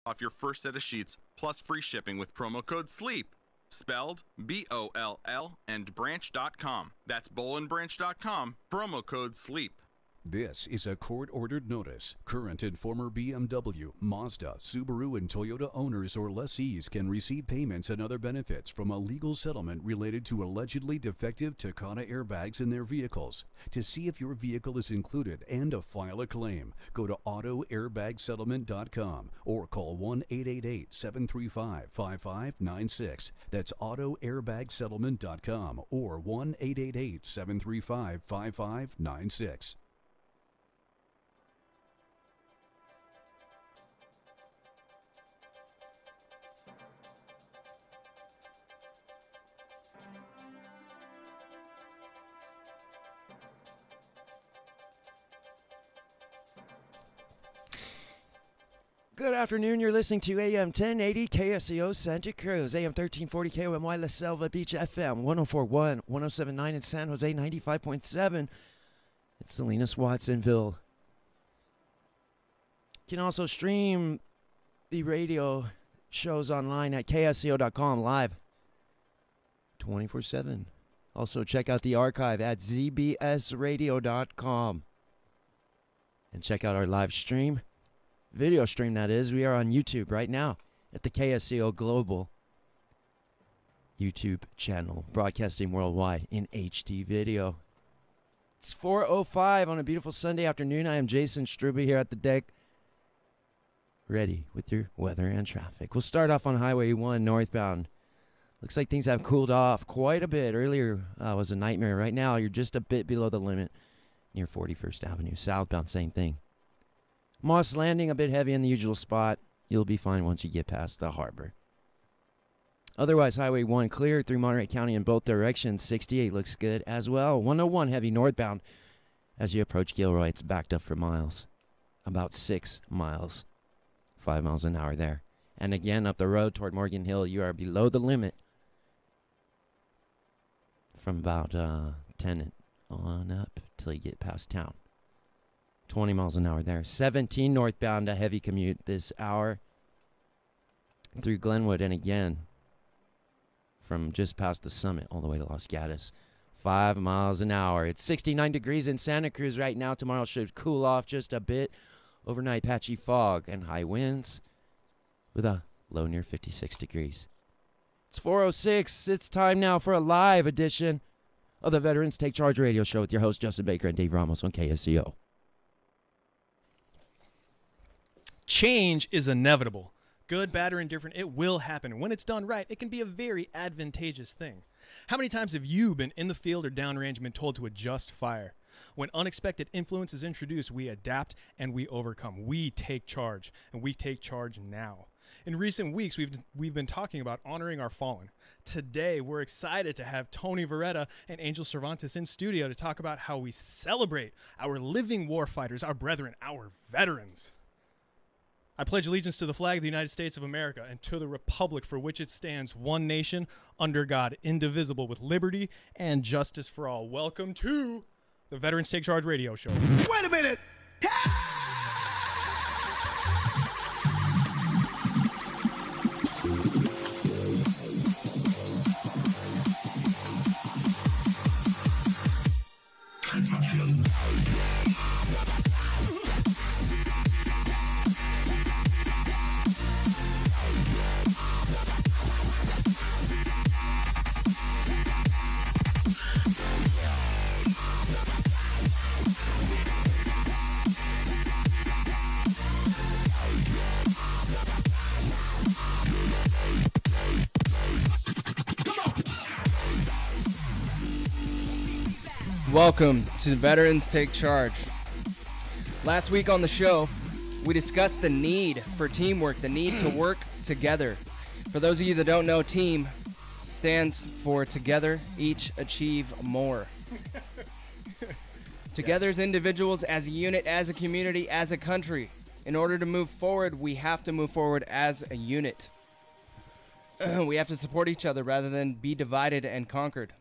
off your first set of sheets, plus free shipping with promo code SLEEP. Spelled B-O-L-L and branch.com. That's bowlandbranch.com, promo code SLEEP. This is a court-ordered notice. Current and former BMW, Mazda, Subaru, and Toyota owners or lessees can receive payments and other benefits from a legal settlement related to allegedly defective Takata airbags in their vehicles. To see if your vehicle is included and to file a claim, go to autoairbagsettlement.com or call 1-888-735-5596. That's autoairbagsettlement.com or 1-888-735-5596. Good afternoon. You're listening to AM 1080 KSCO Santa Cruz, AM 1340 KOMY La Selva Beach FM 104.1, 107.9 in San Jose, 95.7 in Salinas, Watsonville. You can also stream the radio shows online at KSCO.com live 24/7. Also check out the archive at zbsradio.com and check out our live stream. Video stream, that is. We are on YouTube right now at the KSCO Global YouTube channel, broadcasting worldwide in HD video. It's 4:05 on a beautiful Sunday afternoon. I am Jason Struby here at the deck, ready with your weather and traffic. We'll start off on Highway 1 northbound. Looks like things have cooled off quite a bit. Earlier was a nightmare. Right now, you're just a bit below the limit near 41st Avenue. Southbound, same thing. Moss Landing, a bit heavy in the usual spot. You'll be fine once you get past the harbor. Otherwise, Highway 1 clear through Monterey County in both directions. 68 looks good as well. 101 heavy northbound. As you approach Gilroy, it's backed up for miles. About 6 miles. 5 miles an hour there. And again, up the road toward Morgan Hill, you are below the limit. From about 10 on up till you get past town. 20 miles an hour there. 17 northbound, a heavy commute this hour through Glenwood, and again from just past the summit all the way to Los Gatos. 5 miles an hour. It's 69 degrees in Santa Cruz right now. Tomorrow should cool off just a bit. Overnight patchy fog and high winds with a low near 56 degrees. It's 4:06. It's time now for a live edition of the Veterans Take Charge radio show with your host Justin Baker and Dave Ramos on KSCO. Change is inevitable. Good, bad, or indifferent, it will happen. When it's done right, it can be a very advantageous thing. How many times have you been in the field or downrange and been told to adjust fire? When unexpected influence is introduced, we adapt and we overcome. We take charge, and we take charge now. In recent weeks, we've been talking about honoring our fallen. Today, we're excited to have Tony Verretta and Angel Cervantes in studio to talk about how we celebrate our living warfighters, our brethren, our veterans. I pledge allegiance to the flag of the United States of America and to the republic for which it stands, one nation, under God, indivisible, with liberty and justice for all. Welcome to the Veterans Take Charge radio show. Wait a minute! Welcome to Veterans Take Charge. Last week on the show, we discussed the need for teamwork, the need to work together. For those of you that don't know, TEAM stands for Together, Each Achieve More. Together as individuals, as a unit, as a community, as a country. In order to move forward, we have to move forward as a unit. We have to support each other rather than be divided and conquered.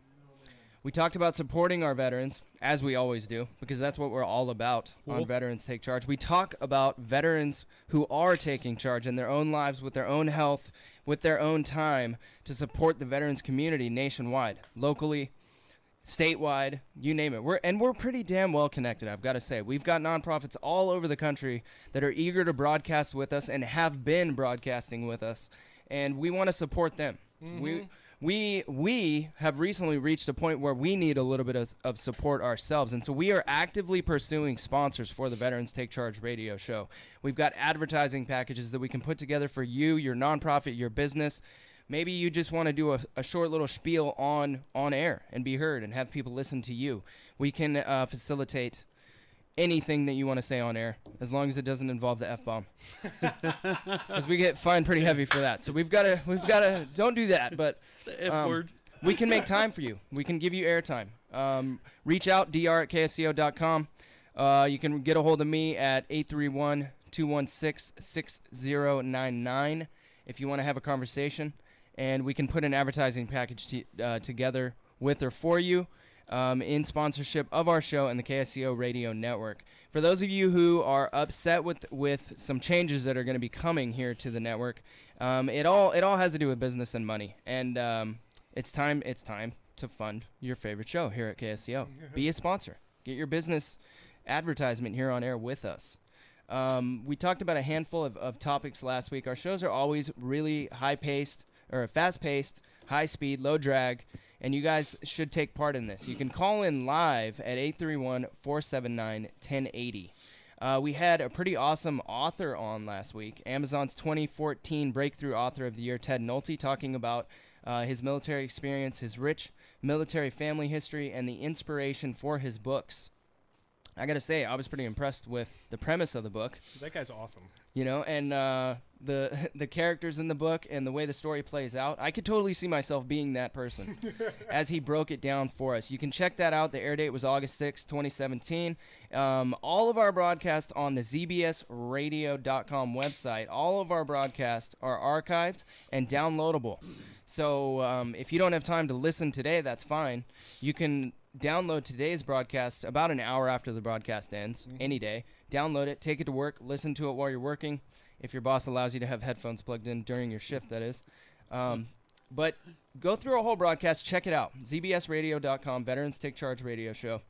We talked about supporting our veterans, as we always do, because that's what we're all about on Veterans Take Charge. We talk about veterans who are taking charge in their own lives, with their own health, with their own time, to support the veterans community nationwide, locally, statewide, you name it. We're pretty damn well connected, I've got to say. We've got nonprofits all over the country that are eager to broadcast with us and have been broadcasting with us, and we want to support them. We have recently reached a point where we need a little bit of support ourselves, and so we are actively pursuing sponsors for the Veterans Take Charge radio show. We've got advertising packages that we can put together for you, your nonprofit, your business. Maybe you just want to do a short little spiel on air and be heard and have people listen to you. We can facilitate anything that you want to say on air, as long as it doesn't involve the F-bomb. Because we get fined pretty heavy for that. So we've got to, don't do that, but The F word. we can make time for you. We can give you airtime. Reach out, dr@ksco.com. You can get a hold of me at 831-216-6099 if you want to have a conversation. And we can put an advertising package together with or for you. In sponsorship of our show and the KSCO radio network. For those of you who are upset with some changes that are going to be coming here to the network, it all has to do with business and money, and it's time to fund your favorite show here at KSCO. Be a sponsor. Get your business advertisement here on air with us. We talked about a handful of topics last week. Our shows are always really fast-paced, high speed, low drag. And you guys should take part in this. You can call in live at 831-479-1080. We had a pretty awesome author on last week, Amazon's 2014 Breakthrough Author of the Year, Ted Nolte, talking about his military experience, his rich military family history, and the inspiration for his books. I got to say, I was pretty impressed with the premise of the book. That guy's awesome. You know, and the characters in the book and the way the story plays out, I could totally see myself being that person as he broke it down for us. You can check that out. The air date was August 6, 2017. All of our broadcasts on the zbsradio.com website, all of our broadcasts are archived and downloadable. So if you don't have time to listen today, that's fine. You can download today's broadcast about an hour after the broadcast ends, any day. Download it, take it to work, listen to it while you're working, if your boss allows you to have headphones plugged in during your shift, that is. But go through a whole broadcast, check it out. zbsradio.com, Veterans Take Charge radio show.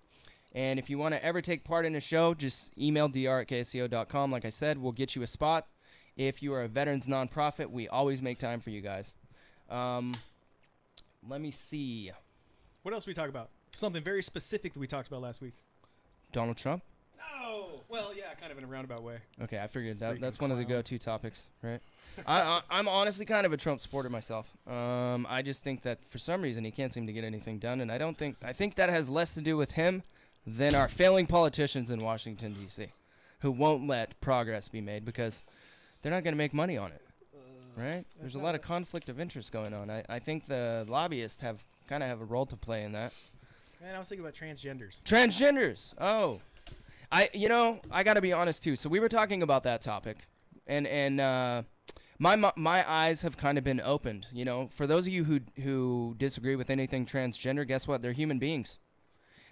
And if you want to ever take part in a show, just email dr@ksco.com. Like I said, we'll get you a spot. If you are a veterans nonprofit, we always make time for you guys. Let me see. What else we talk about? Something very specific that we talked about last week. Donald Trump? No. Well, yeah, kind of in a roundabout way. Okay, I figured Freaking that's one of the clown. go-to topics, right? I'm honestly kind of a Trump supporter myself. I just think that for some reason he can't seem to get anything done, and I think that has less to do with him than our failing politicians in Washington, D.C., who won't let progress be made because they're not going to make money on it, right? There's a lot of conflict of interest going on. I think the lobbyists have a role to play in that. And I was thinking about transgenders. Transgenders. Oh, I got to be honest too. So we were talking about that topic, and my eyes have kind of been opened. You know, for those of you who disagree with anything transgender, guess what? They're human beings.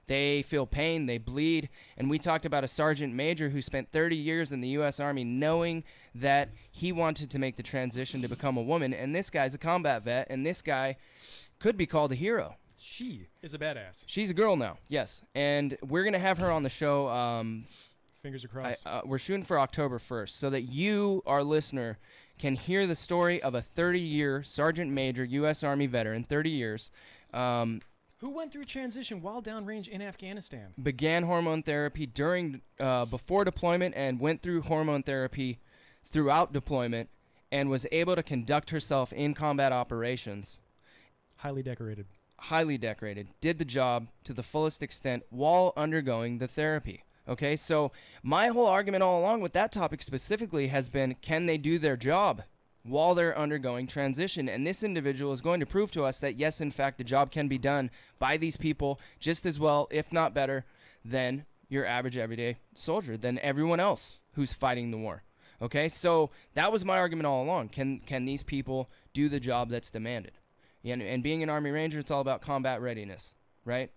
They feel pain, they bleed, and we talked about a sergeant major who spent 30 years in the U.S. Army knowing that he wanted to make the transition to become a woman, and this guy's a combat vet, and this guy could be called a hero. She is a badass. She's a girl now, yes. And we're going to have her on the show. Fingers are crossed. We're shooting for October 1st so that you, our listener, can hear the story of a 30-year Sergeant Major U.S. Army veteran, 30 years. Who went through transition while downrange in Afghanistan? Began hormone therapy before deployment and went through hormone therapy throughout deployment and was able to conduct herself in combat operations. Highly decorated. Highly decorated, did the job to the fullest extent while undergoing the therapy. Okay, so my whole argument all along with that topic specifically has been, can they do their job while they're undergoing transition? And this individual is going to prove to us that, yes, in fact, the job can be done by these people just as well, if not better, than your average everyday soldier, than everyone else who's fighting the war. Okay, so that was my argument all along. Can these people do the job that's demanded? And being an Army Ranger, it's all about combat readiness. right?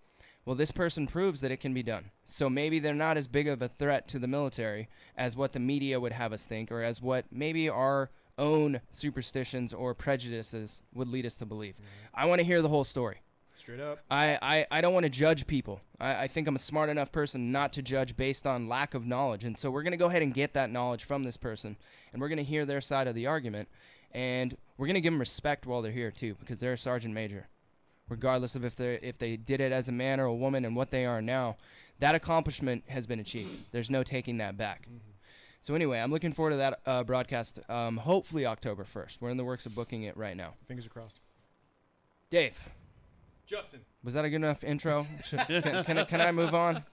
Well, this person proves that it can be done. So maybe they're not as big of a threat to the military as what the media would have us think, or as what maybe our own superstitions or prejudices would lead us to believe. I want to hear the whole story. Straight up. I don't want to judge people. I think I'm a smart enough person not to judge based on lack of knowledge. And so we're going to go ahead and get that knowledge from this person, and we're going to hear their side of the argument, and we're going to give them respect while they're here too, because they're a sergeant major. Regardless of if they did it as a man or a woman and what they are now, that accomplishment has been achieved. There's no taking that back. So anyway, I'm looking forward to that broadcast, hopefully October 1st. We're in the works of booking it right now. Fingers are crossed. Dave. Justin. Was that a good enough intro? Can I move on?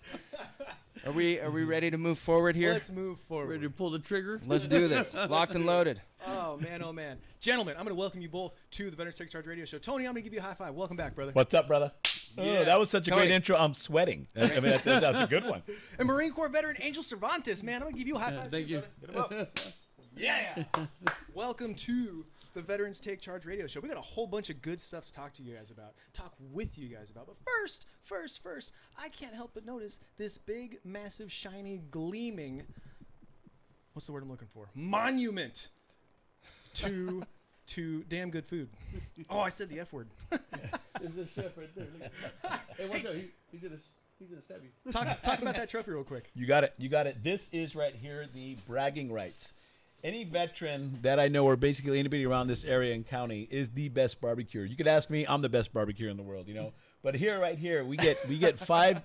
Are we ready to move forward here? Let's move forward. Ready to pull the trigger? Let's do this. Locked and loaded. Oh, man, oh, man. Gentlemen, I'm going to welcome you both to the Veterans Take Charge Radio Show. Tony, I'm going to give you a high five. Welcome back, brother. What's up, brother? Yeah. Oh, that was such a Tony. great intro. I'm sweating. That's a good one. And Marine Corps veteran Angel Cervantes, man, I'm going to give you a high five. Thank you. Yeah. Welcome to the Veterans Take Charge Radio Show. We got a whole bunch of good stuff to talk to you guys about, talk with you guys about. But first, I can't help but notice this big, massive, shiny, gleaming, what's the word I'm looking for? Monument to damn good food. Oh, I said the F word. There's a chef right there. Look. Hey, watch out. He's gonna stab you. Talk about that trophy real quick. You got it. This is right here the bragging rights. Any veteran that I know, or basically anybody around this area and county, is the best barbecue. You could ask me, I'm the best barbecue in the world, you know. But right here, we get five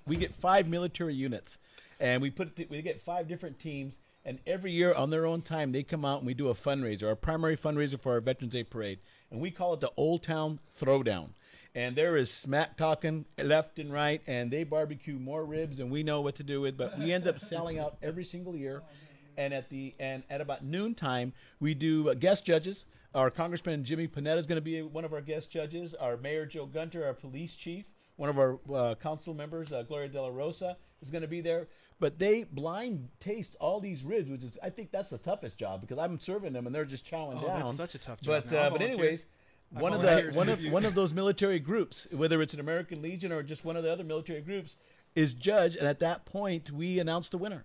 military units, and we get 5 different teams, and every year on their own time they come out and we do a fundraiser, our primary fundraiser for our Veterans Day Parade, and we call it the Old Town Throwdown. And there is smack talking left and right, and they barbecue more ribs than we know what to do with, but we end up selling out every single year. And at about noontime, we do guest judges. Our Congressman Jimmy Panetta is going to be one of our guest judges. Our Mayor Joe Gunter, our police chief, one of our council members, Gloria De La Rosa, is going to be there. But they blind taste all these ribs, which is, I think that's the toughest job, because I'm serving them and they're just chowing down. That's such a tough job. But anyways, one of those military groups, whether it's an American Legion or just one of the other military groups, is judged, and at that point we announce the winner.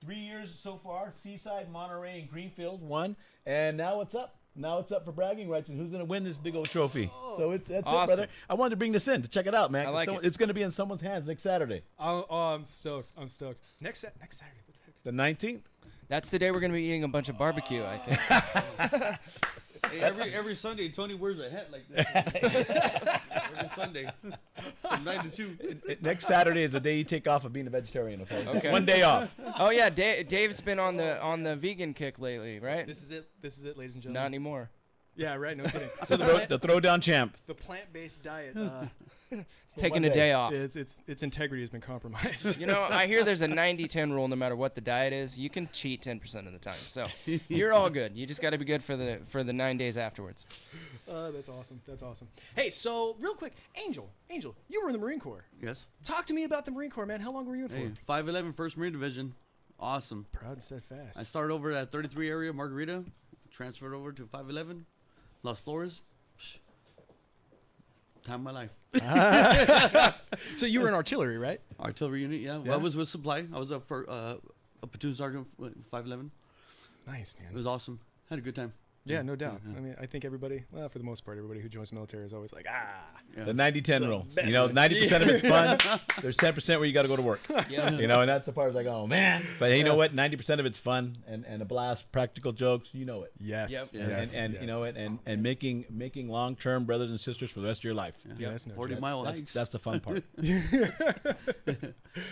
3 years so far: Seaside, Monterey, and Greenfield won, and now it's up. Now it's up for bragging rights, and who's going to win this big old trophy? So that's Awesome. it, brother. I wanted to bring this in to check it out, man. I like it. It's going to be in someone's hands next Saturday, I'm stoked. Next Saturday. the 19th. That's the day we're going to be eating a bunch of barbecue, I think. Hey, every Sunday, Tony wears a hat like that. Every Sunday, from 9 to 2. Next Saturday is the day you take off of being a vegetarian. Okay. 1 day off. Oh yeah, Dave's been on the vegan kick lately, right? This is it, ladies and Not gentlemen. anymore. Yeah, right. No kidding. So the throwdown champ. The plant-based diet. It's taking a one day day. off. Its integrity has been compromised. You know, I hear there's a 90-10 rule. No matter what the diet is, you can cheat 10% of the time. So you're all good. You just got to be good for the 9 days afterwards. That's awesome. Hey, so real quick, Angel, you were in the Marine Corps. Yes. Talk to me about the Marine Corps, man. How long were you in Hey, for? 511 1st Marine Division. Awesome. Proud and steadfast. I started over at 33 area, Margarita. Transferred over to 511, Las Flores. Time of my life. So you were in artillery, right? Artillery unit, yeah. Well, I was with supply. I was up for a platoon sergeant, 511. Nice, It man. was awesome. Had a good time. Yeah, no doubt. Yeah. I mean, I think everybody, well, for the most part, everybody who joins the military is always like, Yeah. The 90-10 rule. best. You know, 90% of it's fun. There's 10% where you got to go to work. Yeah. You know, and that's the part like, oh man. But you know what? 90% of it's fun and a blast, practical jokes. You know it. yes. Yep. Yes. And you know it, and making long-term brothers and sisters for the rest of your life. Yeah, that's no 40 joke. mile hikes. That's the fun part.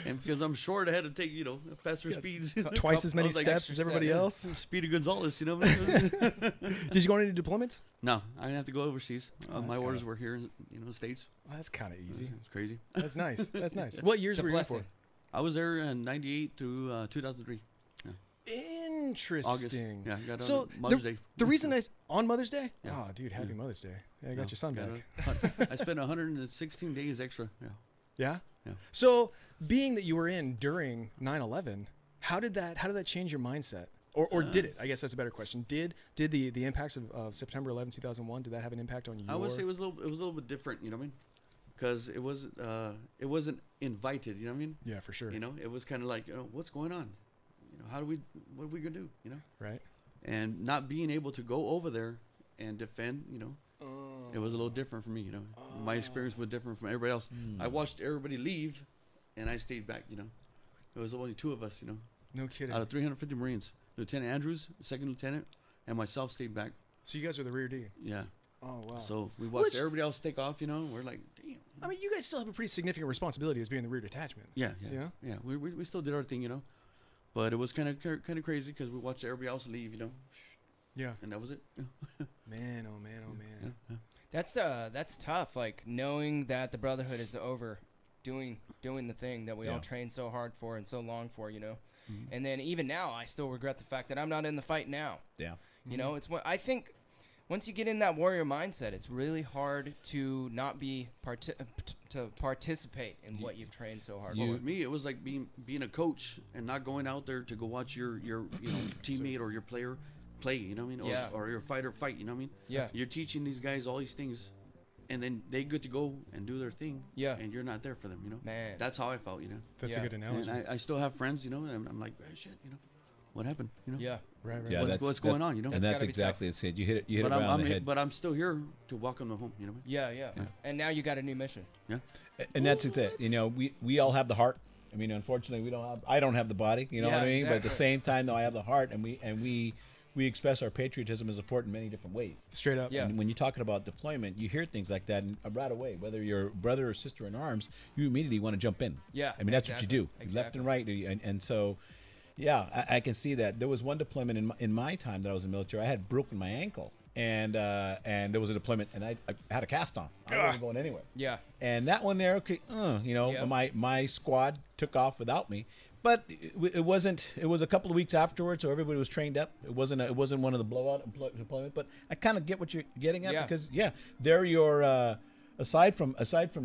And because I'm short, I had to take, faster speeds. Twice as I many was like steps as everybody else. Speedy Gonzalez, Did you go on any deployments? No, I didn't have to go overseas. Oh, My that's orders kinda- were here in the States. Well, that's kind of easy. It's crazy. That's nice. That's nice. What years It's a were you in for? blessing. I was there in 98 to 2003. Interesting. Yeah, I got So on Mother's Day. The reason on Mother's Day? Yeah. Oh, dude, happy Mother's Day. Yeah, I got Yeah, your son got back. I spent 116 days extra. Yeah. Yeah? Yeah. So, being that you were in during 9/11, how did that change your mindset? Or did it? I guess that's a better question. Did the impacts of September 11, 2001, did that have an impact on you? I would say it was a little bit different, you know what I mean? because it wasn't invited. You know what I mean? Yeah, for sure. You know, it was kind of like, what's going on? You know, what are we gonna do? You know? Right. And not being able to go over there and defend, you know, it was a little different for me. You know, my experience was different from everybody else. I watched everybody leave, and I stayed back. You know, it was only 2 of us. You know, No kidding. out of 350 Marines, Lieutenant Andrews, second lieutenant, and myself stayed back. So you guys were the rear D. Yeah. Oh wow. So we watched everybody else take off. You know, we're like, damn. I mean, you guys still have a pretty significant responsibility as being the rear detachment. Yeah. Yeah? We still did our thing. You know, but it was kind of crazy because we watched everybody else leave. You know. Yeah. And that was it. Man, oh man, oh man. Yeah. That's tough. Like knowing that the Brotherhood is over, doing the thing that we all trained so hard for and so long for, you know. And then even now, I still regret the fact that I'm not in the fight now. Yeah. You know, it's what I think. Once you get in that warrior mindset, it's really hard to not be to participate in what you've trained so hard Well, for. for me, it was like being a coach and not going out there to go watch your teammate or your player play. You know what I mean? Yeah. Or your fighter fight. You know what I mean? Yeah. You're teaching these guys all these things, and then they get to go and do their thing. Yeah. And you're not there for them. You know. Man. That's how I felt. You know. That's Yeah. a good analogy. And I still have friends. You know, and I'm like, oh, shit. You know, what happened? You know. Yeah. Right. Yeah, What's going on? You know. And that's gotta be exactly it. You hit it But around the head. but I'm still here to welcome them home. You know. What Yeah. And now you got a new mission. I mean? And that's it. You know, we all have the heart. I mean, unfortunately, I don't have the body. You know what I mean? But at the same time, though, I have the heart, and we express our patriotism and support in many different ways. Straight up. Yeah. And when you're talking about deployment, you hear things like that, and right away, whether you're brother or sister in arms, you immediately want to jump in. Yeah, I mean, that's what you do, left exactly. and right, and so. Yeah, I can see that. There was one deployment in my time that I was in the military. I had broken my ankle, and there was a deployment, and I had a cast on. I wasn't going anywhere. Yeah. And that one there, okay, you know, Yeah. my squad took off without me, but it wasn't. It was a couple of weeks afterwards, so everybody was trained up. It wasn't one of the blowout deployment, but I kind of get what you're getting at because they're your aside from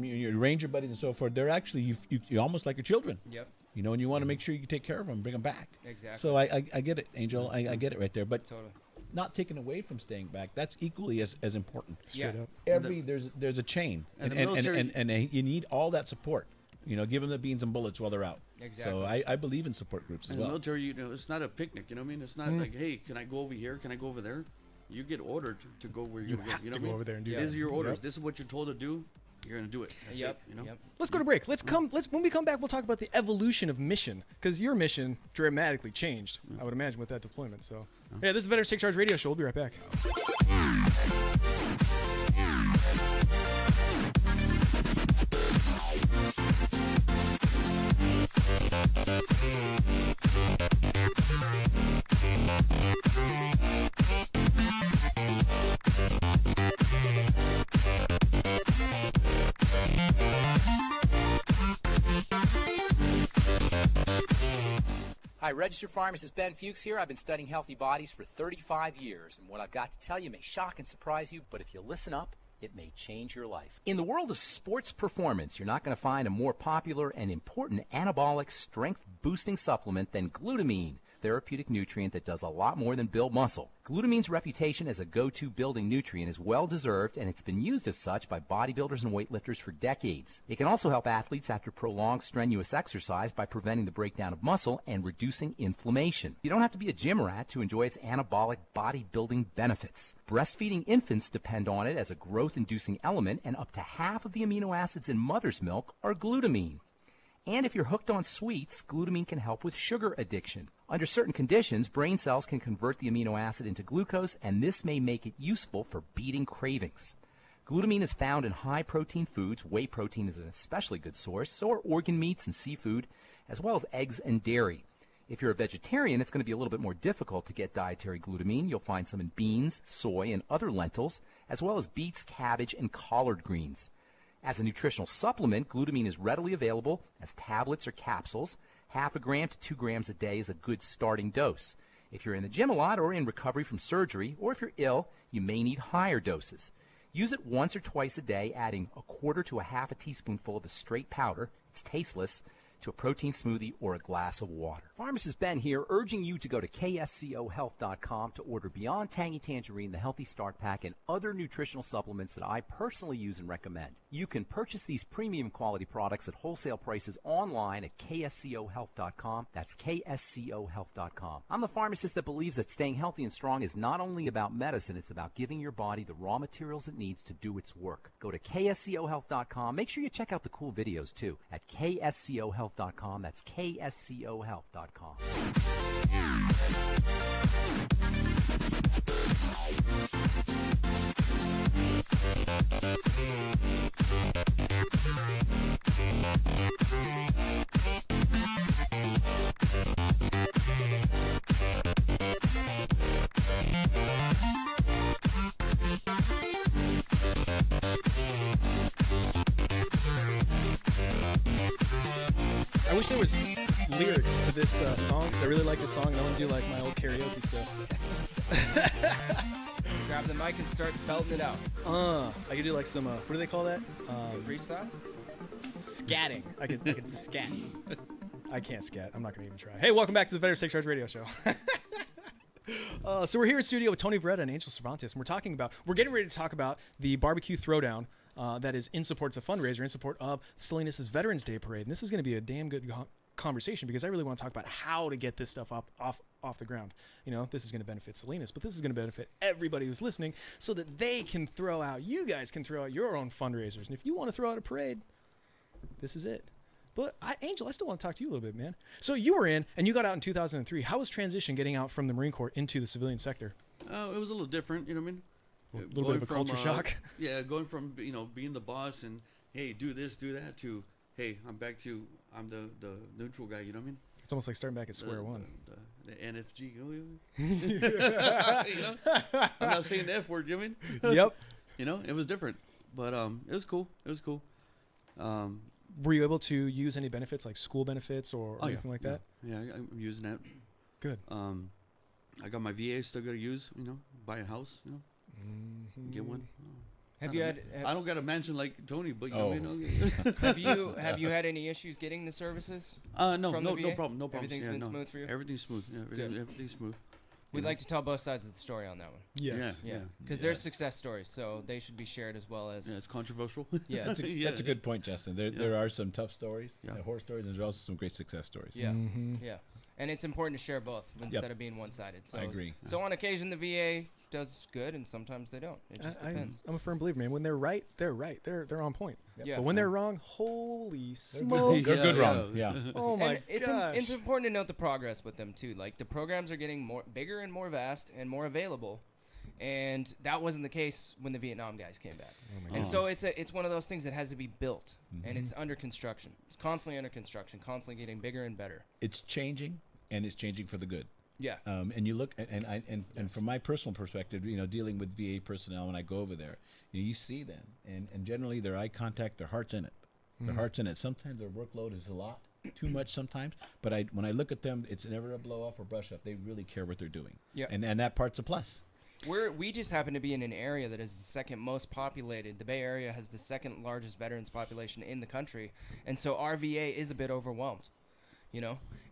your ranger buddies and so forth, they're actually you're almost like your children. Yep. You know, and you want to make sure you can take care of them, bring them back. Exactly. So I get it, Angel. I get it right there. But Totally. not taken away from staying back. That's equally as important. Yeah. There's a chain, And the military- and you need all that support. You know, give them the beans and bullets while they're out. Exactly. So I believe in support groups as In the well. military, you know, it's not a picnic. You know what I mean? It's not like, hey, can I go over here? Can I go over there? You get ordered to go where you're going to go. You know to what I go mean? over there and do These that. are your orders. Yep. This is what you're told to do. You're going to do it. That's Yep. it, you know? Yep. Let's go to break. When we come back, we'll talk about the evolution of mission, because your mission dramatically changed, I would imagine, with that deployment. So, yeah, this is the Veterans Take Charge Radio Show. We'll be right back. Hi, registered pharmacist Ben Fuchs here. I've been studying healthy bodies for 35 years, and what I've got to tell you may shock and surprise you, but if you listen up, it may change your life. In the world of sports performance, you're not going to find a more popular and important anabolic strength-boosting supplement than glutamine, therapeutic nutrient that does a lot more than build muscle. Glutamine's reputation as a go-to building nutrient is well-deserved, and it's been used as such by bodybuilders and weightlifters for decades. It can also help athletes after prolonged strenuous exercise by preventing the breakdown of muscle and reducing inflammation. You don't have to be a gym rat to enjoy its anabolic bodybuilding benefits. Breastfeeding infants depend on it as a growth-inducing element, and up to half of the amino acids in mother's milk are glutamine. And if you're hooked on sweets, glutamine can help with sugar addiction. Under certain conditions, brain cells can convert the amino acid into glucose, and this may make it useful for beating cravings. Glutamine is found in high-protein foods. Whey protein is an especially good source, so are organ meats and seafood, as well as eggs and dairy. If you're a vegetarian, it's going to be a little bit more difficult to get dietary glutamine. You'll find some in beans, soy, and other lentils, as well as beets, cabbage, and collard greens. As a nutritional supplement, glutamine is readily available as tablets or capsules. 0.5 gram to 2 grams a day is a good starting dose. If you're in the gym a lot or in recovery from surgery, or if you're ill, you may need higher doses. Use it once or twice a day, adding 1/4 to 1/2 teaspoonful of the straight powder. It's tasteless to a protein smoothie or a glass of water. Pharmacist Ben here, urging you to go to KSCOhealth.com to order Beyond Tangy Tangerine, the Healthy Start Pack, and other nutritional supplements that I personally use and recommend. You can purchase these premium quality products at wholesale prices online at KSCOhealth.com. That's KSCOhealth.com. I'm the pharmacist that believes that staying healthy and strong is not only about medicine, it's about giving your body the raw materials it needs to do its work. Go to KSCOhealth.com. Make sure you check out the cool videos too at KSCOhealth.com. That's KSCOhealth.com. I wish there was lyrics to this song. 'Cause I really like this song, and I want to do like my old karaoke stuff. Grab the mic and start belting it out. I could do like some. What do they call that? Freestyle? Scatting. I could scat. I can't scat. I'm not gonna even try. Hey, welcome back to the Better Six Charge Radio Show. So we're here in studio with Tony Veretta and Angel Cervantes, and we're getting ready to talk about the barbecue throwdown that is in support of a fundraiser, in support of Salinas' Veterans Day Parade. And this is going to be a damn good conversation because I really want to talk about how to get this stuff off the ground. You know, this is going to benefit Salinas, but this is going to benefit everybody who's listening so that you guys can throw out your own fundraisers. And if you want to throw out a parade, this is it. But Angel, I still want to talk to you a little bit, man. So you were in, and you got out in 2003. How was transition getting out from the Marine Corps into the civilian sector? It was a little different, you know what I mean? A little bit of a culture shock. Yeah, going from, being the boss and, hey, do this, do that, to, hey, I'm the neutral guy, you know what I mean? It's almost like starting back at square one. The NFG, I'm not saying the F word, you know what I mean? Yep. It was different, but it was cool. It was cool. Were you able to use any benefits, like school benefits or anything like that? Yeah, I'm using that. Good. I got my VA still got to use, buy a house, get one. Have you had? I don't got a mansion like Tony, but have you had any issues getting the services? No from problem. the VA? No problem. Everything's been smooth for you. Everything's smooth. Yeah, everything's smooth. We'd like to tell both sides of the story on that one. Yes. Yeah. Because there's success stories, so they should be shared as well as. Yeah, it's controversial. Yeah. That's a good point, Justin. There are some tough stories, horror stories, and there's also some great success stories. Yeah. Yeah. And it's important to share both instead of being one-sided. So, I agree. So on occasion, the VA does good, and sometimes they don't. It just depends. I'm a firm believer, man. When they're right, they're right. They're on point. Yep. Yeah. But when they're wrong, holy smokes. They're good wrong. Yeah. Oh my gosh. It's important to note the progress with them too. Like the programs are getting bigger and more vast and more available, and that wasn't the case when the Vietnam guys came back. And so it's one of those things that has to be built, and it's under construction. It's constantly under construction, constantly getting bigger and better. It's changing, and it's changing for the good. Yeah. And you look, and from my personal perspective, dealing with VA personnel when I go over there, you see them, and generally their eye contact, their heart's in it. Their heart's in it. Sometimes their workload is a lot, too much sometimes. But when I look at them, it's never a blow off or brush up. They really care what they're doing. Yeah. And that part's a plus. We just happen to be in an area that is the second most populated. The Bay Area has the second largest veterans population in the country, and so our VA is a bit overwhelmed.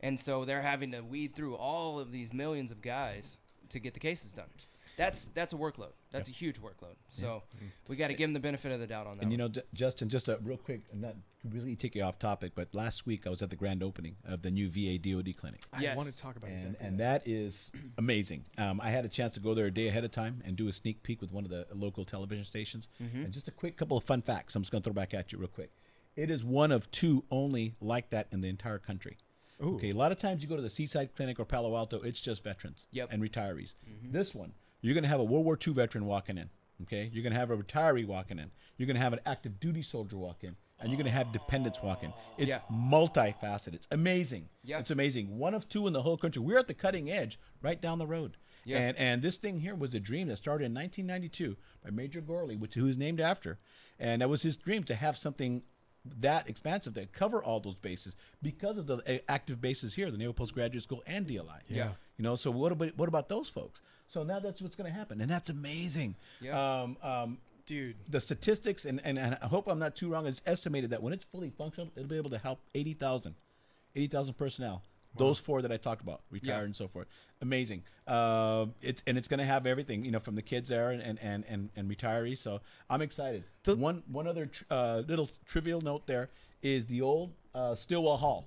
And so they're having to weed through all of these millions of guys to get the cases done. That's a workload. That's a huge workload. So we got to give them the benefit of the doubt on that. And Justin, just a real quick, not really take you off topic, but last week I was at the grand opening of the new VA DoD clinic. I wanted to talk about it. And that is amazing. I had a chance to go there a day ahead of time and do a sneak peek with one of the local television stations. And just a quick couple of fun facts. I'm just going to throw back at you real quick. It is one of two only like that in the entire country. Ooh. Okay, a lot of times you go to the Seaside Clinic or Palo Alto, it's just veterans and retirees. This one, you're going to have a World War II veteran walking in. Okay, you're going to have a retiree walking in. You're going to have an active duty soldier walk in, and you're going to have dependents walk in. It's multifaceted. It's amazing. It's amazing. One of two in the whole country. We're at the cutting edge, right down the road. And this thing here was a dream that started in 1992 by Major Gorley, who is named after, and that was his dream to have something that expansive to cover all those bases because of the active bases here, the Naval Postgraduate School and DLI. So what about those folks? So now that's what's going to happen, and that's amazing. Dude, the statistics and I hope I'm not too wrong. It's estimated that when it's fully functional, it'll be able to help 80,000 80,000 personnel. Those 4 that I talked about, retired and so forth. Amazing. It's going to have everything, you know, from the kids there and retirees. So I'm excited. One other little trivial note there is the old Stillwell Hall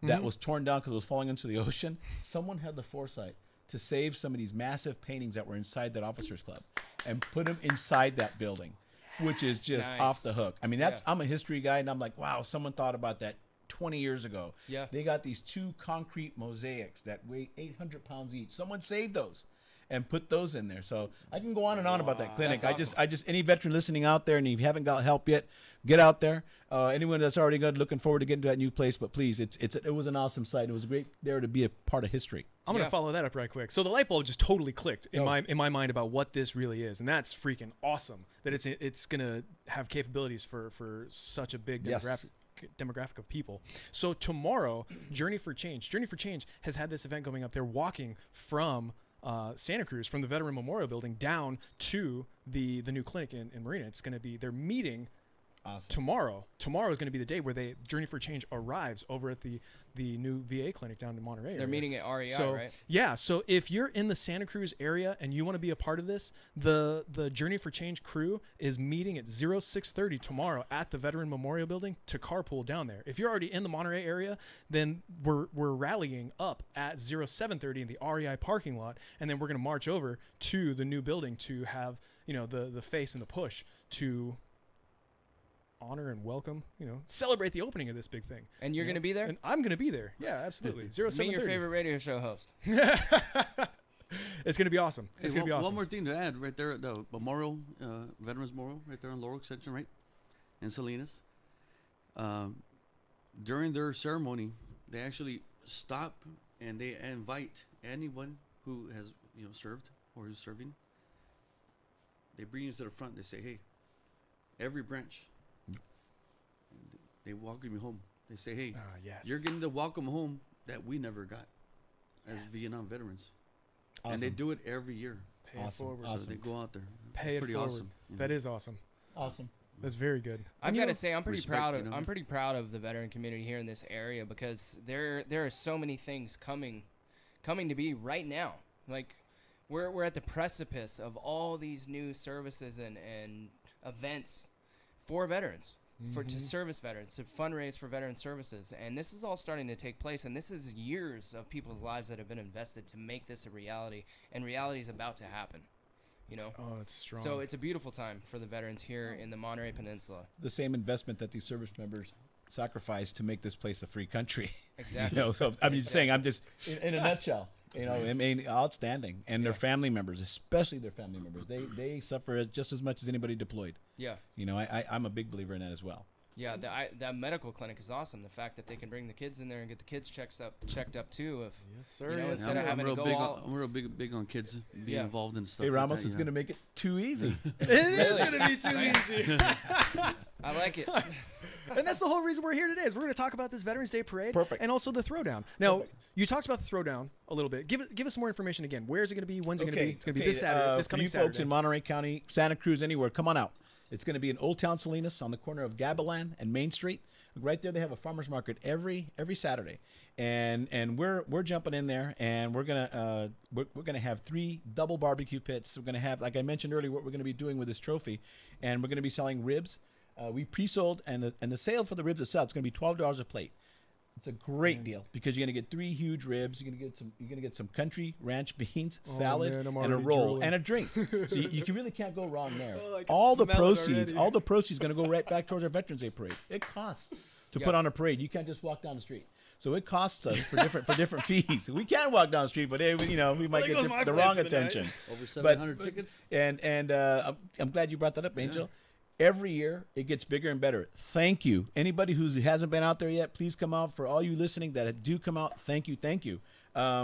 that was torn down because it was falling into the ocean. Someone had the foresight to save some of these massive paintings that were inside that officers club and put them inside that building, which is just off the hook. I mean, I'm a history guy, and I'm like, wow, someone thought about that 20 years ago. Yeah. They got these 2 concrete mosaics that weigh 800 pounds each. Someone saved those and put those in there. So I can go on and on about that clinic. That's I just any veteran listening out there and you haven't got help yet, get out there. Anyone that's already good, looking forward to getting to that new place, but please, it was an awesome site. It was great there to be a part of history. I'm going to follow that up right quick. So the light bulb just totally clicked in my mind about what this really is, and that's freaking awesome that it's going to have capabilities for such a big demographic of people. So tomorrow, Journey for Change has had this event going up. They're walking from Santa Cruz, from the Veteran Memorial Building down to the new clinic in Marina. It's going to be, they're meeting tomorrow. Tomorrow is going to be the day where Journey for Change arrives over at the new VA clinic down in Monterey. They're meeting at REI, right? Yeah. So if you're in the Santa Cruz area and you want to be a part of this, the Journey for Change crew is meeting at 06:30 tomorrow at the Veteran Memorial Building to carpool down there. If you're already in the Monterey area, then we're rallying up at 07:30 in the REI parking lot, and then we're going to march over to the new building to have, you know, the face and the push to honor and welcome, you know, celebrate the opening of this big thing. And you're going to be there? And I'm going to be there. Yeah, absolutely. 07:30. Meet your favorite radio show host. It's going to be awesome. It's going to be awesome. One more thing to add right there, the Memorial, Veterans Memorial, right there in Laurel Extension, right? In Salinas. During their ceremony, they actually stop and they invite anyone who has, you know, served or is serving. They bring you to the front. They say, hey, every branch, they welcome you home. They say, hey, you're getting the welcome home that we never got as Vietnam veterans. Awesome. And they do it every year. Pay it forward. So they go out there. Pay it pretty forward. Awesome. That is awesome. Awesome. That's very good. I've got to say, I'm pretty respect, proud of. you know? I'm pretty proud of the veteran community here in this area because there are so many things coming to be right now. Like we're at the precipice of all these new services and events for veterans. To service veterans, to fundraise for veteran services. And this is all starting to take place, and this is years of people's lives that have been invested to make this a reality, and reality is about to happen, you know? Oh, it's strong. So it's a beautiful time for the veterans here in the Monterey Peninsula. The same investment that these service members sacrificed to make this place a free country. Exactly. You know, so I'm just saying, I'm just, in a nutshell, you know, I mean, outstanding. And their family members, especially their family members, they suffer just as much as anybody deployed. Yeah. You know, I'm a big believer in that as well. Yeah, that medical clinic is awesome. The fact that they can bring the kids in there and get the kids checked up too. If, yes, sir. You know, Yes, instead of having to go I'm real big on kids being involved in stuff. Hey, Ramos, like that, it's going to make it too easy. It is going to be too easy. I like it. And that's the whole reason we're here today is we're going to talk about this Veterans Day Parade. Perfect. And also the Throwdown. Now, you talked about the Throwdown a little bit. Give us some more information again. Where is it going to be? When's it going to be? It's going to be this Saturday, this coming Saturday. For you folks in Monterey County, Santa Cruz, anywhere, come on out. It's going to be in Old Town Salinas on the corner of Gabilan and Main Street. Right there, they have a farmers market every Saturday, and we're jumping in there, and we're gonna have 3 double barbecue pits. We're gonna have, like I mentioned earlier, what we're gonna be doing with this trophy, and we're gonna be selling ribs. We pre-sold, and the sale for the ribs itself is gonna be $12 a plate. It's a great deal because you're gonna get 3 huge ribs. You're gonna get some country ranch beans, salad, and a roll drooling. and a drink. So you really can't go wrong there. All the proceeds gonna go right back towards our Veterans Day Parade. It costs to put on a parade. You can't just walk down the street. So it costs us for different fees. We can walk down the street, but you know, we might get the wrong attention. Over 700 tickets. And I'm glad you brought that up, Angel. Yeah. Every year, it gets bigger and better. Thank you. Anybody who hasn't been out there yet, please come out. For all you listening that do come out, thank you.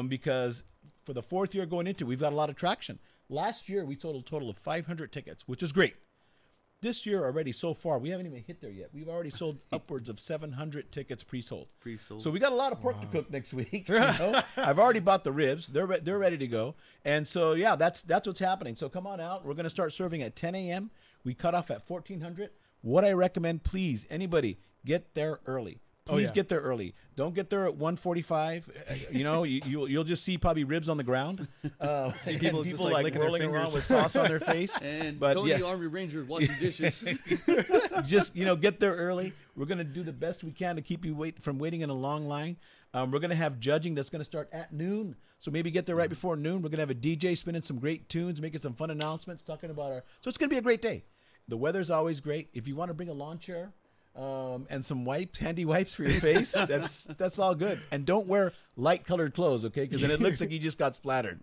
Because for the 4th year going into it, we've got a lot of traction. Last year, we sold a total of 500 tickets, which is great. This year already, so far, we haven't even hit there yet. We've already sold upwards of 700 tickets pre-sold. So we got a lot of pork to cook next week. You know? I've already bought the ribs. They're ready to go. And so, yeah, that's what's happening. So come on out. We're going to start serving at 10 a.m. We cut off at 1400. What I recommend, please, anybody, get there early. Please yeah. get there early. Don't get there at 1:45. You know, you'll just see probably ribs on the ground. See and people just, like, licking their rolling around fingers. with sauce on their face. And But, Tony yeah. Army Ranger washing dishes. Just get there early. We're gonna do the best we can to keep you waiting in a long line. We're gonna have judging that's gonna start at noon, so maybe get there right before noon. We're gonna have a DJ spinning some great tunes, making some fun announcements, talking about our. So it's gonna be a great day. The weather's always great. If you want to bring a lawn chair and some wipes, handy wipes for your face, that's all good. And don't wear light-colored clothes, okay? Because then it looks like you just got splattered.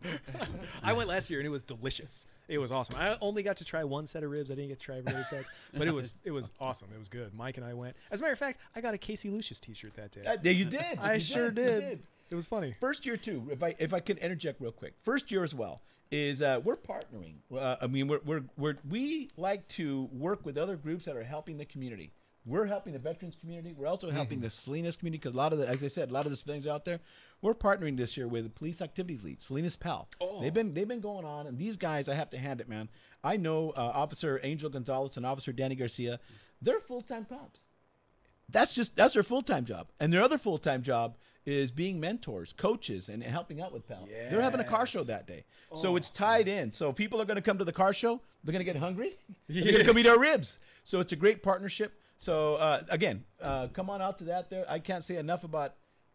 I went last year and it was delicious. It was awesome. I only got to try one set of ribs. I didn't get to try every sets, but it was awesome. It was good. Mike and I went. As a matter of fact, I got a Casey Lucius T-shirt that day. Yeah, you did. I You sure You did. It was funny. First year too. If I can interject real quick. First year as well is we're partnering. I mean, we like to work with other groups that are helping the community. We're helping the veterans community. We're also helping the Salinas community because a lot of the, as I said, a lot of the things out there. We're partnering this year with the Police Activities Lead, Salinas PAL. Oh. They've been going on, and these guys, I have to hand it, man. I know Officer Angel Gonzalez and Officer Danny Garcia. They're full-time cops. That's their full-time job, and their other full-time job is being mentors, coaches, and helping out with PAL. They're having a car show that day, so it's tied in. So people are going to come to the car show. They're going to get hungry. They're going to come eat our ribs. So it's a great partnership. So again, come on out to that. There, I can't say enough about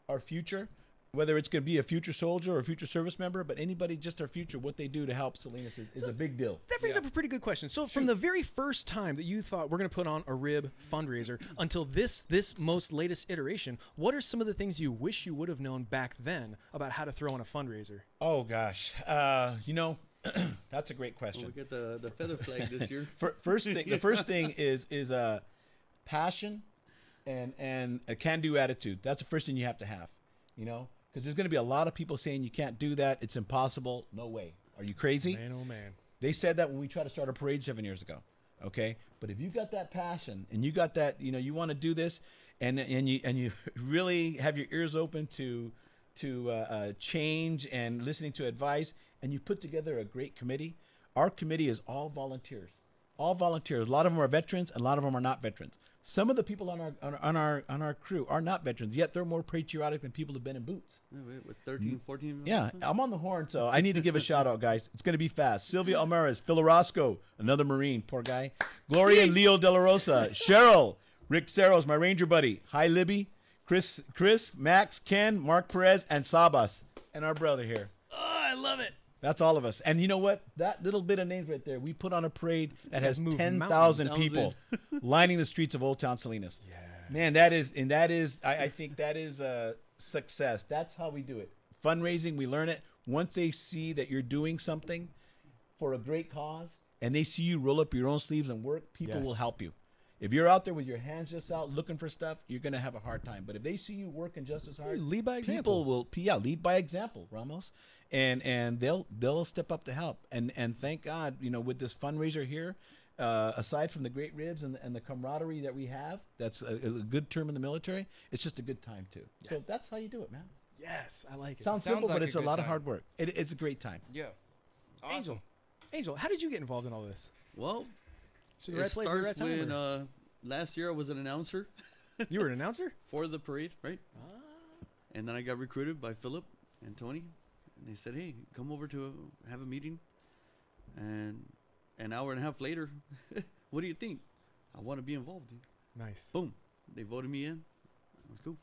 our future, whether it's going to be a future soldier or a future service member, but anybody, just our future, what they do to help Salinas is a big deal. That brings up a pretty good question. So from the very first time that you thought we're going to put on a rib fundraiser until this most latest iteration, what are some of the things you wish you would have known back then about how to throw on a fundraiser? Oh gosh, that's a great question. We get the feather flag this year. The first thing is passion and a can-do attitude. That's the first thing you have to have, because there's going to be a lot of people saying you can't do that. It's impossible. No way. Are you crazy? Man, oh man. They said that when we tried to start a parade 7 years ago. Okay, but if you got that passion and you got that, you want to do this, and you really have your ears open to change and listening to advice, and you put together a great committee. Our committee is all volunteers. All volunteers. A lot of them are veterans, and a lot of them are not veterans. Some of the people on our crew are not veterans, yet they're more patriotic than people who've been in boots. With 13, 14. Yeah, I'm on the horn, so I need to give a shout out, guys. It's going to be fast. Sylvia Almaraz, Phil Orozco, another Marine, poor guy. Gloria and Leo De La Rosa, Cheryl, Rick Saros, my Ranger buddy. Hi, Libby, Chris, Max, Ken, Mark Perez, and Sabas, and our brother here. Oh, I love it. That's all of us. And you know what? That little bit of names right there, we put on a parade that has Move 10,000 mountains. people lining the streets of Old Town Salinas. Yeah. Man, I think that is a success. That's how we do it. Fundraising, we learn it. Once they see that you're doing something for a great cause and they see you roll up your own sleeves and work, people will help you. If you're out there with your hands just out looking for stuff, you're going to have a hard time. But if they see you working just as hard, Lead by example. people will lead by example, Ramos. And they'll step up to help. And thank God, with this fundraiser here, aside from the great ribs and the camaraderie that we have, that's a good term in the military. It's just a good time too. Yes. So that's how you do it, man. Yes, I like it. Sounds Sounds simple, like but a it's a good lot of time. hard work. It's a great time. Yeah. Awesome. Angel, how did you get involved in all this? Well, To the right place at the right starts time? when or- last year I was an announcer You were an announcer? for the parade, right? And then I got recruited by Philip and Tony, and they said, "Hey, come over to have a meeting." And an hour and a half later, what do you think? I want to be involved. Nice. Boom, they voted me in. It was cool.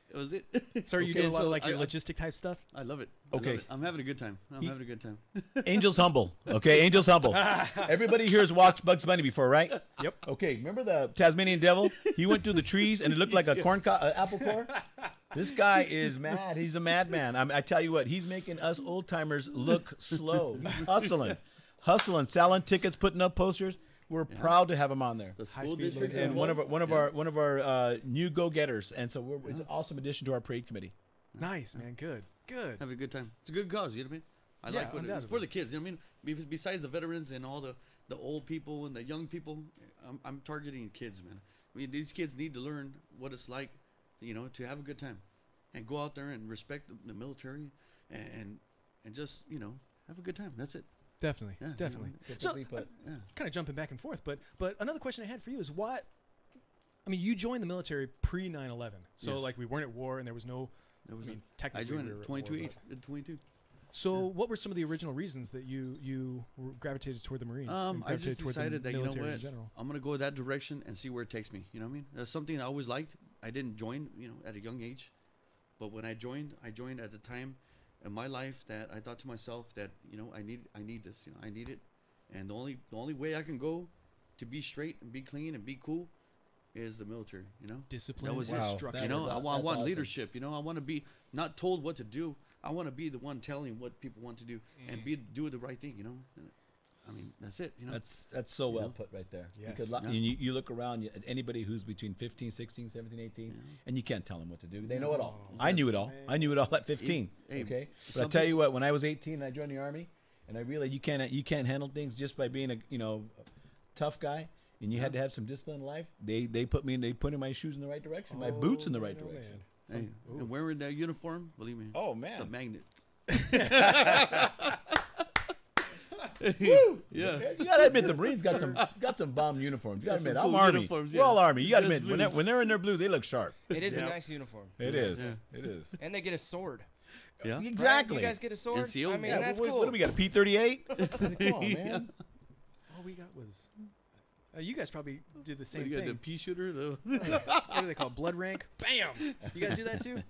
It was it. So are you Okay, doing a lot of so like your I- logistic type stuff? I love it. Okay. I love it. I'm having a good time. I'm having a good time. Angel's humble. Okay, Angel's humble. Everybody here has watched Bugs Bunny before, right? Yep. Okay, remember the Tasmanian devil? He went through the trees and it looked like a apple core. This guy is mad. He's a madman. I tell you what, he's making us old timers look slow. He's hustling, selling tickets, putting up posters. We're proud to have him on there. The school High-speed district laser. And one of our new go-getters, and so it's an awesome addition to our parade committee. Nice, man. Good. Good. Have a good time. It's a good cause, you know what I mean? I Yeah, like what it is. undoubtedly. For the kids, you know what I mean? Besides the veterans and all the old people and the young people, I'm targeting kids, man. I mean, these kids need to learn what it's like, to have a good time. And go out there and respect the military and just, have a good time. That's it. Definitely. Yeah, Definitely. you know, So, definitely put- Yeah. kind of jumping back and forth, but another question I had for you is I mean, you joined the military pre 9/11, so Yes. like we weren't at war and there was no. There was I mean, I technically joined we were at at war, 22. but- At 22. So, what were some of the original reasons that you gravitated toward the Marines? and I gravitated just toward the decided that, you know military in what, general? I'm going to go that direction and see where it takes me. You know what I mean? That's something I always liked. I didn't join, at a young age. But when I joined at the time in my life that I thought to myself that, I need this. I need it. And the only way I can go to be straight and be clean and be cool is the military, Discipline, That was Wow, it. that I is- want that's awesome. leadership. I want to be not told what to do. I want to be the one telling what people want to do and do the right thing. I mean, that's it. That's so well know? put right there. Yes. Because Yeah. you look around at anybody who's between 15, 16, 17, 18, and you can't tell them what to do. They know it all. I knew it all. I knew it all at 15. Hey, Okay, but I some tell peop- you what, when I was 18 and I joined the Army, and I realized you can't handle things just by being a tough guy, and you had to have some discipline in life. They put in my shoes in the right direction, my boots in the right man, oh, direction. man. Hey, and wearing that uniform, believe me, Oh it's a man, magnet. Woo! Yeah. You gotta admit the Marines got some bomb uniforms. You gotta Got admit, some I'm cool Army. uniforms, We're all yeah. Army. You gotta Yes, admit, blues. when they're in their blue, they look sharp. It is a Yeah. nice uniform. It is. Yeah. It is. And they get a sword. Yeah. Right? Exactly. You guys get a sword? NCO, I mean, yeah, that's what, cool. what do we got? A P-38? Come on, man. All we got was. You guys probably do the same What, you got the thing. pea shooter? What do they call it? Blood rank? Bam! You guys do that too?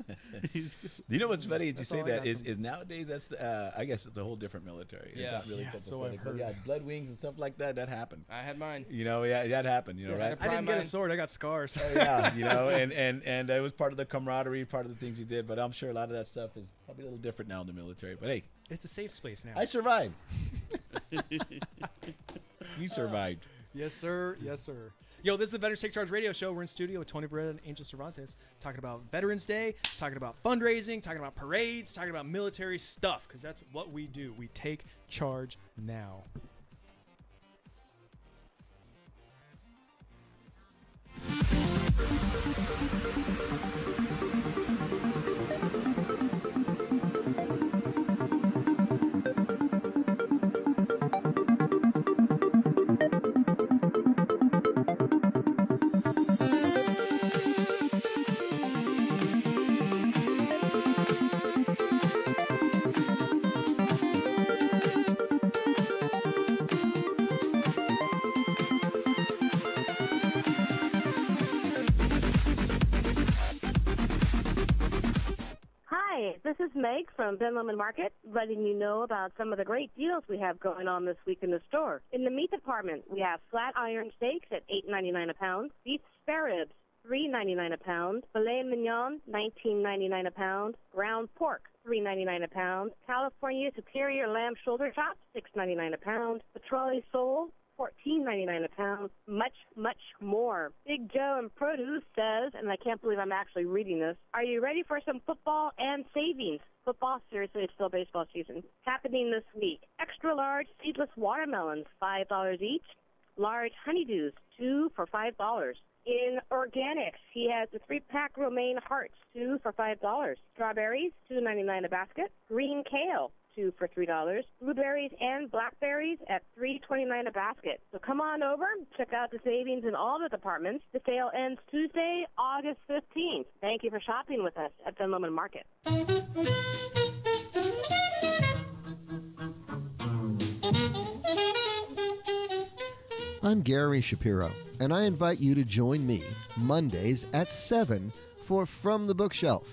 You know what's funny? Is you That's say all I that got is, from- is nowadays that's the I guess it's a whole different military. Yeah. It's not really Yeah, copacetic, so I've but yeah, heard. blood wings and stuff like that. That happened. I had mine. Yeah, that happened. Yeah, Right? I didn't get a mine. sword. I got scars. Oh, yeah, and it was part of the camaraderie, part of the things he did. But I'm sure a lot of that stuff is probably a little different now in the military. But hey, It's a safe space now. I survived. We survived. Yes, sir. Yes, sir. Yo, this is the Veterans Take Charge radio show. We're in studio with Tony Beretta and Angel Cervantes talking about Veterans Day, talking about fundraising, talking about parades, talking about military stuff, because that's what we do. We take charge now. Hi, this is Meg from Ben Lomond Market, letting you know about some of the great deals we have going on this week in the store. In the meat department, we have flat iron steaks at $8.99 a pound, beef spare ribs $3.99 a pound, filet mignon $19.99 a pound, ground pork $3.99 a pound, California superior lamb shoulder chops $6.99 a pound, petroli sole $14.99 a pound, much, much more. Big Joe in Produce says, and I can't believe I'm actually reading this, are you ready for some football and savings? Football, seriously, it's still baseball season. Happening this week. Extra large seedless watermelons, $5 each. Large honeydews, 2 for $5. In organics, he has the 3-pack romaine hearts, 2 for $5. Strawberries, $2.99 a basket. Green kale, 2 for $3. Blueberries and blackberries at $3.29 a basket. So come on over, check out the savings in all the departments. The sale ends Tuesday, August 15th. Thank you for shopping with us at Ben Lomond Market. I'm Gary Shapiro, and I invite you to join me Mondays at 7 for From the Bookshelf.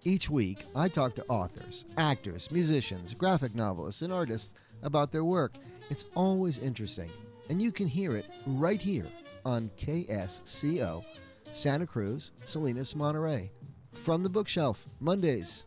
Each week, I talk to authors, actors, musicians, graphic novelists, and artists about their work. It's always interesting, and you can hear it right here on KSCO, Santa Cruz, Salinas, Monterey. From the Bookshelf, Mondays.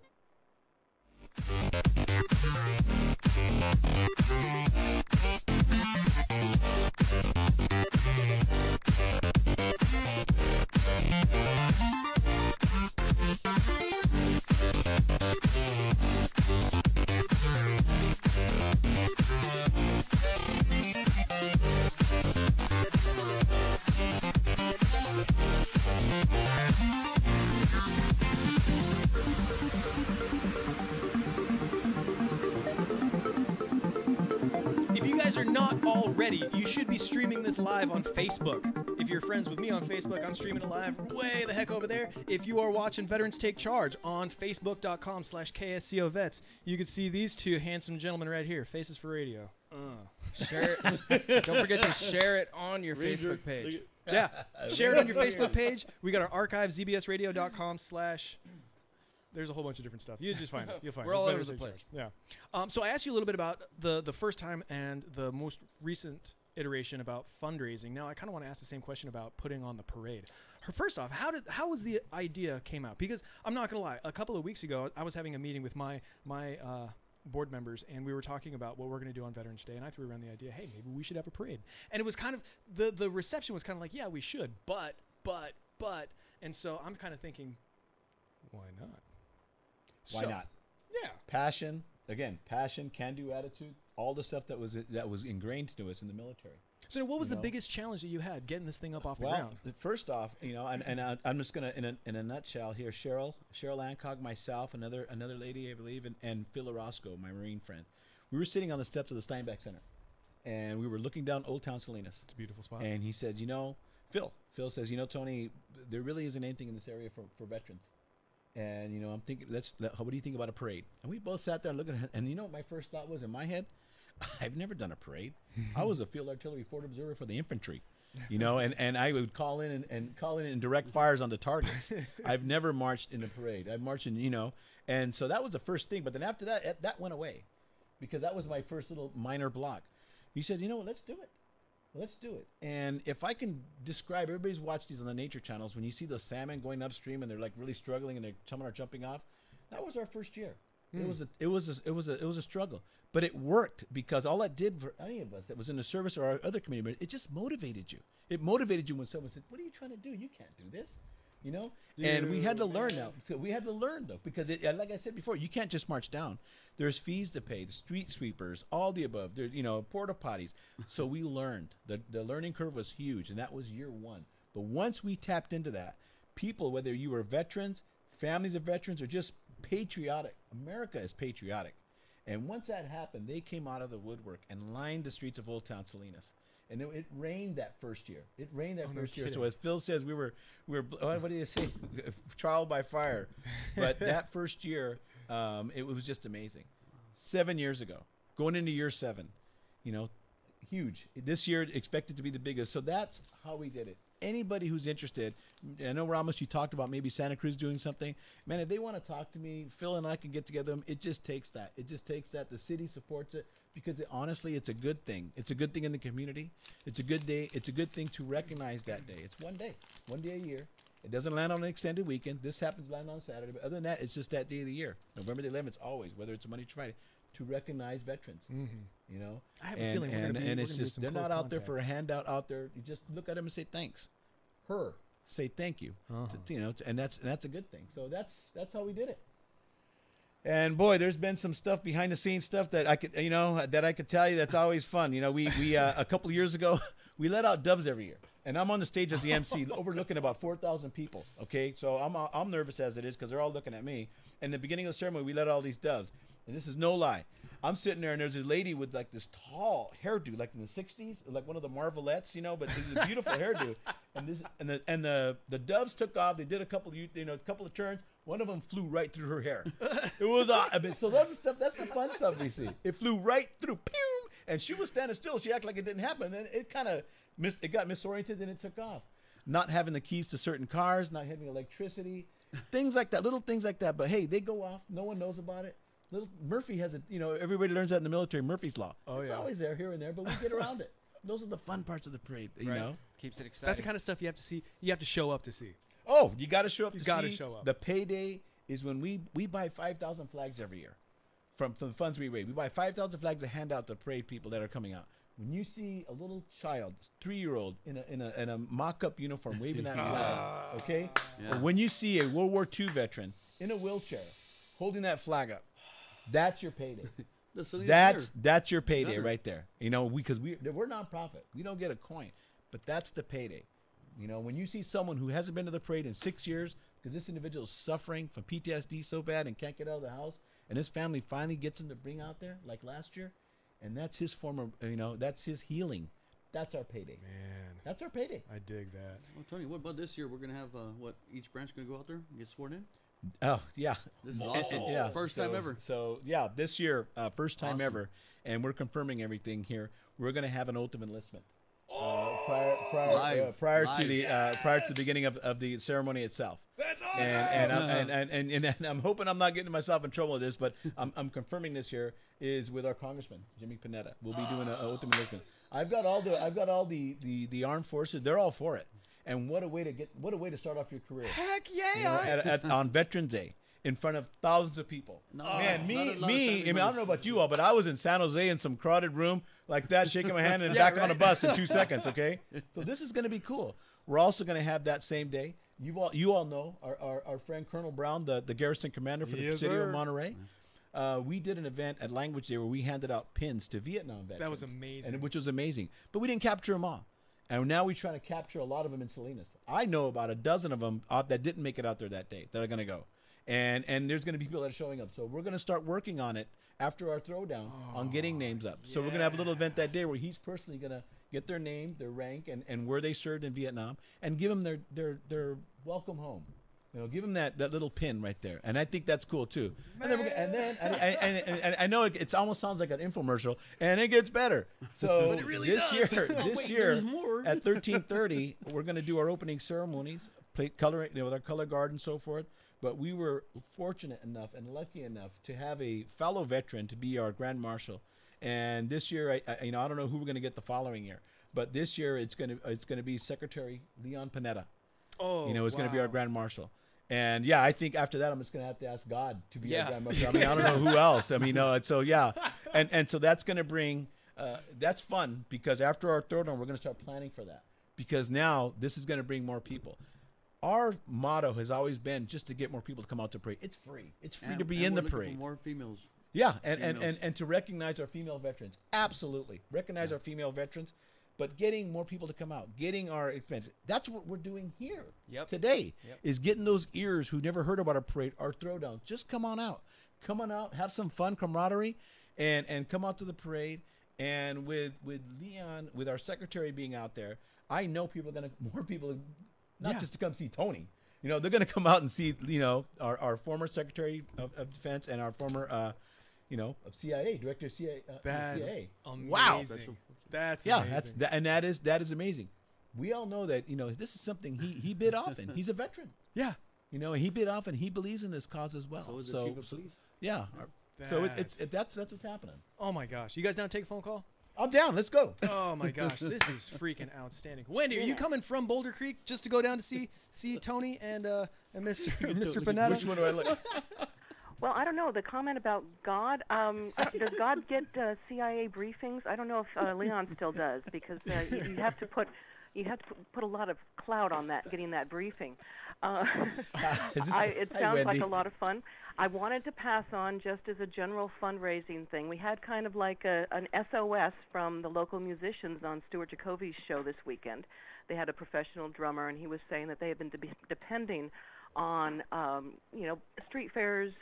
If you guys are not already, you should be streaming this live on Facebook. If you're friends with me on Facebook, I'm streaming it live way the heck over there. If you are watching Veterans Take Charge on Facebook.com/KSCO Vets, you can see these two handsome gentlemen right here, Faces for Radio. Share it. Don't forget to share it on your Facebook page. Yeah, share it on your Facebook page. We got our archive, zbsradio.com/ There's a whole bunch of different stuff. You just find it. You'll find it. We're all It's over Veterans the Take place. Charge. Yeah. So I asked you a little bit about the first time and the most recent iteration about fundraising. Now I kind of want to ask the same question about putting on the parade. First off, how was the idea came out? Because I'm not gonna lie, a couple of weeks ago I was having a meeting with my board members, and we were talking about what we're going to do on Veterans Day, and I threw around the idea, hey, maybe we should have a parade. And it was kind of the reception was kind of like, yeah, we should, but, and so I'm kind of thinking, why not? Why not? Yeah. Passion, can-do attitude, all the stuff that was ingrained into us in the military. So what was the biggest challenge that you had getting this thing up off the ground? First off, I'm just gonna in a nutshell here. Cheryl Ancock, myself, another lady I believe, and Phil Orozco, my Marine friend. We were sitting on the steps of the Steinbeck Center, and we were looking down Old Town Salinas. It's a beautiful spot. And he said, Phil says, Tony, there really isn't anything in this area for veterans. And I'm thinking, what do you think about a parade? And we both sat there looking at it, and what my first thought was in my head? I've never done a parade. I was a field artillery forward observer for the infantry, and I would call in and direct fires on the targets. I've never marched in a parade. I've marched in, and so that was the first thing. But then after that went away, because that was my first little minor block. He said, let's do it. Let's do it. And if I can describe, everybody's watched these on the nature channels. When you see the salmon going upstream and they're like really struggling and some are jumping off, that was our first year. It was a struggle, but it worked because all that did for any of us that was in the service or our other community, it just motivated you. It motivated you when someone said, "What are you trying to do? You can't do this," And we had to learn now. So we had to learn though, because like I said before, you can't just march down. There's fees to pay, the street sweepers, all the above. There's porta potties. So we learned. The learning curve was huge, and that was year one. But once we tapped into that, people, whether you were veterans, families of veterans, or just patriotic. America is patriotic. And once that happened, they came out of the woodwork and lined the streets of Old Town Salinas. And it rained that first year. It rained that first year. So as Phil says, we were what do you say? Trial by fire. But that first year, it was just amazing. 7 years ago, going into year 7, huge. This year expected to be the biggest. So that's how we did it. Anybody who's interested, I know Ramos, you talked about maybe Santa Cruz doing something. Man, if they want to talk to me, Phil and I can get together. It just takes that. The city supports it because honestly, it's a good thing. It's a good thing in the community. It's a good day. It's a good thing to recognize that day. It's one day a year. It doesn't land on an extended weekend. This happens to land on Saturday. But other than that, it's just that day of the year. November the 11th, always, whether it's a Monday to Friday, to recognize veterans. I have a feeling it's just they're not out there for a handout out there. You just look at them and say thanks. Say thank you. And that's a good thing. So that's how we did it. And boy, there's been some stuff behind the scenes stuff that I could tell you that's always fun. We a couple of years ago we let out doves every year, and I'm on the stage as the MC overlooking about 4,000 people. Okay, so I'm nervous as it is because they're all looking at me. And the beginning of the ceremony, we let out all these doves, and this is no lie. I'm sitting there, and there's this lady with like this tall hairdo, like in the '60s, like one of the Marvelettes, but it was a beautiful hairdo. And the doves took off. They did a couple of turns. One of them flew right through her hair. It was so that's the stuff. That's the fun stuff we see. It flew right through, pew, and she was standing still. She acted like it didn't happen. And then it kind of it got misoriented, and it took off. Not having the keys to certain cars, not having electricity, things like that, little things like that. But hey, they go off. No one knows about it. Little Murphy has everybody learns that in the military, Murphy's Law. It's always there here and there, but we get around it. Those are the fun parts of the parade, you know. Keeps it exciting. That's the kind of stuff you have to see. You have to show up to see. Oh, you got to show up to see. You got to show up. The payday is when we buy 5,000 flags every year from the funds we raise. We buy 5,000 flags to hand out to parade people that are coming out. When you see a little child, 3-year-old in a mock-up uniform waving that flag, okay? Yeah. Or when you see a World War II veteran in a wheelchair holding that flag up, that's your payday. That's your payday right there. Because we're nonprofit. We don't get a coin, but that's the payday. When you see someone who hasn't been to the parade in 6 years because this individual is suffering from PTSD so bad and can't get out of the house, and his family finally gets him to bring out there like last year, and that's his form of, that's his healing. That's our payday. Man, That's our payday. I dig that. Well, Tony, what about this year? We're gonna have what? Each branch gonna go out there and get sworn in. Oh yeah, This is awesome. yeah. First time ever. So yeah, this year, first time Awesome. ever, and we're confirming everything here. We're going to have an oath of enlistment. Prior to the beginning of the ceremony itself. That's awesome. And I'm hoping I'm not getting myself in trouble with this, but I'm confirming this here is with our Congressman Jimmy Panetta. We'll be doing an oath of enlistment. I've got all the armed forces. They're all for it. And what a way to start off your career. Heck yeah. On Veterans Day in front of thousands of people. No, Man, not a lot of I family don't know members. about you all, but I was in San Jose in some crowded room like that, shaking my hand and back on a bus in 2 seconds, okay? So this is going to be cool. We're also going to have that same day. You all know our friend Colonel Brown, the garrison commander for the Yes, city sir. of Monterey. We did an event at Language Day where we handed out pins to Vietnam veterans. That was amazing. Which was amazing. But we didn't capture them all. And now we're trying to capture a lot of them in Salinas. I know about a dozen of them that didn't make it out there that day that are going to go. And there's going to be people that are showing up. So we're going to start working on it after our throwdown on getting names up. So we're going to have a little event that day where he's personally going to get their name, their rank, and where they served in Vietnam and give them their welcome home. You know, give them that little pin right there, and I think that's cool too. And then and I know it almost sounds like an infomercial, and it gets better. So But it really this does. this Wait, year there's more. at 13:30, we're going to do our opening ceremonies, play coloring with our color guard and so forth. But we were fortunate enough and lucky enough to have a fellow veteran to be our Grand Marshal. And this year, I don't know who we're going to get the following year, but this year it's going to be Secretary Leon Panetta. Oh, It's going to be our Grand Marshal. And yeah, I think after that, I'm just going to have to ask God to be our Grand Marshal. I mean, I don't know who else. I mean, so yeah. And so that's going to bring, that's fun because after our throwdown, we're going to start planning for that because now this is going to bring more people. Our motto has always been just to get more people to come out to parade. It's free. It's free to be in the parade. For more females. Yeah, and to recognize our female veterans. Absolutely. Recognize our female veterans, but getting more people to come out, getting our expense. That's what we're doing here today, is getting those ears who never heard about our parade, our throwdown. Just come on out. Come on out, have some fun, camaraderie, and come out to the parade. And with Leon, with our secretary being out there, I know more people, not just to come see Tony. They're going to come out and see, our former Secretary of Defense and our former, of CIA, Director of CIA. That's CIA. amazing. Wow. That's Yeah, amazing. that is amazing. We all know that, this is something he bit off in. He's a veteran. Yeah. He bit off and he believes in this cause as well. So is the chief of police. Yeah. So that's what's happening. Oh my gosh. You guys down to take a phone call? I'm down. Let's go. Oh my gosh, this is freaking outstanding. Wendy, are you coming from Boulder Creek just to go down to see Tony and Mr. Panetta? Which one do I look? Well, I don't know. The comment about God, does God get CIA briefings? I don't know if Leon still does because you have to put a lot of clout on that, getting that briefing. It sounds like a lot of fun. I wanted to pass on just as a general fundraising thing. We had kind of like an SOS from the local musicians on Stuart Jacoby's show this weekend. They had a professional drummer, and he was saying that they have been depending on street fairs,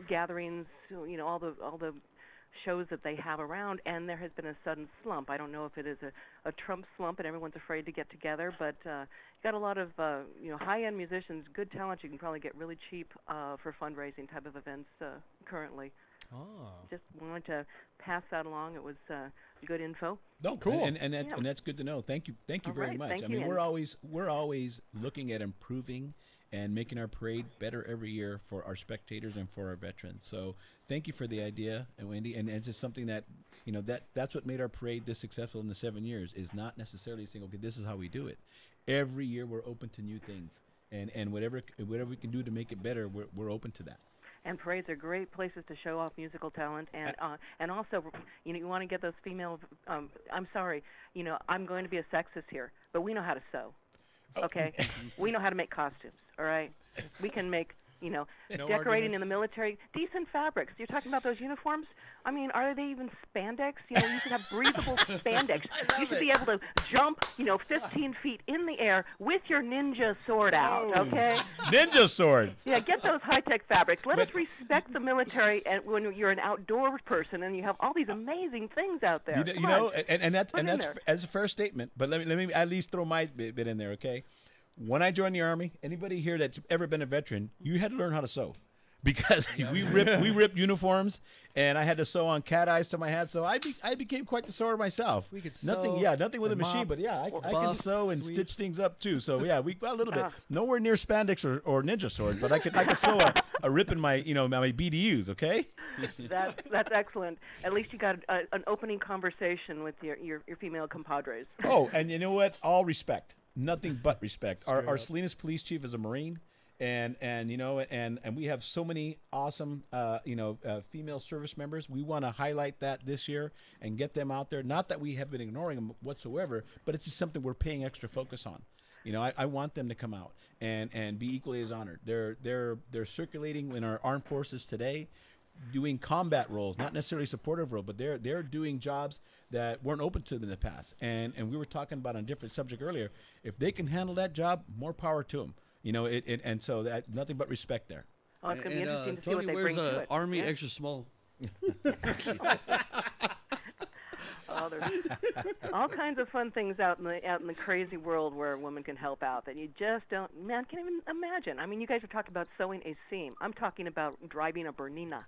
gatherings, all the shows that they have around, and there has been a sudden slump. I don't know if it is a Trump slump and everyone's afraid to get together, but you got a lot of high-end musicians, good talent you can probably get really cheap for fundraising type of events currently. Oh. Just wanted to pass that along. It was good info. No, cool, and that's good to know. Thank you very much. Thank I you. mean, we're always looking at improving and making our parade better every year for our spectators and for our veterans. So thank you for the idea, Wendy. And it's just something that, that's what made our parade this successful in the 7 years, is not necessarily saying, okay, this is how we do it. Every year we're open to new things. And whatever we can do to make it better, we're open to that. And parades are great places to show off musical talent, and also, you want to get those female. I'm sorry, I'm going to be a sexist here, but we know how to sew. Okay, we know how to make costumes. All right, we can make You know, No decorating arguments. in the military, decent fabrics. You're talking about those uniforms? I mean, are they even spandex? You know, you should have breathable spandex. You should be able to jump, 15 feet in the air with your ninja sword out, okay? Ninja sword. Yeah, get those high-tech fabrics. Let us respect the military and when you're an outdoor person and you have all these amazing things out there. You know, and that's Put in there. as a fair statement. But let me at least throw my bit in there, okay? When I joined the Army, anybody here that's ever been a veteran, you had to learn how to sew. Because we ripped uniforms, and I had to sew on cat eyes to my hat, so I became quite the sewer myself. We could nothing with a and machine, mop, but yeah, I or can buff, sew and sweep. stitch things up too. So yeah, we got a little bit. Nowhere near spandex or ninja sword, but I could sew a rip in my my BDUs. Okay. That's excellent. At least you got an opening conversation with your female compadres. Oh, and you know what? All respect, nothing but respect. Our Salinas police chief is a Marine. And we have so many awesome female service members. We want to highlight that this year and get them out there. Not that we have been ignoring them whatsoever, but it's just something we're paying extra focus on. I want them to come out and be equally as honored. They're circulating in our armed forces today, doing combat roles, not necessarily supportive role, but they're doing jobs that weren't open to them in the past. And we were talking about on a different subject earlier. If they can handle that job, more power to them. And so that nothing but respect there. Oh, it's going to be interesting to see what Tony they bring wears to it. Army extra small. There's all kinds of fun things out in the crazy world where a woman can help out that you just can't even imagine. I mean, you guys are talking about sewing a seam. I'm talking about driving a bernina.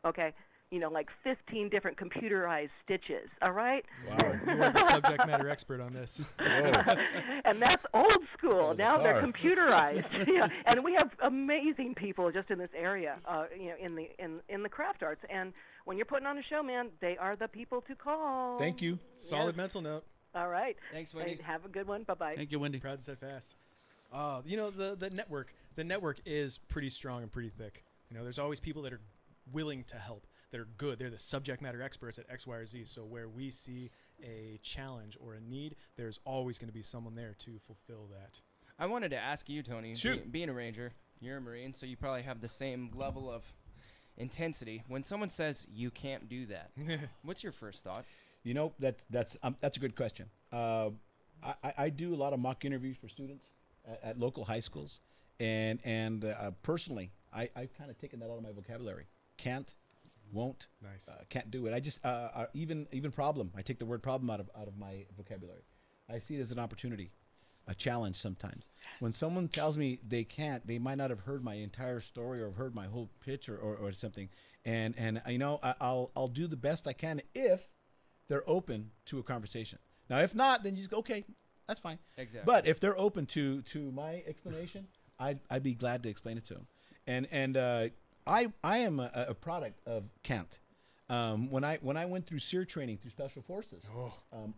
Okay. Like 15 different computerized stitches, all right? Wow, you are the subject matter expert on this. And that's old school. Now they're computerized. Yeah. And we have amazing people just in this area, in the craft arts. And when you're putting on a show, man, they are the people to call. Thank you. Solid mental note. All right. Thanks, Wendy. Hey, have a good one. Bye-bye. Thank you, Wendy. Proud and steadfast. The network is pretty strong and pretty thick. There's always people that are willing to help. That are good. They're the subject matter experts at X, Y, or Z. So where we see a challenge or a need, there's always going to be someone there to fulfill that. I wanted to ask you, Tony, Shoot. Being a Ranger, you're a Marine, so you probably have the same level of intensity. When someone says you can't do that, what's your first thought? That's a good question. I do a lot of mock interviews for students at local high schools, and personally, I've kind of taken that out of my vocabulary. Can't. Won't. Nice. Can't do it. I just even problem. I take the word problem out of my vocabulary. I see it as an opportunity, a challenge sometimes. Yes. When someone tells me they can't, they might not have heard my entire story or heard my whole pitch or something. And I'll do the best I can if they're open to a conversation. Now, if not, then you just go, okay, that's fine. Exactly. But if they're open to my explanation, I'd be glad to explain it to them. And I am a product of Kent. When I went through SEER training through Special Forces,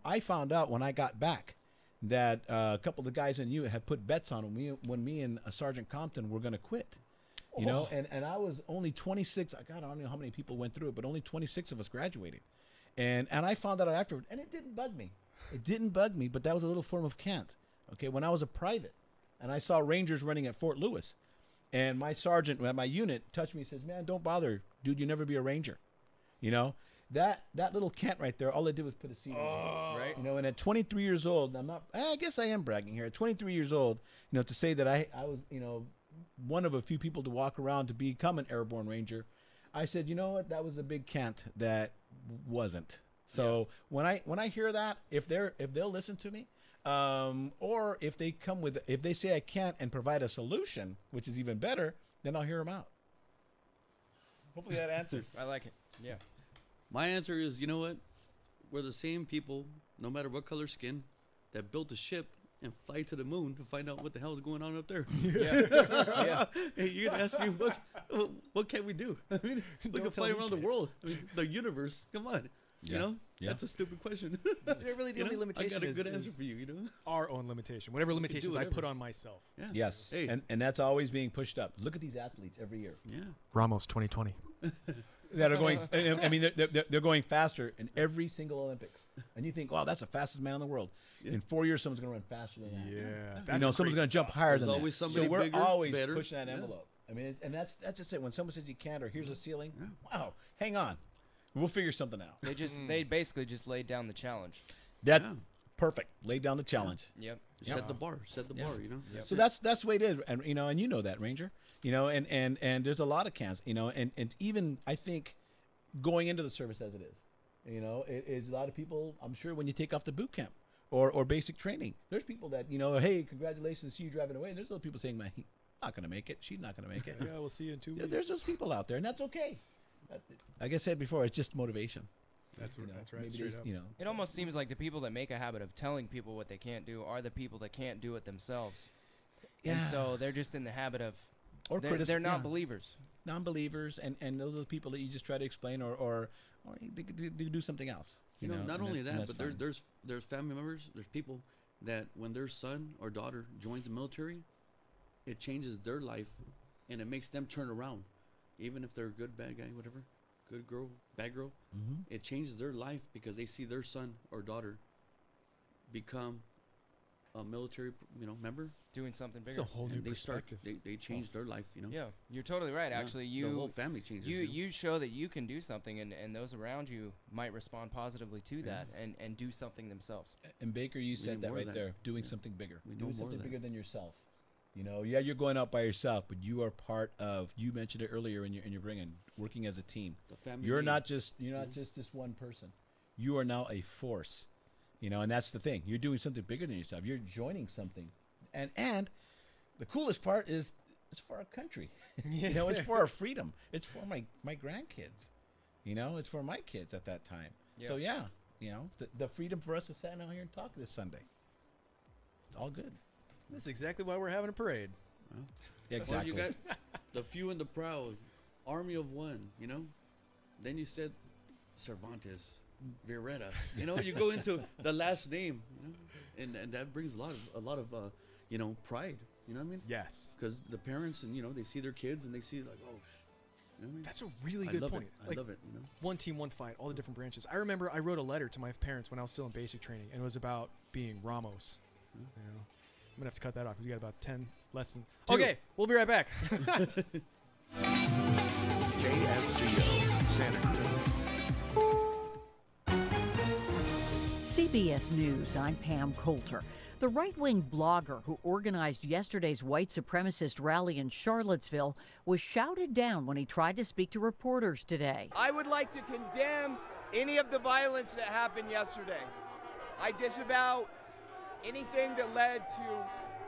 I found out when I got back that a couple of the guys in unit had put bets on when me and Sergeant Compton were going to quit. And I was only 26. I don't know how many people went through it, but only 26 of us graduated. And I found that out afterward, and it didn't bug me. It didn't bug me, but that was a little form of Kent. Okay, when I was a private, and I saw Rangers running at Fort Lewis. And my sergeant at my unit touched me and says, man, don't bother, dude, you never be a Ranger. That little Kent right there, all I did was put a seat in me. Right. And at 23 years old, I guess I am bragging here. At 23 years old, to say that I was, one of a few people to walk around to become an airborne Ranger, I said, you know what, that was a big Kent that wasn't. So when I hear that, if they'll listen to me, or if they say I can't and provide a solution, which is even better, then I'll hear them out. Hopefully that answers. I like it. Yeah. My answer is, you know what? We're the same people, no matter what color skin, that built a ship and fly to the moon to find out what the hell is going on up there. Yeah. Hey, you're gonna ask me what can we do? I mean, we can fly around the world. I mean, the universe. Come on. Yeah. That's a stupid question. Really, the only limitation I got a good is answer for you. Our own limitation. Whatever limitations I put on myself. Yeah. Yes. Hey. And that's always being pushed up. Look at these athletes every year. Yeah. Ramos 2020. That are going. I mean, they're going faster in every single Olympics, and you think, "Wow, that's the fastest man in the world." Yeah. In 4 years, someone's going to run faster than that. Yeah, someone's going to jump higher than that. Always somebody so we're bigger, always better. pushing that envelope, I mean, and that's just it. When someone says you can't, or here's a ceiling, wow, hang on, we'll figure something out. They basically just laid down the challenge. That perfect. Laid down the challenge. Yep. Set the bar. Set the bar. You know. Yep. So that's the way it is, and you know that, Ranger. You know, and there's a lot of cans. You know, and even I think going into the service as it is, you know, it is a lot of people. I'm sure when you take off the boot camp or basic training, there's people that, you know, hey, congratulations, see you driving away. And there's other people saying, man, he's not gonna make it. She's not gonna make it. Yeah, we'll see you in 2 weeks. There's those people out there, and that's okay. Like I said before, it's just motivation. That's right. That's right. Maybe Straight up. You know, It almost seems like the people that make a habit of telling people what they can't do are the people that can't do it themselves. Yeah. And so they're just in the habit of, or they're not believers. Non-believers, and those are the people that you just try to explain, or they do something else. You know, not only that, but fine. there's family members, there's people that when their son or daughter joins the military, it changes their life, and it makes them turn around, even if they're a good, bad guy, whatever, good girl, bad girl. Mm-hmm. It changes their life because they see their son or daughter become a military, you know, member. Doing something bigger. It's a whole new And they start, perspective. they change their life, you know. Yeah, you're totally right. Yeah. Actually, The you whole family changes. you show that you can do something, and those around you might respond positively to that and do something themselves. And Baker, you said need that more of right that. there, doing something bigger, We need doing more of something that. bigger than yourself. You know, yeah, you're going out by yourself, but you are part of. You mentioned it earlier in your bringing, working as a team. The family. You're name. not just this one person. You are now a force. You know, and that's the thing. You're doing something bigger than yourself. You're joining something, and the coolest part is it's for our country. You know, it's for our freedom. It's for my grandkids. You know, it's for my kids at that time. Yeah. So yeah, you know, the freedom for us to sit out here and talk this Sunday. It's all good. That's exactly why we're having a parade. Yeah, Well, exactly. you got the few and the proud, army of one, you know. Then you said Cervantes, Vireta. You know, you go into the last name, you know, and that brings a lot of you know, pride. You know what I mean? Yes. Because the parents and, you know, they see their kids and they see like, oh, you know what I mean? That's a really I good love point. It. I love it. You know. One team, one fight, all the different branches. I remember I wrote a letter to my parents when I was still in basic training, and it was about being Ramos. You know, I'm gonna have to cut that off. We got about 10 lessons. Okay, we'll be right back. KSCO, Santa Cruz. CBS News, I'm Pam Coulter. The right-wing blogger who organized yesterday's white supremacist rally in Charlottesville was shouted down when he tried to speak to reporters today. I would like to condemn any of the violence that happened yesterday. I disavow anything that led to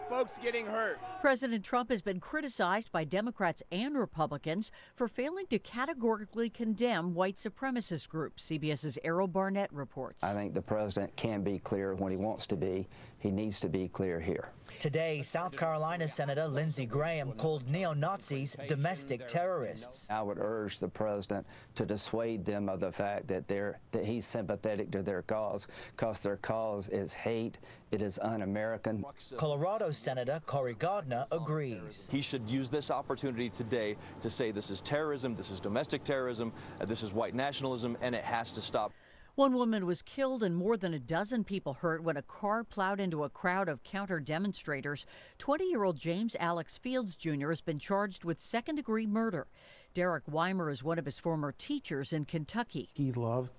folks getting hurt. President Trump has been criticized by Democrats and Republicans for failing to categorically condemn white supremacist groups. CBS's Errol Barnett reports. I think the president can be clear when he wants to be. He needs to be clear here. Today, South Carolina Senator Lindsey Graham called neo-Nazis domestic terrorists. I would urge the president to dissuade them of the fact that he's sympathetic to their cause, because their cause is hate, it is un-American. Colorado Senator Cory Gardner agrees. He should use this opportunity today to say this is terrorism, this is domestic terrorism, this is white nationalism, and it has to stop. One woman was killed and more than a dozen people hurt when a car plowed into a crowd of counter-demonstrators. 20-year-old James Alex Fields Jr. has been charged with second-degree murder. Derek Weimer is one of his former teachers in Kentucky. He loved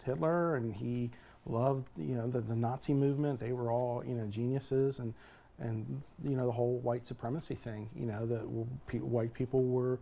Hitler and he loved, the Nazi movement. They were all, geniuses, and the whole white supremacy thing. That white people were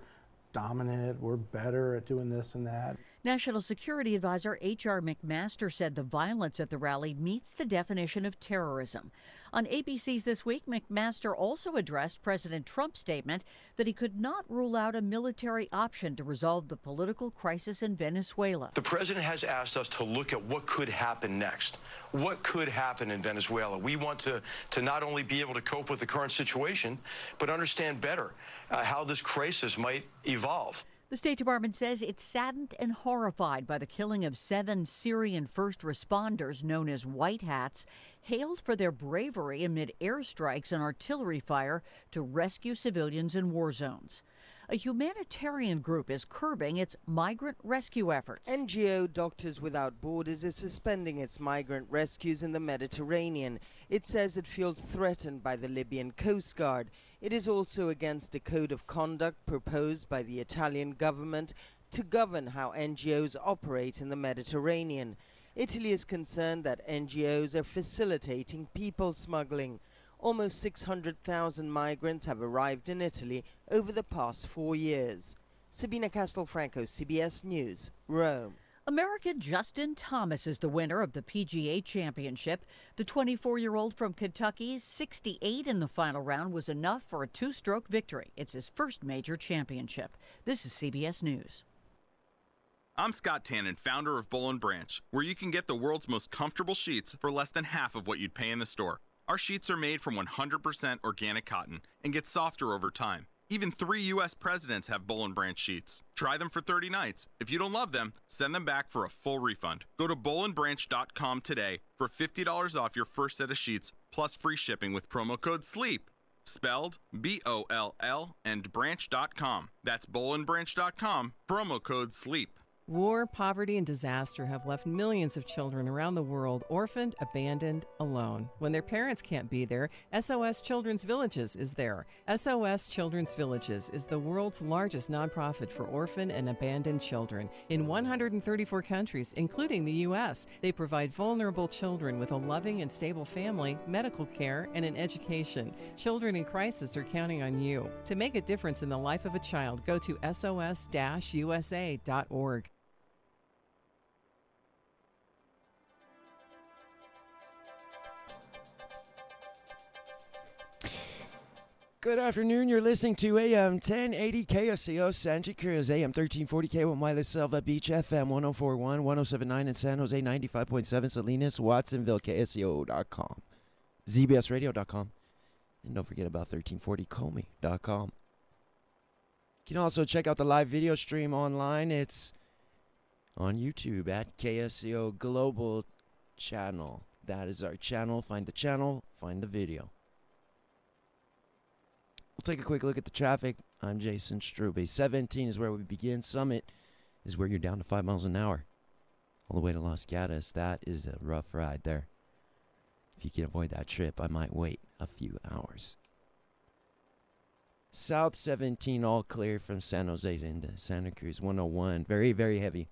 dominant, were better at doing this and that. National Security Advisor H.R. McMaster said the violence at the rally meets the definition of terrorism. On ABC's This Week, McMaster also addressed President Trump's statement that he could not rule out a military option to resolve the political crisis in Venezuela. The president has asked us to look at what could happen next. What could happen in Venezuela? We want to not only be able to cope with the current situation, but understand better how this crisis might evolve. The State Department says it's saddened and horrified by the killing of 7 Syrian first responders known as White Hats, hailed for their bravery amid airstrikes and artillery fire to rescue civilians in war zones. A humanitarian group is curbing its migrant rescue efforts. NGO Doctors Without Borders is suspending its migrant rescues in the Mediterranean. It says it feels threatened by the Libyan Coast Guard. It is also against a code of conduct proposed by the Italian government to govern how NGOs operate in the Mediterranean. Italy is concerned that NGOs are facilitating people smuggling. Almost 600,000 migrants have arrived in Italy over the past 4 years. Sabina Castelfranco, CBS News, Rome. American Justin Thomas is the winner of the PGA Championship. The 24-year-old from Kentucky's 68 in the final round was enough for a two-stroke victory. It's his first major championship. This is CBS News. I'm Scott Tannen, founder of Boll & Branch, where you can get the world's most comfortable sheets for less than half of what you'd pay in the store. Our sheets are made from 100% organic cotton and get softer over time. Even 3 U.S. presidents have Boll & Branch sheets. Try them for 30 nights. If you don't love them, send them back for a full refund. Go to bollandbranch.com today for $50 off your first set of sheets, plus free shipping with promo code SLEEP. Spelled B-O-L-L and branch.com. That's bollandbranch.com, promo code SLEEP. War, poverty, and disaster have left millions of children around the world orphaned, abandoned, alone. When their parents can't be there, SOS Children's Villages is there. SOS Children's Villages is the world's largest nonprofit for orphan and abandoned children. In 134 countries, including the U.S., they provide vulnerable children with a loving and stable family, medical care, and an education. Children in crisis are counting on you. To make a difference in the life of a child, go to sos-usa.org. Good afternoon. You're listening to AM 1080 KSCO Santa Cruz, AM 1340K with Miley Silva Beach, FM 1041, 1079 in San Jose, 95.7 Salinas, Watsonville, KSCO.com, ZBSradio.com, and don't forget about 1340comey.com. You can also check out the live video stream online. It's on YouTube at KSCO Global Channel. That is our channel. Find the channel, find the video. We'll take a quick look at the traffic. I'm Jason Strube. 17 is where we begin. Summit is where you're down to 5 miles an hour. All the way to Los Gatos. That is a rough ride there. If you can avoid that trip, I might wait a few hours. South 17 all clear from San Jose into Santa Cruz. 101 very, very heavy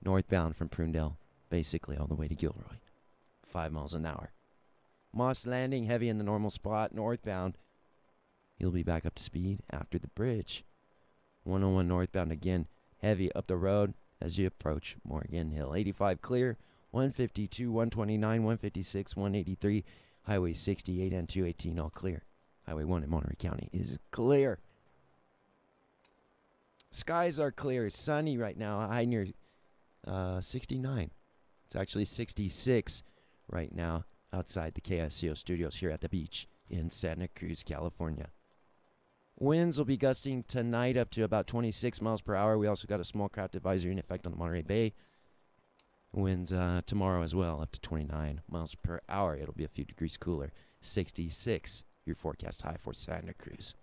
northbound from Prunedale. Basically all the way to Gilroy. 5 miles an hour. Moss Landing heavy in the normal spot northbound. You'll be back up to speed after the bridge. 101 northbound again, heavy up the road as you approach Morgan Hill. 85 clear, 152, 129, 156, 183. Highway 68 and 218 all clear. Highway 1 in Monterey County is clear. Skies are clear, sunny right now, high near 69. It's actually 66 right now outside the KSCO studios here at the beach in Santa Cruz, California. Winds will be gusting tonight up to about 26 miles per hour. We also got a small craft advisory in effect on the Monterey Bay. Winds tomorrow as well, up to 29 miles per hour. It'll be a few degrees cooler. 66, your forecast high for Santa Cruz.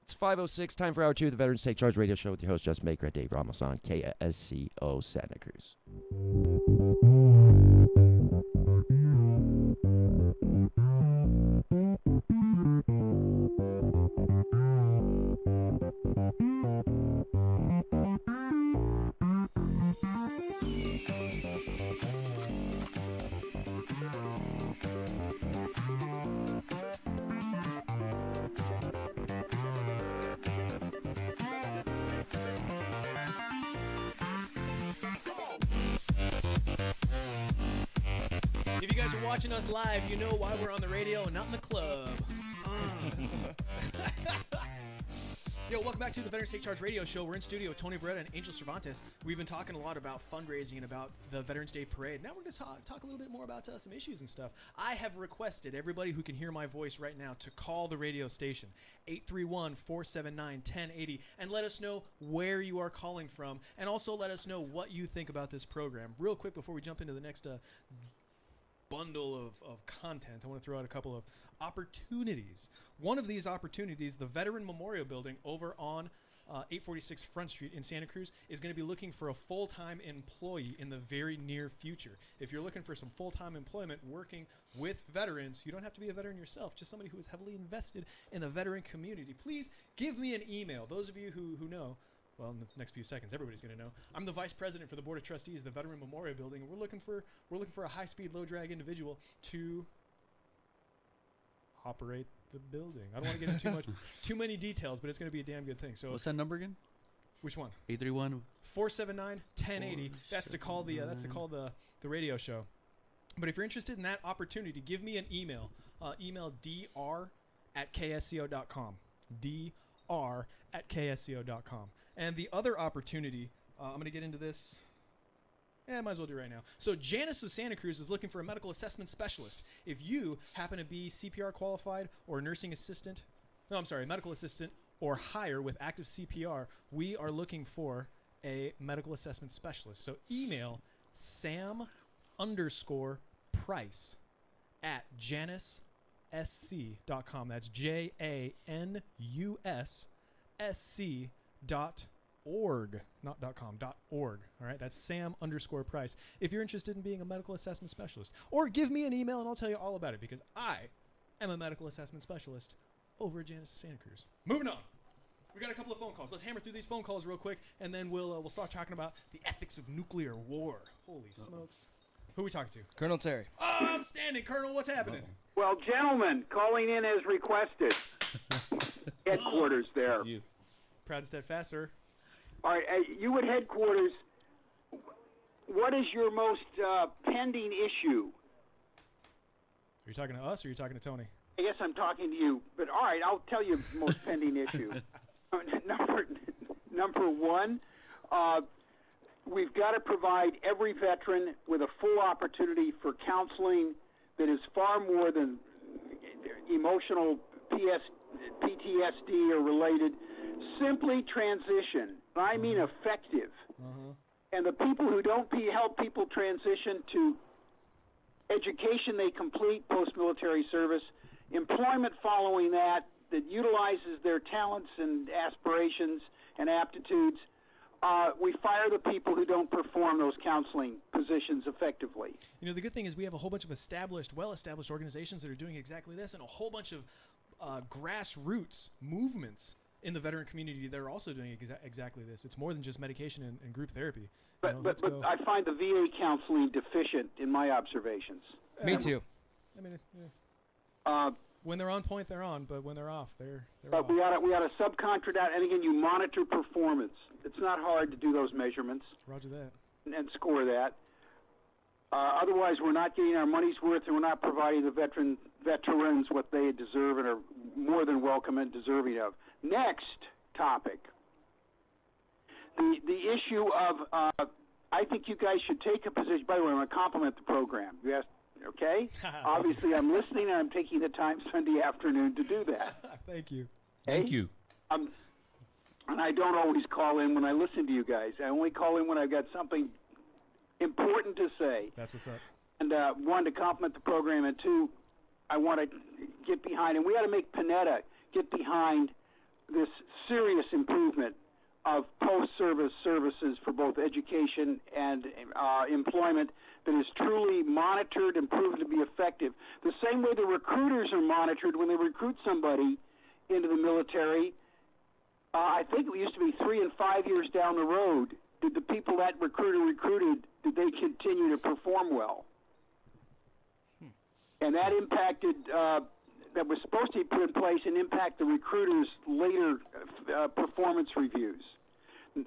It's 5:06, time for Hour 2 of the Veterans Take Charge radio show with your host, Justin Baker and Dave Ramos on KSCO Santa Cruz. If you guys are watching us live, you know why we're on the radio and not in the club. Yo, welcome back to the Veterans Take Charge radio show. We're in studio with Tony Beretta and Angel Cervantes. We've been talking a lot about fundraising and about the Veterans Day Parade. Now we're going to talk a little bit more about some issues and stuff. I have requested everybody who can hear my voice right now to call the radio station, 831-479-1080, and let us know where you are calling from, and also let us know what you think about this program. Real quick before we jump into the next bundle of content, I want to throw out a couple of opportunities. One of these opportunities, the Veteran Memorial Building over on 846 Front Street in Santa Cruz, is going to be looking for a full-time employee in the very near future. If you're looking for some full-time employment working with veterans, you don't have to be a veteran yourself, just somebody who is heavily invested in the veteran community. Please give me an email. Those of you who know, well, in the next few seconds, everybody's going to know. I'm the vice president for the Board of Trustees of the Veteran Memorial Building, and we're looking for a high-speed, low-drag individual to operate the building. I don't want to get into too many details, but it's going to be a damn good thing. So what's that number again? Which one? 831 479-1080. That's to call the radio show. But if you're interested in that opportunity, give me an email. Email dr@ksco.com. dr@ksco.com. And the other opportunity, I'm going to get into this. Yeah, might as well do it right now. So Janice of Santa Cruz is looking for a medical assessment specialist. If you happen to be CPR qualified or nursing assistant, medical assistant or higher with active CPR, we are looking for a medical assessment specialist. So email sam_price@janussc.com. That's JANUSSC.org, not .com, .org. All right, that's sam_price. If you're interested in being a medical assessment specialist, or give me an email and I'll tell you all about it, because I am a medical assessment specialist over at Janice Santa Cruz. Moving on. We got a couple of phone calls. Let's hammer through these phone calls real quick, and then we'll start talking about the ethics of nuclear war. Holy smokes. Who are we talking to? Colonel Terry. Oh, outstanding, Colonel. What's happening? Well, gentlemen, calling in as requested. Headquarters there. Proud and steadfast, sir. All right, you at headquarters, what is your most pending issue? Are you talking to us or are you talking to Tony? I guess I'm talking to you, but all right, I'll tell you the most pending issue. Number one, we've got to provide every veteran with a full opportunity for counseling that is far more than emotional PTSD or related. Simply transition. I mean effective. And the people who don't help people transition to education they complete post-military service, employment following that utilizes their talents and aspirations and aptitudes, we fire the people who don't perform those counseling positions effectively. You know, the good thing is we have a whole bunch of well-established organizations that are doing exactly this, and a whole bunch of grassroots movements in the veteran community that are also doing exactly this. It's more than just medication and group therapy. But I find the VA counseling deficient in my observations. Me too. I mean, when they're on point, they're on, but when they're off, they're off. We ought to subcontract out, and again, you monitor performance. It's not hard to do those measurements. Roger that. And score that. Otherwise, we're not getting our money's worth, and we're not providing the veterans what they deserve and are more than welcome and deserving of. Next topic. The issue of, I think you guys should take a position. By the way, I want to compliment the program. You asked, okay? Obviously, I'm listening, and I'm taking the time Sunday afternoon to do that. Thank you. Thank you. And I don't always call in when I listen to you guys. I only call in when I've got something important to say. That's what's up. And one, to compliment the program, and two, I want to get behind, and we got to make Panetta get behind this serious improvement of post-service services for both education and employment that is truly monitored and proven to be effective. The same way the recruiters are monitored when they recruit somebody into the military. I think it used to be 3 and 5 years down the road. Did the people that recruiter recruited, did they continue to perform well? And that impacted, that was supposed to be put in place and impact the recruiters' later performance reviews.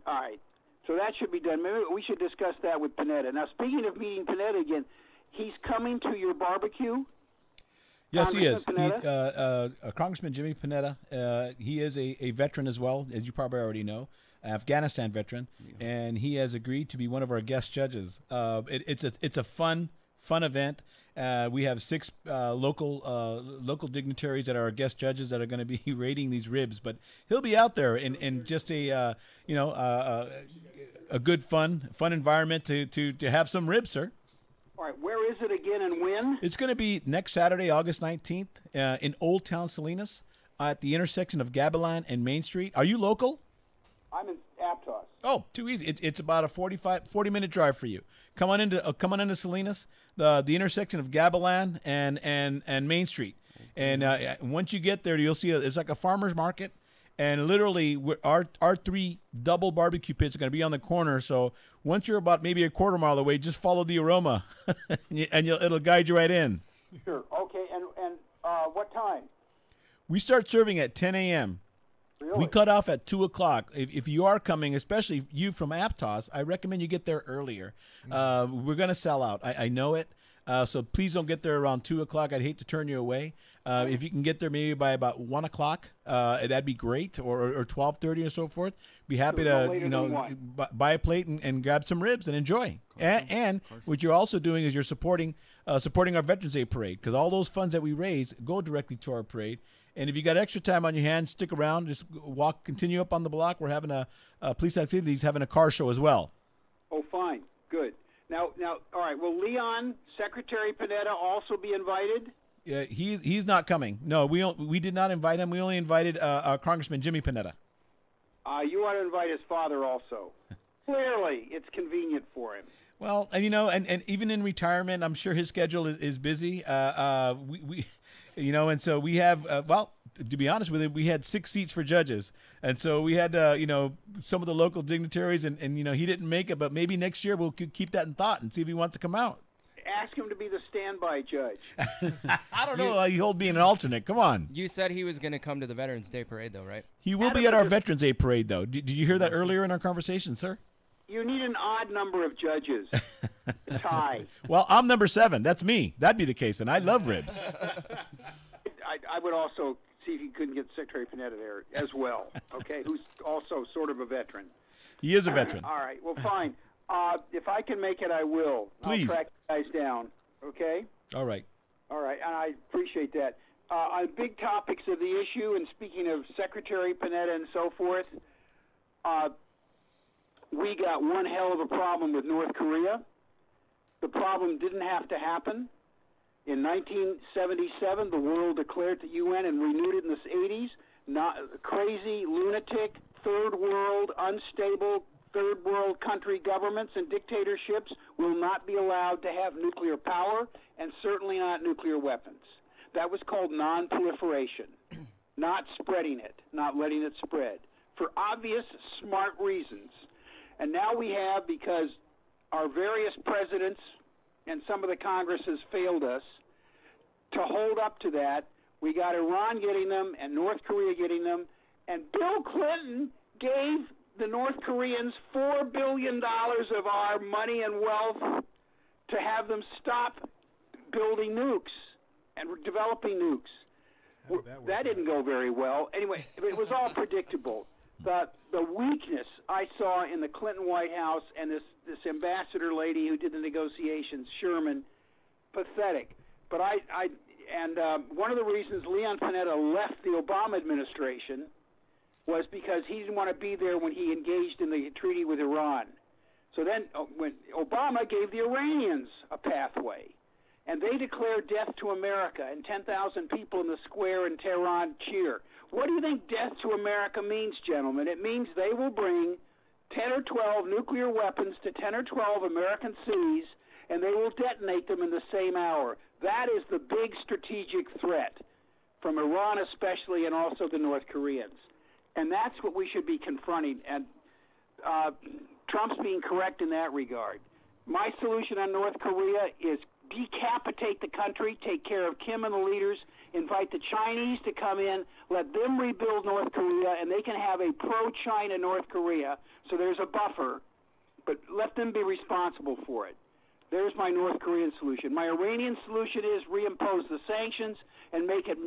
All right. So that should be done. Maybe we should discuss that with Panetta. Now, speaking of meeting Panetta again, he's coming to your barbecue? Yes, he is. Congressman Jimmy Panetta, he is a veteran as well, as you probably already know, Afghanistan veteran, and he has agreed to be one of our guest judges. It's a fun event. We have 6 local dignitaries that are our guest judges that are going to be rating these ribs, but he'll be out there in just a good fun environment to have some ribs, sir. All right, where is it again and when? It's going to be next Saturday, August 19th, in Old Town Salinas, at the intersection of Gabilan and Main Street. Are you local? I'm in Aptos. Oh, too easy. It's about a 40-minute drive for you. Come on into Salinas, the intersection of Gabilan and Main Street. And once you get there, you'll see it's like a farmer's market. And literally, our 3 double barbecue pits are going to be on the corner. So once you're about maybe a quarter mile away, just follow the aroma, and it'll guide you right in. Sure. Okay. And what time? We start serving at 10 a.m. Really? We cut off at 2 o'clock. If you are coming, especially you from Aptos, I recommend you get there earlier. We're going to sell out. I know it. So please don't get there around 2 o'clock. I'd hate to turn you away. If you can get there maybe by about 1 o'clock, that'd be great, or 12:30 or so forth. Be happy to buy a plate and grab some ribs and enjoy. And what you're also doing is you're supporting our Veterans Day parade, because all those funds that we raise go directly to our parade. And if you got extra time on your hands, stick around. Just continue up on the block. We're having a police activities, having a car show as well. Oh, fine, good. Now, all right. Will Leon, Secretary Panetta, also be invited? Yeah, he's not coming. No, we did not invite him. We only invited our Congressman Jimmy Panetta. You want to invite his father also. Clearly, it's convenient for him. Well, and even in retirement, I'm sure his schedule is busy. And so we have, to be honest with you, we had 6 seats for judges. And so we had, some of the local dignitaries, and he didn't make it, but maybe next year we'll keep that in thought and see if he wants to come out. Ask him to be the standby judge. I don't know. He'll be an alternate. Come on. You said he was going to come to the Veterans Day parade, though, right? He will be at our Veterans Day parade, though. Did you hear that earlier in our conversation, sir? You need an odd number of judges. Tie. Well, I'm number 7. That's me. That'd be the case, and I love ribs. I would also see if you couldn't get Secretary Panetta there as well, okay, who's also sort of a veteran. He is a veteran. All right. Well, fine. If I can make it, I will. Please. I'll track you guys down, okay? All right. All right, and I appreciate that. On big topics of the issue, and speaking of Secretary Panetta and so forth, we got one hell of a problem with North Korea. The problem didn't have to happen. In 1977, the world declared the UN and renewed it in the 80s. Not crazy, lunatic, third world, unstable, third world country governments and dictatorships will not be allowed to have nuclear power, and certainly not nuclear weapons. That was called non-proliferation, not spreading it, not letting it spread, for obvious, smart reasons. And now we have, because our various presidents and some of the Congresses failed us to hold up to that, we got Iran getting them and North Korea getting them, and Bill Clinton gave the North Koreans $4 billion of our money and wealth to have them stop building nukes and developing nukes. That didn't go very well. Anyway, it was all predictable. The weakness I saw in the Clinton White House and this ambassador lady who did the negotiations, Sherman, pathetic. But one of the reasons Leon Panetta left the Obama administration was because he didn't want to be there when he engaged in the treaty with Iran. So then when Obama gave the Iranians a pathway, and they declared death to America, and 10,000 people in the square in Tehran cheer. What do you think death to America means, gentlemen? It means they will bring 10 or 12 nuclear weapons to 10 or 12 American cities, and they will detonate them in the same hour. That is the big strategic threat from Iran especially, and also the North Koreans. And that's what we should be confronting, and Trump's being correct in that regard. My solution on North Korea is decapitate the country, take care of Kim and the leaders, invite the Chinese to come in, let them rebuild North Korea, and they can have a pro-China North Korea, so there's a buffer, but let them be responsible for it. There's my North Korean solution. My Iranian solution is reimpose the sanctions and make it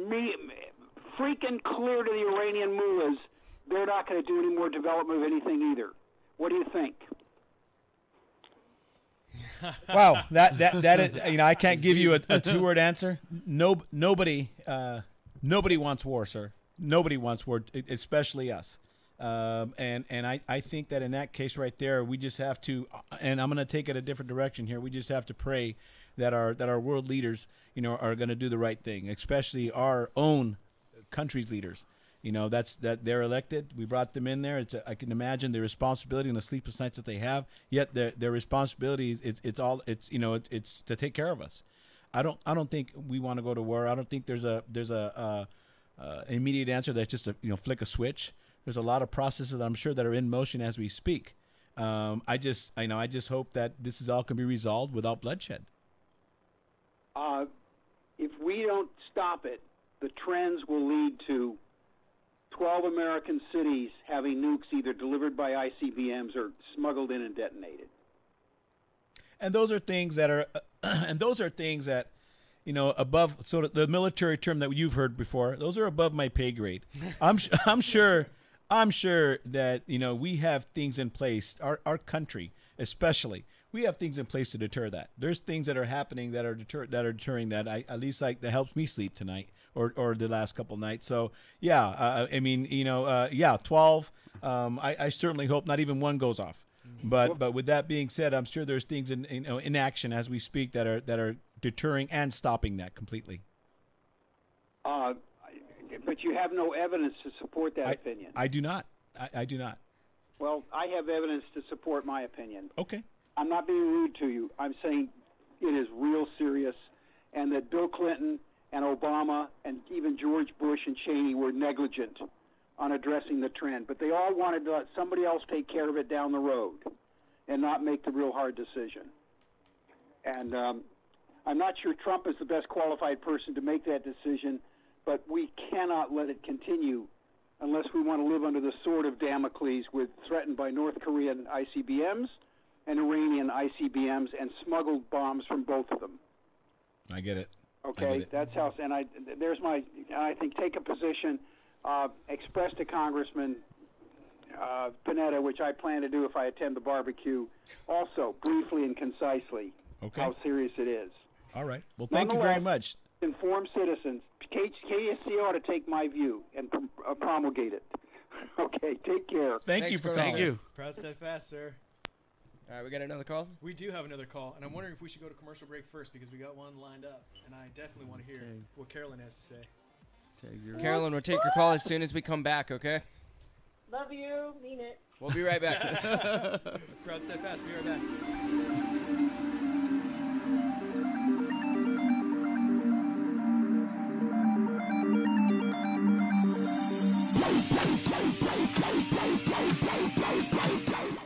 freaking clear to the Iranian mullahs they're not going to do any more development of anything either. What do you think? Wow, that is, I can't give you a 2-word answer. Nobody wants war, sir. Nobody wants war, especially us. And I think that in that case right there, we just have to, and I'm going to take it a different direction here. We just have to pray that our world leaders, are going to do the right thing, especially our own country's leaders. That they're elected. We brought them in there. I can imagine the responsibility and the sleepless nights that they have. Yet their responsibility it's to take care of us. I don't think we want to go to war. I don't think there's a immediate answer that's just a flick a switch. There's a lot of processes I'm sure that are in motion as we speak. I just hope that this is all can be resolved without bloodshed. If we don't stop it, the trends will lead to 12 American cities having nukes either delivered by ICBMs or smuggled in and detonated. And those are things that are, above sort of the military term that you've heard before. Those are above my pay grade. I'm sure that we have things in place. Our country, especially, we have things in place to deter that. There's things that are happening that are deterring that. At least that helps me sleep tonight or the last couple nights. So yeah, 12. I certainly hope not even one goes off. But with that being said, I'm sure there's things in action as we speak that are deterring and stopping that completely. But you have no evidence to support that opinion. I do not. I do not. Well, I have evidence to support my opinion. Okay. I'm not being rude to you. I'm saying it is real serious, and that Bill Clinton and Obama and even George Bush and Cheney were negligent on addressing the trend. But they all wanted to let somebody else take care of it down the road and not make the real hard decision. And I'm not sure Trump is the best qualified person to make that decision, but we cannot let it continue unless we want to live under the sword of Damocles with threatened by North Korean ICBMs and Iranian ICBMs and smuggled bombs from both of them. I get it. Okay, that's how. And I think take a position, express to Congressman Panetta, which I plan to do if I attend the barbecue, also briefly and concisely how serious it is. All right. Well, thank you very much. Informed citizens. KSCO ought to take my view and promulgate it. Okay, take care. Thanks you for calling. Thank you. Proud, steadfast, sir. All right, we got another call? We do have another call, and I'm wondering if we should go to commercial break first because we got one lined up, and I definitely want to hear what Carolyn has to say. Carolyn, we'll take your call as soon as we come back, okay? Love you. Mean it. We'll be right back. Proud, steadfast. Be right back.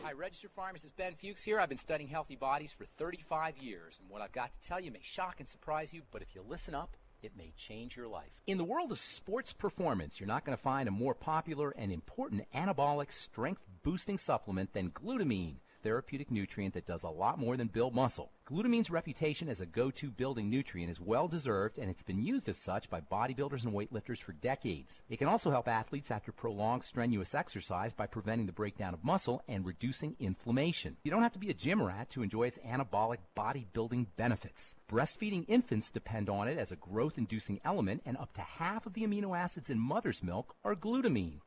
Hi, registered pharmacist Ben Fuchs here. I've been studying healthy bodies for 35 years, and what I've got to tell you may shock and surprise you, but if you listen up, it may change your life. In the world of sports performance, you're not going to find a more popular and important anabolic strength-boosting supplement than glutamine, therapeutic nutrient that does a lot more than build muscle. Glutamine's reputation as a go-to building nutrient is well-deserved, and it's been used as such by bodybuilders and weightlifters for decades. It can also help athletes after prolonged strenuous exercise by preventing the breakdown of muscle and reducing inflammation. You don't have to be a gym rat to enjoy its anabolic bodybuilding benefits. Breastfeeding infants depend on it as a growth-inducing element, and up to half of the amino acids in mother's milk are glutamine.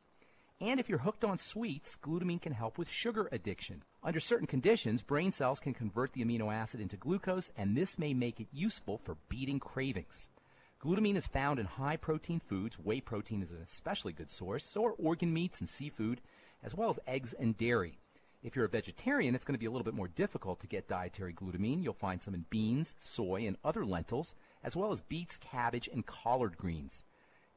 And if you're hooked on sweets, glutamine can help with sugar addiction. Under certain conditions, brain cells can convert the amino acid into glucose, and this may make it useful for beating cravings. Glutamine is found in high-protein foods. Whey protein is an especially good source, so are organ meats and seafood, as well as eggs and dairy. If you're a vegetarian, it's going to be a little bit more difficult to get dietary glutamine. You'll find some in beans, soy, and other lentils, as well as beets, cabbage, and collard greens.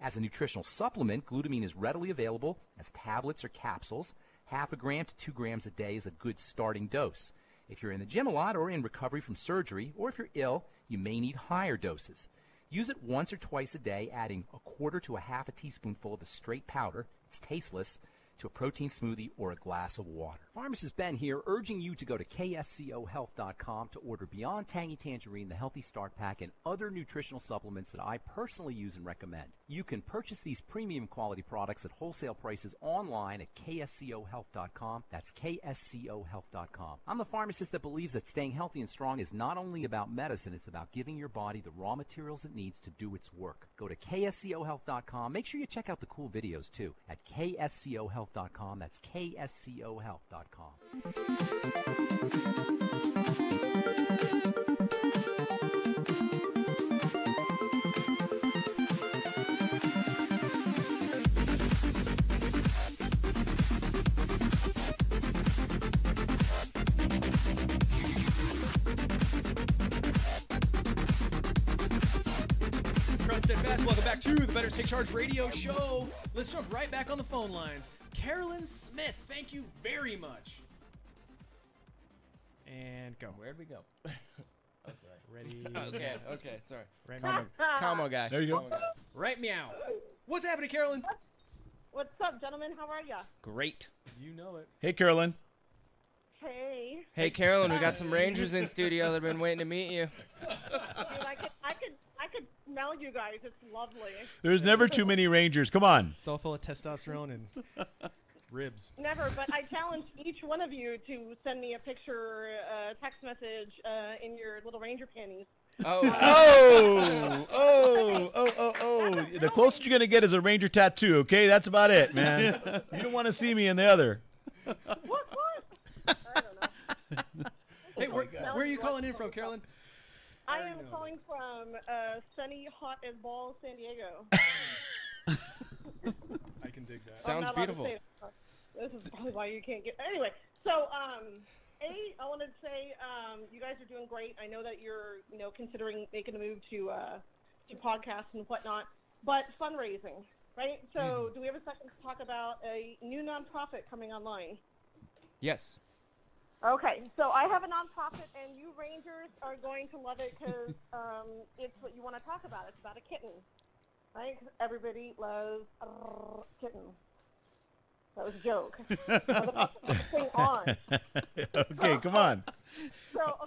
As a nutritional supplement, glutamine is readily available as tablets or capsules. 0.5 gram to 2 grams a day is a good starting dose. If you're in the gym a lot or in recovery from surgery, or if you're ill, you may need higher doses. Use it once or twice a day, adding 1/4 to 1/2 teaspoonful of the straight powder. It's tasteless. To a protein smoothie or a glass of water. Pharmacist Ben here, urging you to go to KSCOhealth.com to order Beyond Tangy Tangerine, the Healthy Start Pack, and other nutritional supplements that I personally use and recommend. You can purchase these premium quality products at wholesale prices online at KSCOhealth.com. That's KSCOhealth.com. I'm the pharmacist that believes that staying healthy and strong is not only about medicine, it's about giving your body the raw materials it needs to do its work. Go to KSCOhealth.com. Make sure you check out the cool videos, too, at KSCOhealth.com. kscohealth.com. That's kscohealth.com. Fast. Welcome back to the Better Take Charge radio show. Let's jump right back on the phone lines. Carolyn Smith, thank you very much. And go. Where'd we go? Oh, sorry. Ready? Okay, sorry. Right Combo guy. There you go. Combo guy. Right meow. What's happening, Carolyn? What's up, gentlemen? How are ya? Great. You know it. Hey, Carolyn. Hey. Hey, Carolyn, we got some Rangers in studio that have been waiting to meet you. Dude, I could smell you guys. It's lovely. There's never too many Rangers. Come on. It's all full of testosterone and ribs. Never, but I challenge each one of you to send me a picture, text message in your little Ranger panties. Oh. The closest you're going to get is a Ranger tattoo, okay? That's about it, man. You don't want to see me in the other. What? I don't know. Hey, where are you calling in from, Carolyn? I am calling from sunny, hot as balls, San Diego. I can dig that. Sounds beautiful. This is probably why you can't get. Anyway, so I wanted to say you guys are doing great. I know that you're considering making a move to podcasts and whatnot, but fundraising, right? So do we have a second to talk about a new nonprofit coming online? Yes. Okay, so I have a nonprofit, and you Rangers are going to love it because it's what you want to talk about. It's about a kitten, right? 'Cause everybody loves kittens. That was a joke. Thing on. Okay, come on. So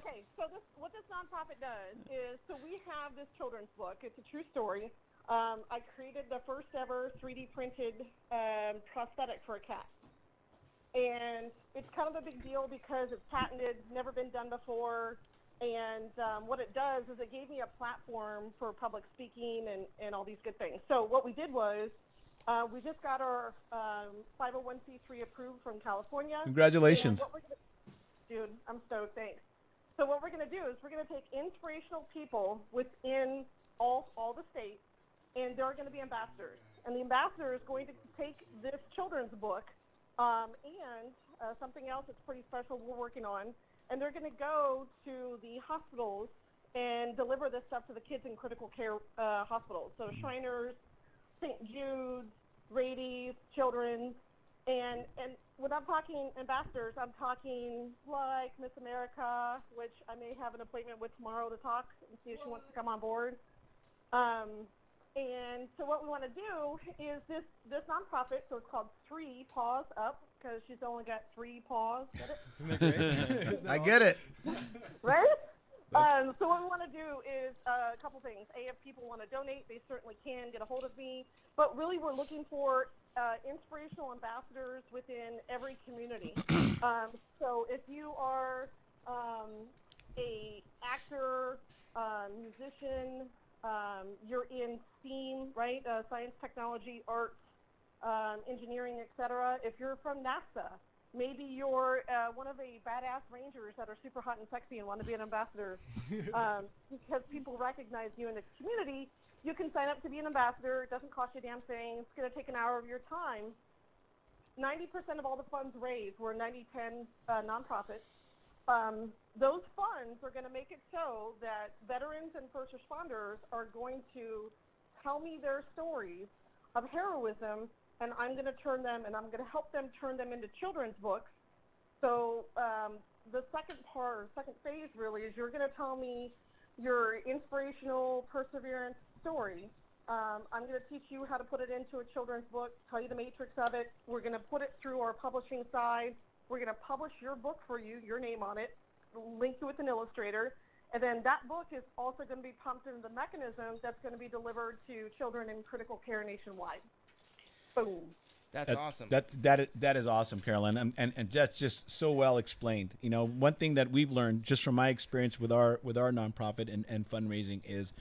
what this nonprofit does is, so we have this children's book. It's a true story. I created the first ever 3D printed prosthetic for a cat. And it's kind of a big deal because it's patented, never been done before. And what it does is it gave me a platform for public speaking and all these good things. So what we did was we just got our 501c3 approved from California. Congratulations. Dude, I'm stoked. Thanks. So what we're going to do is we're going to take inspirational people within all the states, and they're going to be ambassadors. And the ambassador is going to take this children's book and something else that's pretty special we're working on, and they're going to go to the hospitals and deliver this stuff to the kids in critical care hospitals. So Shriners, St. Jude's, Rady's, Children's, and when I'm talking ambassadors, I'm talking like Miss America, which I may have an appointment with tomorrow to talk and see if she wants to come on board. And so what we want to do is this nonprofit, so it's called 3 Paws Up, because she's only got 3 paws. Get it? Isn't that great? Isn't that I get it. Right? So what we want to do is a couple things. A, if people want to donate, they certainly can get a hold of me. But really, we're looking for inspirational ambassadors within every community. So if you are a actor, musician, you're in STEAM, right? Science, technology, arts, engineering, etc. If you're from NASA, maybe you're one of the badass Rangers that are super hot and sexy and want to be an ambassador. Because people recognize you in the community, you can sign up to be an ambassador. It doesn't cost you a damn thing. It's going to take an hour of your time. 90% of all the funds raised were 90/10 nonprofits. Those funds are going to make it so that veterans and first responders are going to tell me their stories of heroism, and I'm going to turn them, and I'm going to help them turn them into children's books. So the second phase really is you're going to tell me your inspirational perseverance story. I'm going to teach you how to put it into a children's book, tell you the matrix of it. We're going to put it through our publishing side. We're going to publish your book for you, your name on it, link you with an illustrator, and then that book is also going to be pumped into the mechanism that's going to be delivered to children in critical care nationwide. Boom. That's awesome. That is awesome, Carolyn, and that's just so well explained. You know, one thing that we've learned just from my experience with our nonprofit and fundraising is,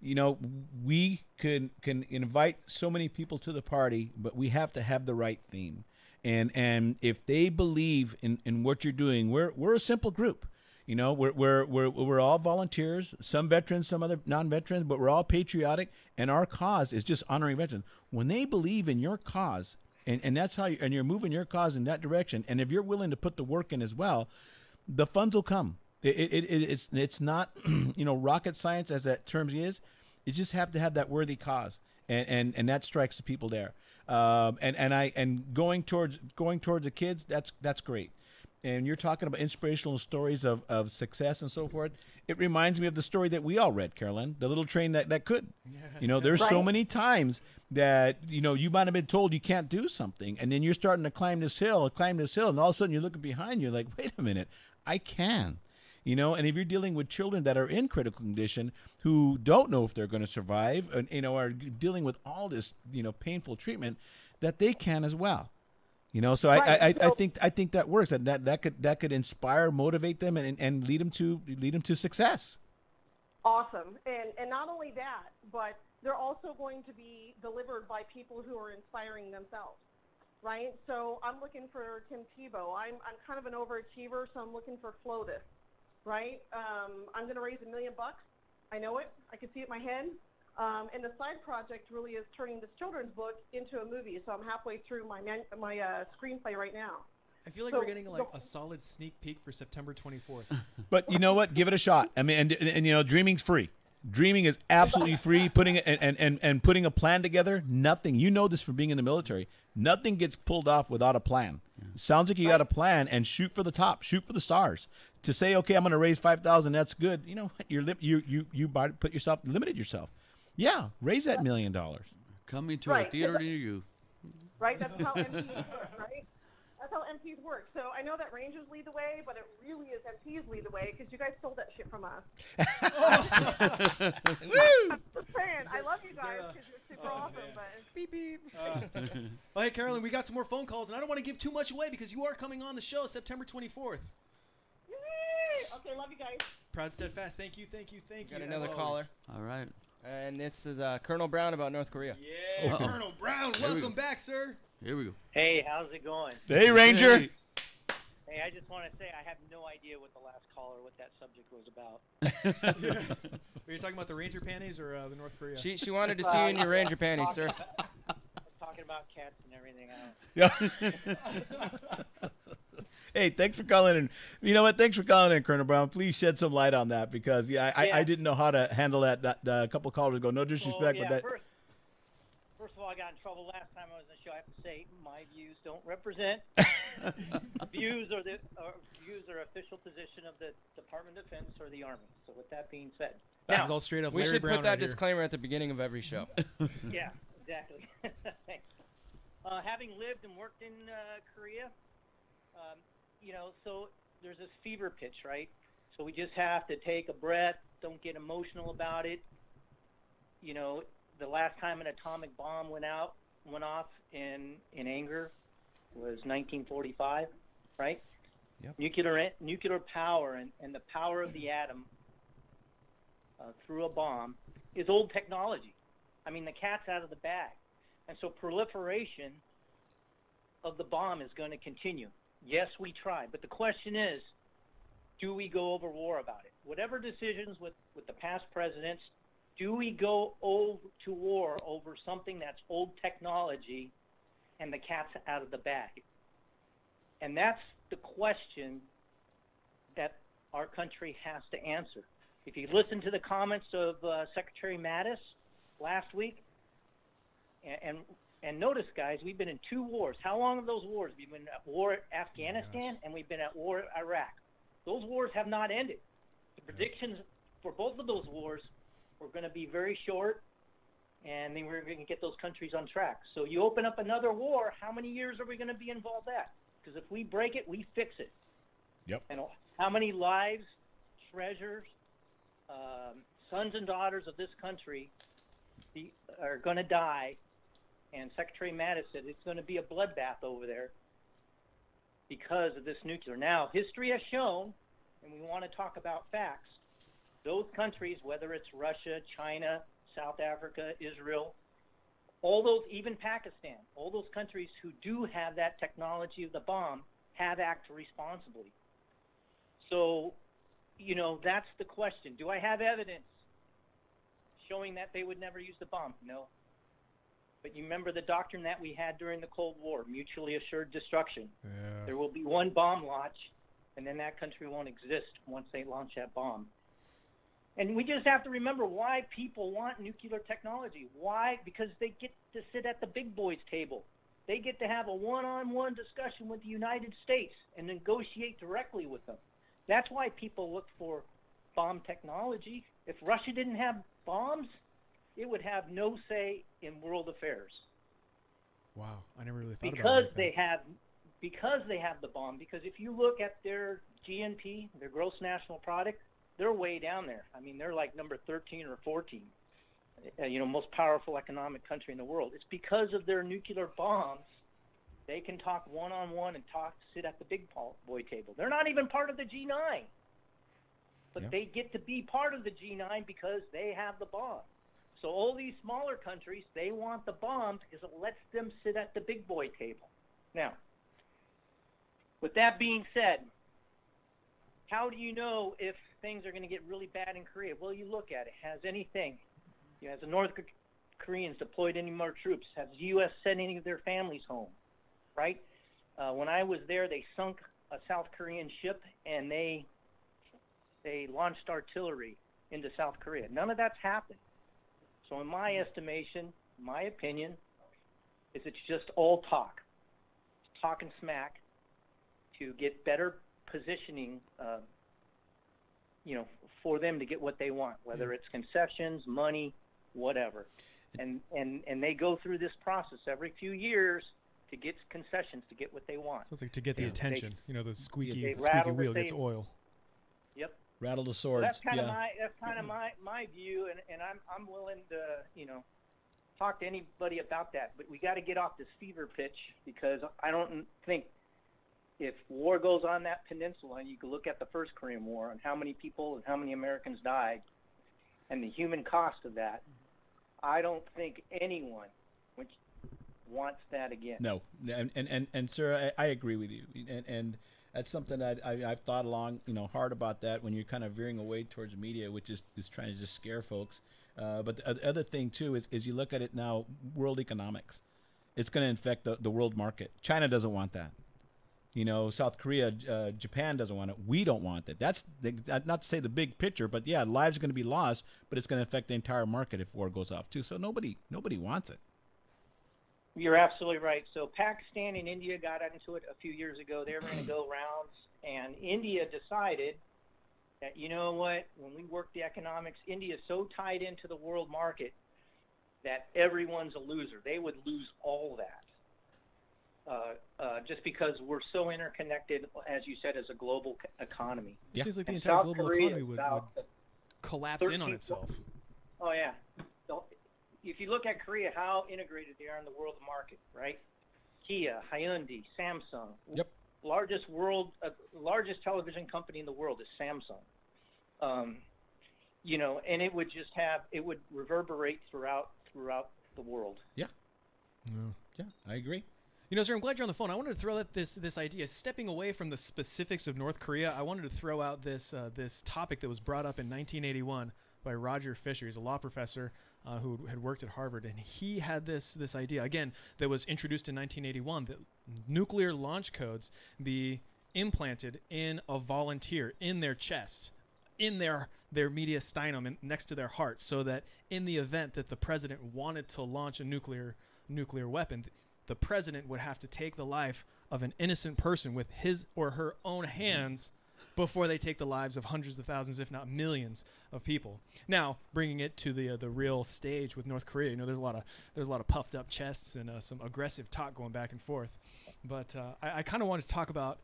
you know, we can invite so many people to the party, but we have to have the right theme. And if they believe in what you're doing, we're a simple group. You know, we're all volunteers, some veterans, some other non-veterans, but we're all patriotic, and our cause is just honoring veterans. When they believe in your cause, and that's how you're moving your cause in that direction, and if you're willing to put the work in as well, the funds will come. It's not rocket science as that term is. You just have to have that worthy cause, and that strikes the people there. And going towards the kids, that's great. And you're talking about inspirational stories of success and so forth. It reminds me of the story that we all read, Carolyn, the little train that could. There's so many times that, you might have been told you can't do something. And then you're starting to climb this hill. And all of a sudden you're looking behind you like, wait a minute, I can. And if you're dealing with children that are in critical condition who don't know if they're going to survive, and, are dealing with all this, painful treatment, that they can as well. So I think that works. That could inspire, motivate them, and lead them to success. Awesome, and not only that, but they're also going to be delivered by people who are inspiring themselves, right? So I'm looking for Tim Tebow. I'm kind of an overachiever, so I'm looking for Flotus, right? I'm going to raise $1 million. I know it. I can see it in my head. And the side project really is turning this children's book into a movie. So I'm halfway through my screenplay right now. I feel like we're getting like a solid sneak peek for September 24th. But you know what? Give it a shot. I mean, and dreaming's free. Dreaming is absolutely free. Putting a plan together, nothing. You know this from being in the military. Nothing gets pulled off without a plan. It sounds like you got a plan, and shoot for the top, shoot for the stars. To say, okay, I'm going to raise 5,000. That's good. You know what? You limited yourself. Yeah, raise that $1 million. Coming to a theater near you. Right, that's how MPs work, right? That's how MPs work. So I know that Rangers lead the way, but it really is MPs lead the way because you guys stole that shit from us. I'm just saying, I love you guys because you're super awesome. But beep beep. Well, hey, Carolyn, we got some more phone calls, and I don't want to give too much away because you are coming on the show September 24th. Yay! Okay, love you guys. Proud Steadfast. Thank you. Got another caller. All right. And this is Colonel Brown about North Korea. Yeah, Colonel Brown, welcome back, sir. Here we go. Hey, how's it going? Hey, Ranger. Hey, I just want to say I have no idea what the last caller, what that subject was about. Were you talking about the Ranger panties or the North Korea? She wanted to see you in your Ranger panties, sir. Talking about cats and everything. Yeah. Hey, thanks for calling in. You know what? Thanks for calling in, Colonel Brown. Please shed some light on that because I didn't know how to handle that. A couple of callers ago. No disrespect, but that. First of all, I got in trouble last time I was on the show. I have to say my views don't represent views are official position of the Department of Defense or the Army. So with that being said, that's all straight up. We Larry should Brown put that right disclaimer at the beginning of every show. Yeah, exactly. Thanks. Having lived and worked in Korea, so there's this fever pitch, right? So we just have to take a breath, don't get emotional about it. The last time an atomic bomb went off in anger was 1945, right? Yep. Nuclear power and the power of the atom through a bomb is old technology. I mean, the cat's out of the bag. And so proliferation of the bomb is going to continue. Yes, we try. But the question is, do we go over war about it? Whatever decisions with the past presidents, do we go to war over something that's old technology and the cat's out of the bag? And that's the question that our country has to answer. If you listen to the comments of Secretary Mattis last week, and notice, guys, we've been in 2 wars. How long have those wars? We've been at war at Afghanistan, and we've been at war at Iraq. Those wars have not ended. The predictions for both of those wars were going to be very short, and then we're going to get those countries on track. So you open up another war, how many years are we going to be involved at? Because if we break it, we fix it. Yep. And how many lives, treasures, sons and daughters of this country are going to die? And Secretary Mattis said it's going to be a bloodbath over there because of this nuclear. Now, history has shown, and we want to talk about facts, those countries, whether it's Russia, China, South Africa, Israel, all those, even Pakistan, all those countries who do have that technology of the bomb have acted responsibly. So, that's the question. Do I have evidence showing that they would never use the bomb? No. But you remember the doctrine that we had during the Cold War, mutually assured destruction. Yeah. There will be one bomb launch, and then that country won't exist once they launch that bomb. And we just have to remember why people want nuclear technology. Why? Because they get to sit at the big boys' table. They get to have a one-on-one discussion with the United States and negotiate directly with them. That's why people look for bomb technology. If Russia didn't have bombs, it would have no say in world affairs. Wow, I never really thought Because about it. because they have the bomb. Because if you look at their GNP, their gross national product, they're way down there. I mean, they're like number 13 or 14, most powerful economic country in the world. It's because of their nuclear bombs. They can talk one-on-one and sit at the big boy table. They're not even part of the G9. But they get to be part of the G9 because they have the bomb. So all these smaller countries, they want the bomb because it lets them sit at the big boy table. Now, with that being said, how do you know if things are going to get really bad in Korea? Well, you look at it. Has the North Koreans deployed any more troops? Has the U.S. sent any of their families home? Right? When I was there, they sunk a South Korean ship, and they launched artillery into South Korea. None of that's happened. So in my estimation, my opinion, is it's just all talk. It's talking smack to get better positioning, for them to get what they want, whether it's concessions, money, whatever. And they go through this process every few years to get concessions to get what they want. Sounds like to get the attention. The squeaky rattle wheel the gets table. oil. Yep. Rattle the So swords. that's kind of my view, and I'm willing to talk to anybody about that. But we got to get off this fever pitch, because I don't think if war goes on that peninsula, and you can look at the first Korean War and how many people and how many Americans died, and the human cost of that, I don't think anyone wants that again. No, and sir, I agree with you, and that's something that I've thought along, hard about that when you're kind of veering away towards media, which is trying to just scare folks. But the other thing too is you look at it now, world economics, it's going to infect the world market. China doesn't want that. South Korea, Japan doesn't want it. We don't want it. That's not to say the big picture, but yeah, lives are going to be lost, but it's going to affect the entire market if war goes off too. So nobody wants it. You're absolutely right. So Pakistan and India got into it a few years ago. They were going to go rounds, and India decided that, you know what, when we work the economics, India is so tied into the world market that everyone's a loser. They would lose all that. Just because we're so interconnected, as you said, as a global economy. It seems like the And entire South global Korea economy would collapse in on 13 itself. Oh, yeah. So if you look at Korea, how integrated they are in the world market, right? Kia, Hyundai, Samsung. Yep. Largest television company in the world is Samsung. And it would reverberate throughout the world. Yeah. Yeah, I agree. Sir, I'm glad you're on the phone. I wanted to throw out this idea, stepping away from the specifics of North Korea. I wanted to throw out this topic that was brought up in 1981 by Roger Fisher. He's a law professor who had worked at Harvard, and he had this idea, again, that was introduced in 1981, that nuclear launch codes be implanted in a volunteer, in their chest, in their mediastinum, next to their heart, so that in the event that the president wanted to launch a nuclear weapon, the president would have to take the life of an innocent person with his or her own hands before they take the lives of hundreds of thousands, if not millions, of people. Now, bringing it to the real stage with North Korea, there's a lot of puffed up chests and some aggressive talk going back and forth. But I kind of wanted to talk about,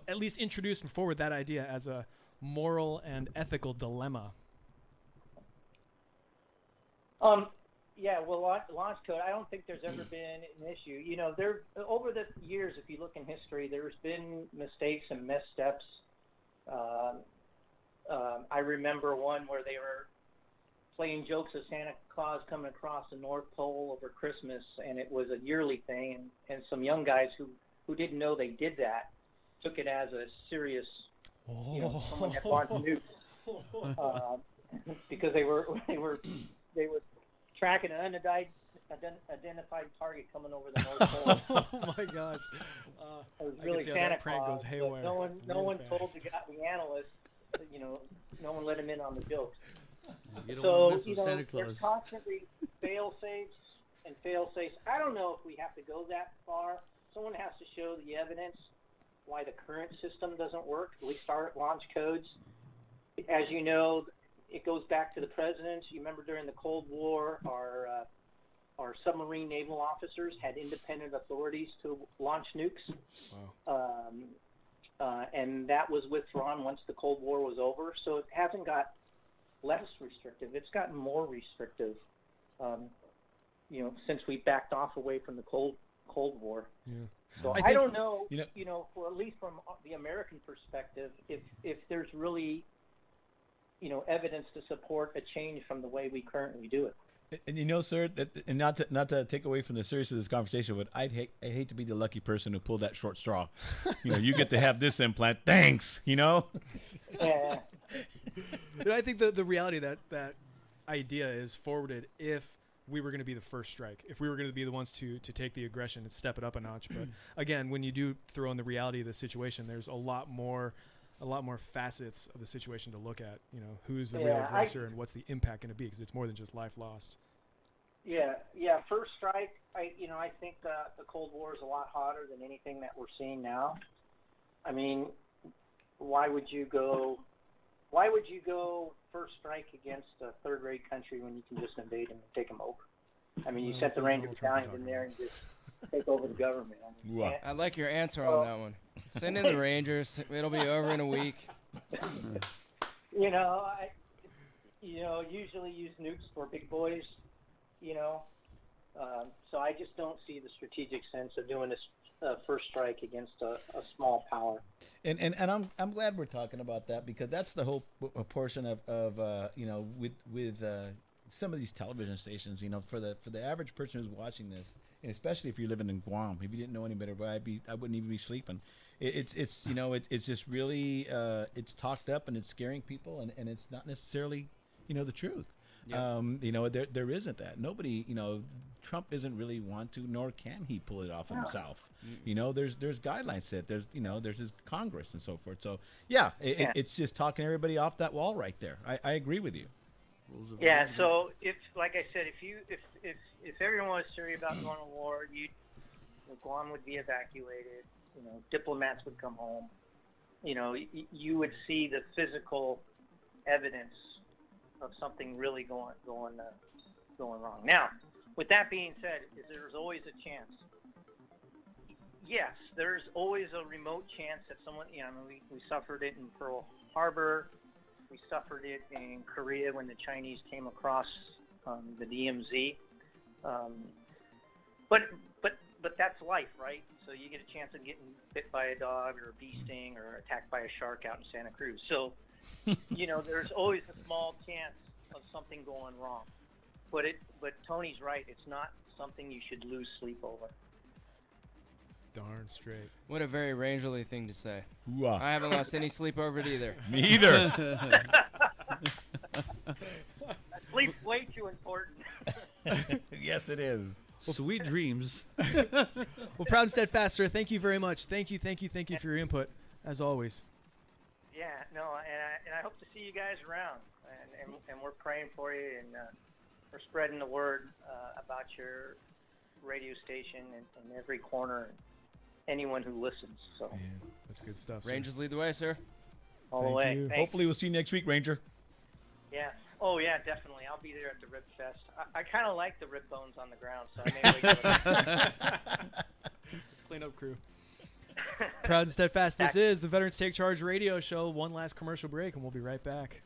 at least introduce and forward that idea as a moral and ethical dilemma. Yeah, well, launch code, I don't think there's ever been an issue. Over the years, if you look in history, there's been mistakes and missteps. I remember one where they were playing jokes of Santa Claus coming across the North Pole over Christmas, and it was a yearly thing. And some young guys who didn't know they did that took it as a serious, someone had launched nukes because they were tracking an identified target coming over the North Pole. Oh my gosh! It was I really can see how Santa that prank Claus. goes haywire. No one really told fast. the analyst. No one let him in on the jokes. You don't So wanna mess with Santa Claus. there's constantly fail-safes and fail-safes. I don't know if we have to go that far. Someone has to show the evidence why the current system doesn't work, at least our launch codes. As you know, it goes back to the presidents. You remember during the Cold War, our submarine naval officers had independent authorities to launch nukes. Wow. And that was withdrawn once the Cold War was over. So it hasn't got less restrictive. It's gotten more restrictive, since we backed off away from the Cold War. Yeah. So I don't know, for at least from the American perspective, if there's really, evidence to support a change from the way we currently do it. And sir, and not to take away from the seriousness of this conversation, but I'd hate to be the lucky person who pulled that short straw. You get to have this implant. Thanks. Yeah. I think the reality that idea is forwarded if we were going to be the first strike, if we were going to be the ones to take the aggression and step it up a notch. But again, when you do throw in the reality of the situation, there's a lot more facets of the situation to look at. Who's the real aggressor and what's the impact going to be, because it's more than just life lost. Yeah. First strike. I think the Cold War is a lot hotter than anything that we're seeing now. I mean, why would you go first strike against a third-rate country when you can just invade them and take them over? I mean, you sent the Ranger battalions in there and just take over the government. I like your answer on that one. Send in the Rangers. It'll be over in a week. I usually use nukes for big boys. So I just don't see the strategic sense of doing this first strike against a small power. And I'm glad we're talking about that, because that's the whole portion of with some of these television stations. For the average person who's watching this, and especially if you're living in Guam, if you didn't know any better, I wouldn't even be sleeping. It's just really it's talked up and it's scaring people, and it's not necessarily the truth. Yep. There isn't that. Nobody, Trump isn't really want to, nor can he pull it off himself. There's guidelines set. There's his Congress and so forth. So it's just talking everybody off that wall right there. I agree with you. Yeah. So if, like I said, if everyone was serious about going to war, Guam would be evacuated. Diplomats would come home. You would see the physical evidence of something really going wrong. Now, with that being said, there's always a chance. Yes, there's always a remote chance that someone, we suffered it in Pearl Harbor. We suffered it in Korea when the Chinese came across the DMZ. But that's life, right? So you get a chance of getting bit by a dog or a bee sting or attacked by a shark out in Santa Cruz. So, there's always a small chance of something going wrong. But Tony's right. It's not something you should lose sleep over. Darn straight. What a very Rangerly thing to say. Ooh-ah. I haven't lost any sleep over it either. Me either. Sleep's way too important. Yes, it is. Sweet dreams. Well, Proud and Steadfast, sir, thank you very much. Thank you for your input, as always. Yeah, no, and I hope to see you guys around, and we're praying for you, and we're spreading the word about your radio station in every corner, and anyone who listens. So that's good stuff, sir. Rangers lead the way, sir. All the way. Thanks. Hopefully we'll see you next week, Ranger. Yeah. Oh, yeah, definitely. I'll be there at the Rib Fest. I kind of like the rib bones on the ground, so I may wake up. Let's clean up, crew. Proud and Steadfast. This is the Veterans Take Charge radio show. One last commercial break, and we'll be right back.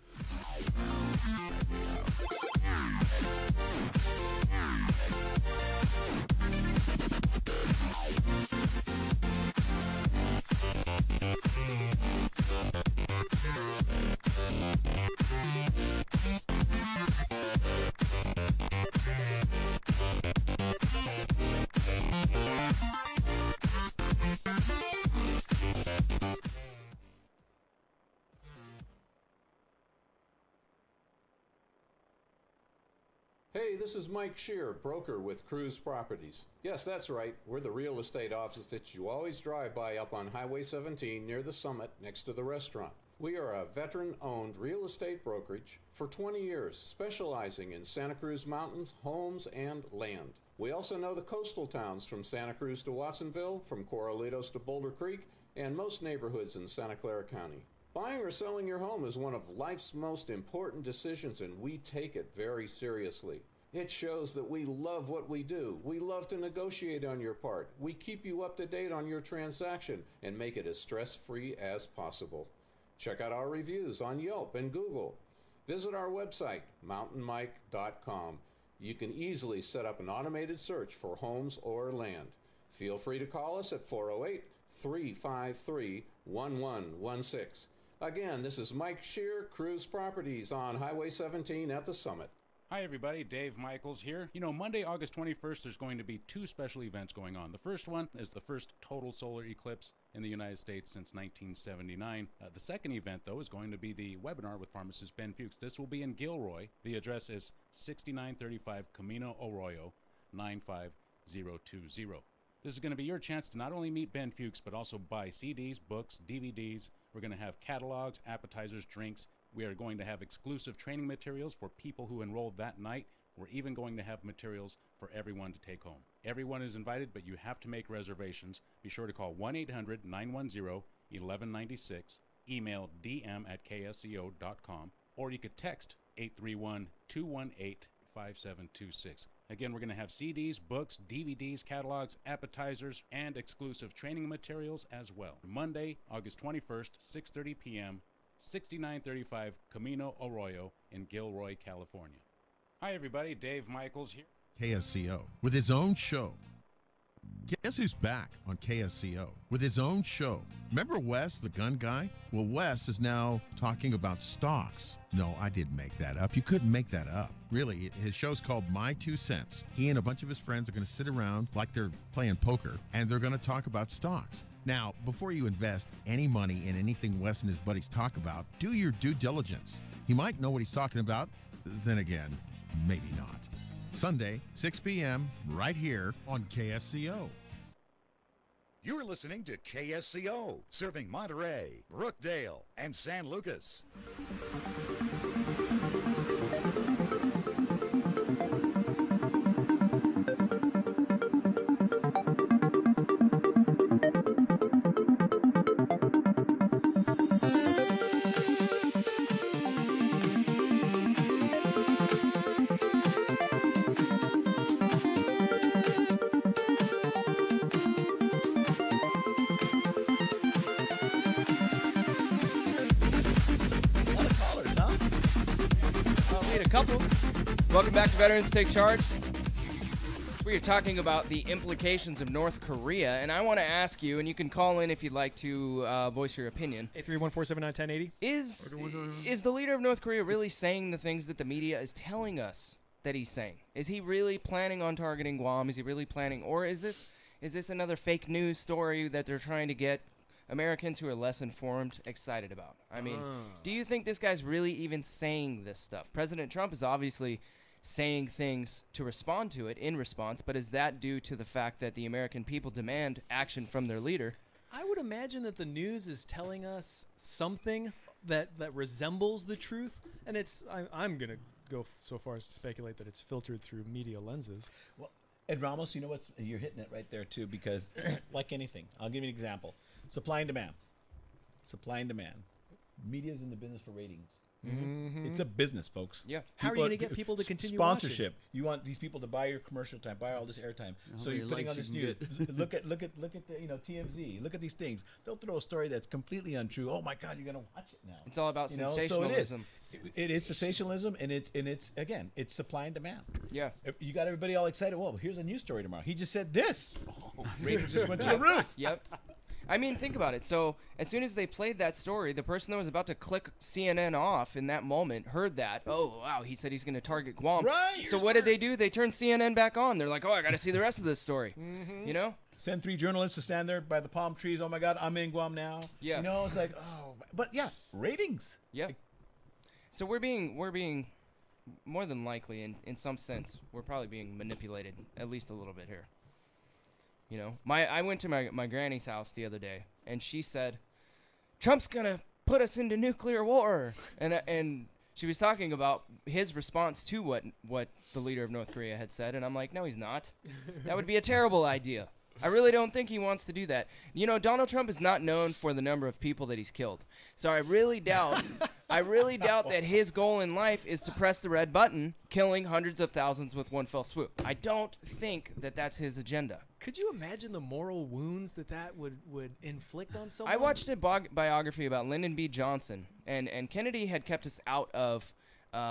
Hey, this is Mike Shear, broker with Cruise Properties. Yes, that's right. We're the real estate office that you always drive by up on Highway 17 near the summit next to the restaurant. We are a veteran-owned real estate brokerage for 20 years, specializing in Santa Cruz Mountains, homes, and land. We also know the coastal towns from Santa Cruz to Watsonville, from Corralitos to Boulder Creek, and most neighborhoods in Santa Clara County. Buying or selling your home is one of life's most important decisions, and we take it very seriously. It shows that we love what we do. We love to negotiate on your part. We keep you up to date on your transaction and make it as stress-free as possible. Check out our reviews on Yelp and Google. Visit our website, mountainmike.com. You can easily set up an automated search for homes or land. Feel free to call us at 408-353-1116. Again, this is Mike Shear, Cruise Properties on Highway 17 at the Summit. Hi everybody, Dave Michaels here. You know, Monday, August 21st, there's going to be two special events going on. The first one is the first total solar eclipse in the United States since 1979. The second event, though, is going to be the webinar with pharmacist Ben Fuchs. This will be in Gilroy. The address is 6935 Camino Arroyo, 95020. This is going to be your chance to not only meet Ben Fuchs, but also buy CDs, books, DVDs. We're going to have catalogs, appetizers, drinks. We are going to have exclusive training materials for people who enrolled that night. We're even going to have materials for everyone to take home. Everyone is invited, but you have to make reservations. Be sure to call 1-800-910-1196, email dm@ksco.com, or you could text 831-218-5726. Again, we're going to have CDs, books, DVDs, catalogs, appetizers, and exclusive training materials as well. Monday, August 21st, 6:30 p.m., 6935 Camino Arroyo in Gilroy, California. Hi everybody, Dave Michaels here. KSCO with his own show. Guess who's back on KSCO with his own show? Remember Wes, the gun guy? Well, Wes is now talking about stocks. No, I didn't make that up. You couldn't make that up. Really, his show's called My 2 Cents. He and a bunch of his friends are going to sit around like they're playing poker, and they're going to talk about stocks. Now, before you invest any money in anything Wes and his buddies talk about, do your due diligence. He might know what he's talking about. Then again, maybe not. Sunday, 6 p.m., right here on KSCO. You're listening to KSCO, serving Monterey, Brookdale, and San Lucas. Welcome back to Veterans Take Charge. We are talking about the implications of North Korea, and I want to ask you, and you can call in if you'd like to voice your opinion. 831-479-1080. Is the leader of North Korea really saying the things that the media is telling us that he's saying? Is he really planning on targeting Guam? Is he really planning, or is this another fake news story that they're trying to get Americans who are less informed excited about? I mean, do you think this guy's really even saying this stuff? President Trump is obviously saying things to respond to it in response, but is that due to the fact that the American people demand action from their leader? I would imagine that the news is telling us something that resembles the truth, and I'm going to go so far as to speculate that it's filtered through media lenses. Well, and Ramos, you know what? You're hitting it right there, too, because like anything, I'll give you an example. Supply and demand. Supply and demand. Media's in the business for ratings. Mm-hmm. It's a business, folks. Yeah. How are you going to get people to continue sponsorship? watching? You want these people to buy your commercial time, buy all this airtime. So many you're putting on likes this you news. can look at the TMZ. Look at these things. They'll throw a story that's completely untrue. Oh my God, you're gonna watch it now. It's all about sensationalism. So it is sensationalism, and it's again, it's supply and demand. Yeah. You got everybody all excited. Well, here's a news story tomorrow. He just said this. Ratings just went to the roof. Yep. I mean, think about it. So as soon as they played that story, the person that was about to click CNN off in that moment heard that. Oh, wow, he said he's going to target Guam. Right. So what did they do? They turned CNN back on. They're like, oh, I got to see the rest of this story. You know? Send 3 journalists to stand there by the palm trees. Oh, my God, I'm in Guam now. Yeah. You know, it's like, oh. But, yeah, ratings. Yeah. So we're being more than likely, in some sense, we're probably being manipulated at least a little bit here. You know, I went to my granny's house the other day, and she said, "Trump's gonna put us into nuclear war," and she was talking about his response to what the leader of North Korea had said, and I'm like, no, he's not. That would be a terrible idea. I really don't think he wants to do that. You know, Donald Trump is not known for the number of people that he's killed. So I really doubt that his goal in life is to press the red button, killing hundreds of thousands with one fell swoop. I don't think that that's his agenda. Could you imagine the moral wounds that would inflict on someone? I watched a biography about Lyndon B. Johnson, and Kennedy had kept us out of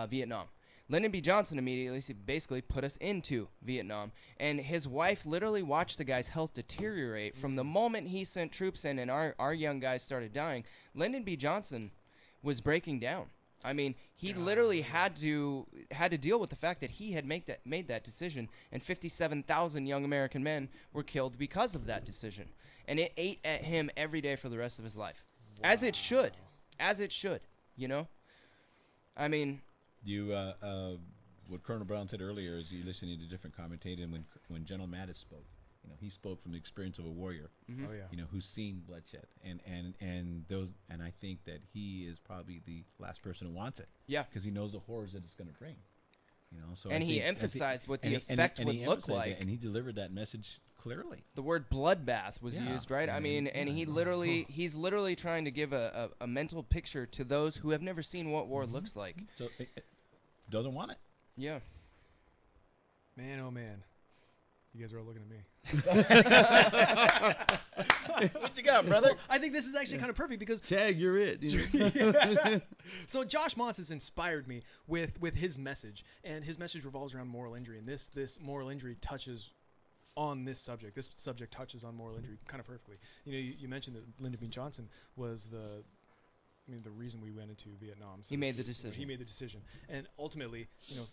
Vietnam. Lyndon B. Johnson immediately basically put us into Vietnam, and his wife literally watched the guy's health deteriorate from the moment he sent troops in and our young guys started dying. Lyndon B. Johnson was breaking down. I mean, he literally had to deal with the fact that he had made that decision, and 57,000 young American men were killed because of that decision, and it ate at him every day for the rest of his life, as it should, you know. I mean, what Colonel Brown said earlier is you listening to different commentators. When General Mattis spoke, you know, he spoke from the experience of a warrior. Oh yeah. You know, who's seen bloodshed, and I think that he is probably the last person who wants it. Yeah. Because he knows the horrors that it's going to bring. You know, so and he emphasized what the effect would look like, and he delivered that message clearly. The word bloodbath was used, right? I mean, and he's literally trying to give a mental picture to those who have never seen what war looks like. So it doesn't want it. Yeah. Man, oh man. You guys are all looking at me. What you got, brother? Well, I think this is actually kind of perfect because Tag, you're it. So Josh Mons has inspired me with his message, and his message revolves around moral injury, and this moral injury touches on this subject. This subject touches on moral injury kind of perfectly. You know, you mentioned that Lyndon B. Johnson was the reason we went into Vietnam. So he made the decision. He made the decision, and ultimately, you know,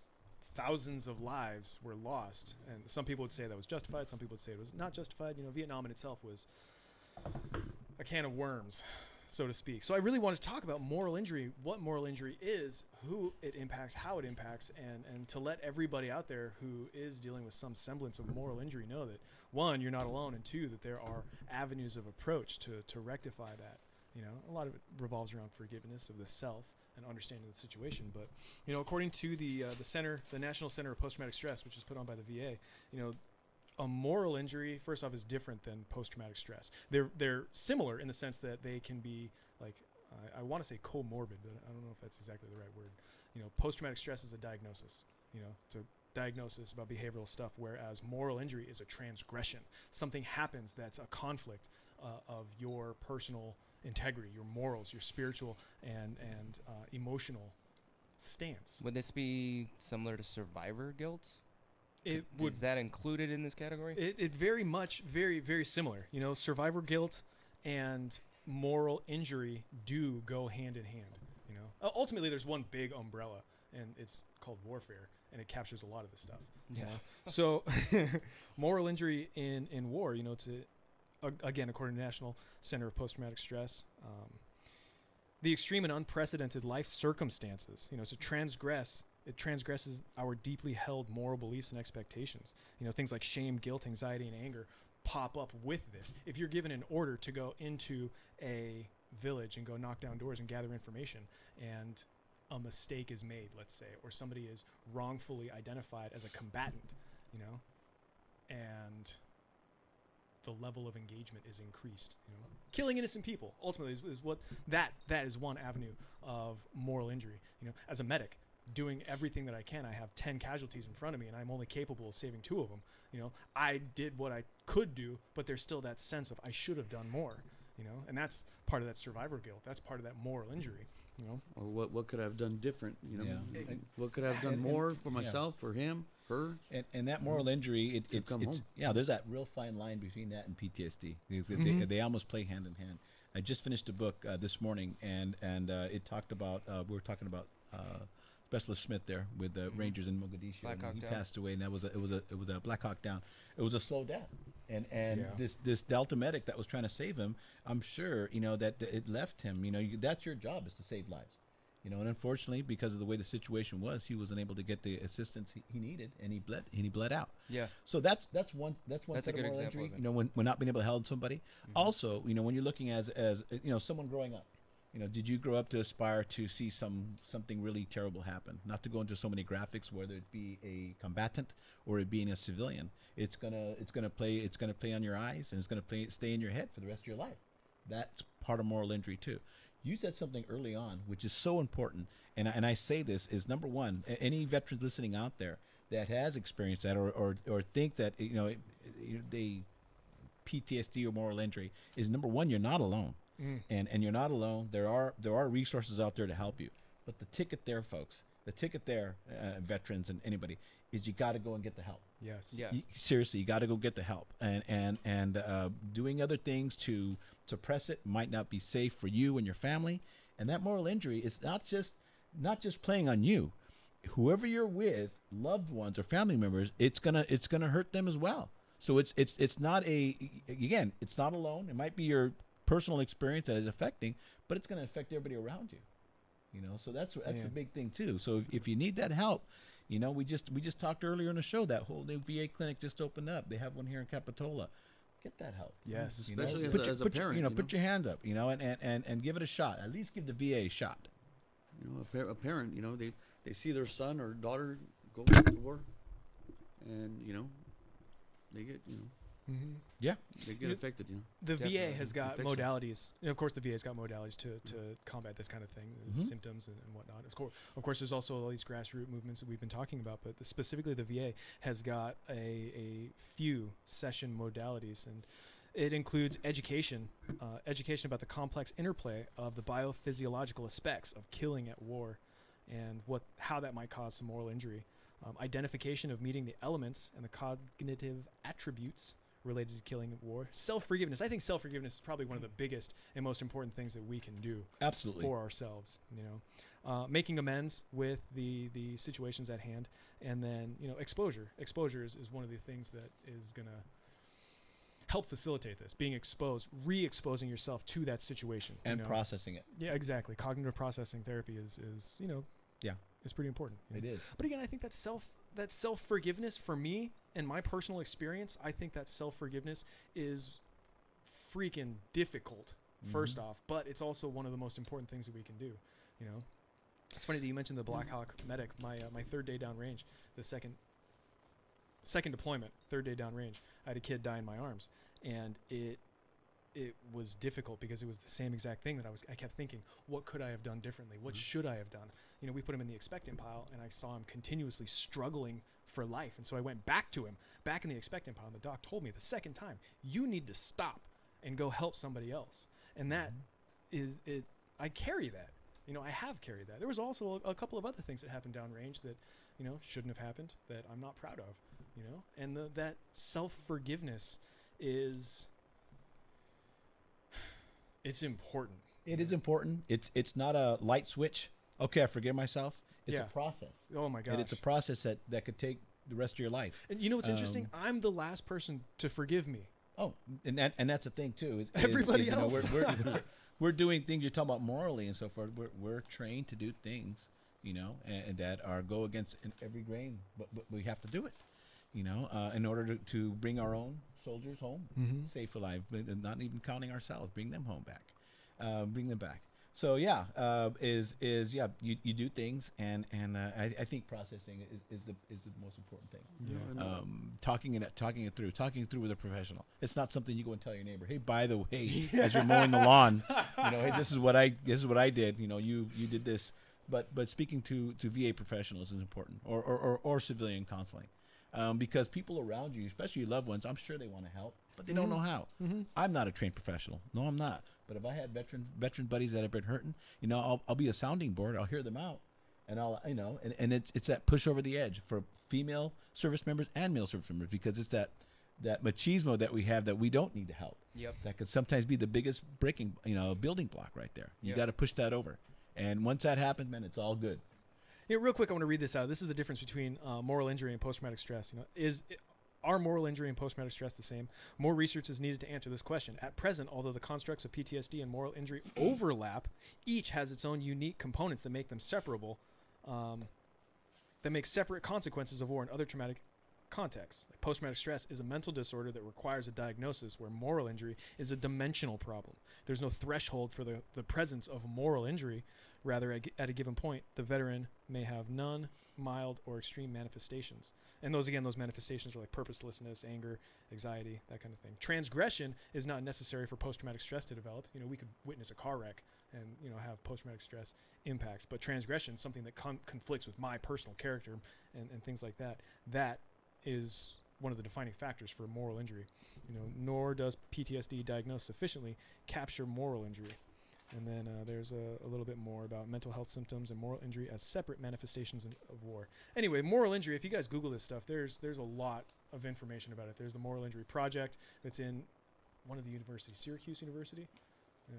thousands of lives were lost, and some people would say that was justified, some people would say it was not justified. You know, Vietnam in itself was a can of worms, so to speak. So I really want to talk about moral injury, what moral injury is, who it impacts, how it impacts, and to let everybody out there who is dealing with some semblance of moral injury know that, one, you're not alone, and two, that there are avenues of approach to rectify that. You know, a lot of it revolves around forgiveness of the self and understanding the situation. But, you know, according to the National Center of Post-Traumatic Stress, which is put on by the VA, you know, a moral injury, first off, is different than post-traumatic stress. They're similar in the sense that they can be, like, I want to say comorbid, but I don't know if that's exactly the right word. You know, post-traumatic stress is a diagnosis. You know, it's a diagnosis about behavioral stuff, whereas moral injury is a transgression. Something happens that's a conflict of your personal integrity, your morals, your spiritual and emotional stance. Would this be similar to survivor guilt? Is that included in this category? It very much, very, very similar. You know, survivor guilt and moral injury do go hand in hand. You know, ultimately there's one big umbrella, and it's called warfare, and it captures a lot of this stuff. Yeah. So moral injury in war, you know, again, according to the National Center of Post-Traumatic Stress, the extreme and unprecedented life circumstances, you know, it transgresses our deeply held moral beliefs and expectations. You know, things like shame, guilt, anxiety, and anger pop up with this. If you're given an order to go into a village and go knock down doors and gather information, and a mistake is made, let's say, or somebody is wrongfully identified as a combatant, you know, and the level of engagement is increased. You know, killing innocent people ultimately is what that is one avenue of moral injury. You know, as a medic, doing everything that I can, I have 10 casualties in front of me, and I'm only capable of saving 2 of them. You know, I did what I could do, but there's still that sense of I should have done more. You know, and that's part of that survivor guilt. That's part of that moral injury. You know, or what could I have done different? You know, Yeah. what could I have done more for myself, for him, her? And that moral injury, it's there's that real fine line between that and PTSD. They almost play hand in hand. I just finished a book this morning, and it talked about we were talking about Specialist Smith there with the Rangers in Mogadishu. Black Hawk he Down. passed away, and it was a Black Hawk Down. It was a slow death, and this Delta medic that was trying to save him, I'm sure, you know, that it left him. You know, that's your job, is to save lives. You know, and unfortunately, because of the way the situation was, he wasn't able to get the assistance he needed, and he bled out. Yeah. So that's one That's set a of good moral example injury. of it. You know, when not being able to help somebody. Also, you know, when you're looking as you know, someone growing up. You know, did you grow up to aspire to see something really terrible happen? Not to go into so many graphics, whether it be a combatant or it being a civilian. It's gonna play on your eyes, and it's gonna stay in your head for the rest of your life. That's part of moral injury too. You said something early on, which is so important, and I say this is number one. Any veterans listening out there that has experienced that or think that they PTSD or moral injury is number one. You're not alone, and you're not alone. There are resources out there to help you. But the ticket there, folks, veterans and anybody, is you got to go and get the help. Yes. Yeah. Seriously, you got to go get the help, and doing other things to suppress it might not be safe for you and your family. And that moral injury is not just playing on you. Whoever you're with, loved ones or family members, it's gonna hurt them as well. So it's not it's not alone. It might be your personal experience that is affecting, but it's gonna affect everybody around you. You know, so that's a big thing too. So if you need that help, you know, we just talked earlier in the show, that whole new VA clinic just opened up. They have one here in Capitola. Get that help. Yes, especially as a parent. Put your hand up, you know, and give it a shot. At least give the VA a shot. You know, a parent, you know, they see their son or daughter go back to war, and you know, they get, you know. Yeah, they get affected. You know, the VA has got modalities. And of course, the VA's got modalities to combat this kind of thing, symptoms and whatnot. Of course, there's also all these grassroots movements that we've been talking about, but specifically the VA has got a few session modalities, and it includes education about the complex interplay of the biophysiological aspects of killing at war, and how that might cause some moral injury. Identification of meeting the elements and the cognitive attributes related to killing at war. Self-forgiveness. I think self-forgiveness is probably one of the biggest and most important things that we can do. Absolutely. For ourselves. You know, making amends with the situations at hand, and then, you know, exposure. Exposure is one of the things that is gonna help facilitate this. Being exposed, re-exposing yourself to that situation, and processing it. Yeah, exactly. Cognitive processing therapy is you know, it's pretty important. It is. But again, I think that self-forgiveness, for me and my personal experience, I think that self-forgiveness is freaking difficult, first off, but it's also one of the most important things that we can do. You know, it's funny that you mentioned the Black Hawk medic. My third day down range, the second deployment, third day down range, I had a kid die in my arms, and it was difficult because it was the same exact thing that I kept thinking, what could I have done differently? What should I have done? You know, we put him in the expectant pile, and I saw him continuously struggling for life. And so I went back to him, back in the expectant pile, and the doc told me the second time, you need to stop and go help somebody else. And that is it. I carry that. You know, I have carried that. There was also a couple of other things that happened downrange that, you know, shouldn't have happened, that I'm not proud of, you know? And that self-forgiveness is... It's important. It is important. It's not a light switch. Okay, I forgive myself. It's a process. Oh my gosh. And it's a process that could take the rest of your life. And you know what's interesting? I'm the last person to forgive me. Oh, and that's the thing too. Everybody else. We're doing things you're talking about morally and so forth. We're trained to do things, you know, and that go against every grain, but we have to do it, you know, in order to bring our own soldiers home safe, alive, not even counting ourselves, bring them home back, bring them back. So yeah, you do things, and I think processing is the most important thing. Yeah. Talking it through with a professional. It's not something you go and tell your neighbor, hey, by the way, as you're mowing the lawn, you know, hey, this is what I did. You know, you did this. But speaking to VA professionals is important, or civilian counseling. Because people around you, especially your loved ones, I'm sure they want to help, but they don't know how. I'm not a trained professional. No, I'm not. But if I had veteran buddies that have been hurting, you know, I'll be a sounding board. I'll hear them out, and I'll, you know, and it's that push over the edge for female service members and male service members, because it's that machismo that we have that we don't need to help. Yep. That could sometimes be the biggest building block right there. You got to push that over, and once that happens, man, it's all good. Yeah, real quick, I want to read this out. This is the difference between moral injury and post-traumatic stress. You know, Are moral injury and post-traumatic stress the same? More research is needed to answer this question. At present, although the constructs of PTSD and moral injury overlap, each has its own unique components that make them separable, that make separate consequences of war and other traumatic contexts. Like post-traumatic stress is a mental disorder that requires a diagnosis, where moral injury is a dimensional problem. There's no threshold for the presence of moral injury. Rather, at a given point, the veteran may have none, mild, or extreme manifestations. And those manifestations are like purposelessness, anger, anxiety, that kind of thing. Transgression is not necessary for post-traumatic stress to develop. We could witness a car wreck and, have post-traumatic stress impacts. But transgression, something that conflicts with my personal character and things like that, that is one of the defining factors for moral injury. Nor does PTSD diagnosed sufficiently capture moral injury. And then there's a little bit more about mental health symptoms and moral injury as separate manifestations of war. Anyway, moral injury, if you guys Google this stuff, there's a lot of information about it. There's the Moral Injury Project that's in one of the universities, Syracuse University. Yeah.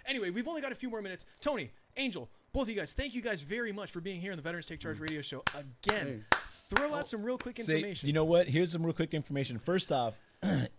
Anyway, we've only got a few more minutes. Tony, Angel, both of you guys, thank you guys very much for being here on the Veterans Take Charge radio show again. Throw out some real quick information. You know what? Here's some real quick information. First off,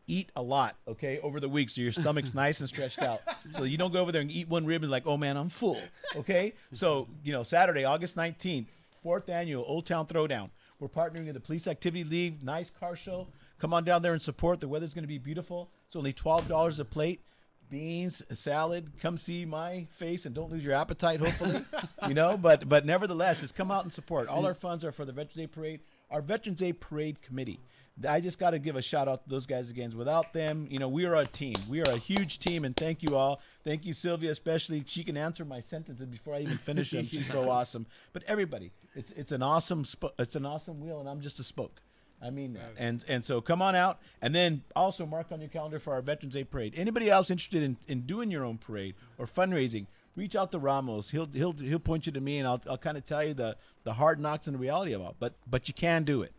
eat a lot, okay, over the week so your stomach's nice and stretched out. So you don't go over there and eat one rib and like, oh man, I'm full, okay? So, Saturday, August 19th, 4th annual Old Town Throwdown. We're partnering with the Police Activity League, nice car show. Come on down there and support. The weather's going to be beautiful. It's only $12 a plate. Beans, a salad. Come see my face and don't lose your appetite, hopefully. But nevertheless, just come out and support. All our funds are for the Veterans Day Parade. Our Veterans Day Parade Committee. I just got to give a shout out to those guys again. Without them, we are a team. We are a huge team, and thank you all. Thank you, Sylvia, especially. She can answer my sentences before I even finish them. She's so awesome. But everybody, it's an awesome wheel, and I'm just a spoke. I mean that. And so come on out, and then also mark on your calendar for our Veterans Day Parade. Anybody else interested in doing your own parade or fundraising, reach out to Ramos. He'll point you to me, and I'll kind of tell you the hard knocks and the reality of it. But you can do it.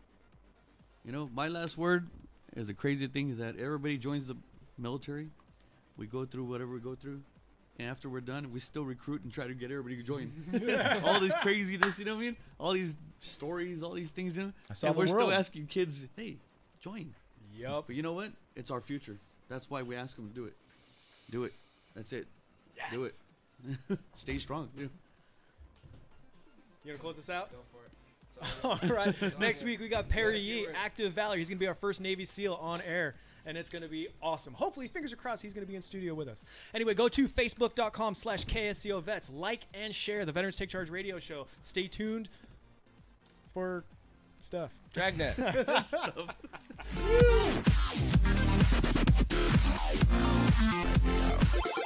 My last word is the crazy thing is that everybody joins the military. We go through whatever we go through. And after we're done, we still recruit and try to get everybody to join. All this craziness, you know what I mean? All these stories, all these things, And we're still asking kids, hey, join. Yep. But you know what? It's our future. That's why we ask them to do it. Do it. That's it. Yes. Do it. Stay strong. You gonna close this out? Go for it. All right. Next week we got Perry Yee, Active Valor. He's gonna be our first Navy SEAL on air, and it's gonna be awesome. Hopefully, fingers are crossed, he's gonna be in studio with us. Anyway, go to facebook.com/KSCO Vets. Like and share the Veterans Take Charge radio show. Stay tuned for stuff. Dragnet.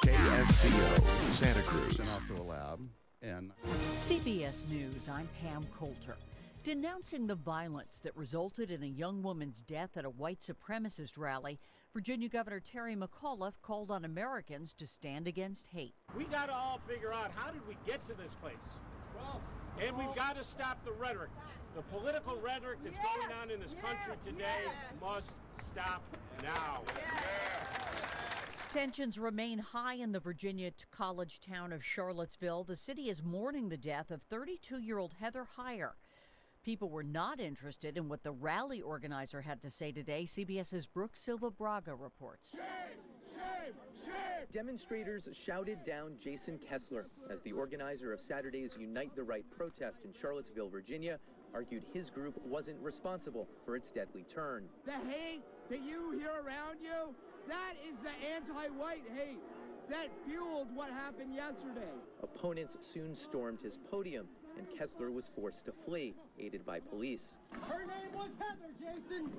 KSCO Santa Cruz. Sent off to a lab. And CBS News, I'm Pam Coulter. Denouncing the violence that resulted in a young woman's death at a white supremacist rally, Virginia Governor Terry McAuliffe called on Americans to stand against hate. We got to all figure out, how did we get to this place? And we've got to stop the rhetoric. The political rhetoric that's going on in this country today must stop now. Tensions remain high in the Virginia college town of Charlottesville. The city is mourning the death of 32-year-old Heather Heyer. People were not interested in what the rally organizer had to say today. CBS's Brooke Silva Braga reports. Shame! Shame! Shame! Demonstrators shouted down Jason Kessler as the organizer of Saturday's Unite the Right protest in Charlottesville, Virginia, argued his group wasn't responsible for its deadly turn. The hate that you hear around you, that is the anti-white hate that fueled what happened yesterday. Opponents soon stormed his podium, and Kessler was forced to flee, aided by police. Her name was Heather, Jason.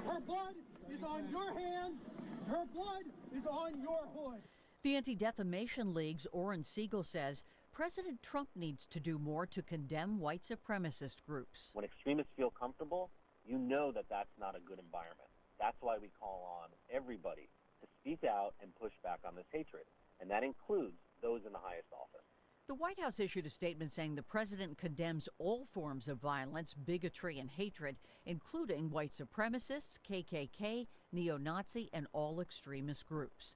Her blood is on your hands. Her blood is on your hood. The Anti-Defamation League's Orrin Siegel says President Trump needs to do more to condemn white supremacist groups. When extremists feel comfortable, you know that that's not a good environment. That's why we call on everybody to speak out and push back on this hatred, and that includes those in the highest office. The White House issued a statement saying the president condemns all forms of violence, bigotry, and hatred, including white supremacists, KKK, neo-Nazi, and all extremist groups.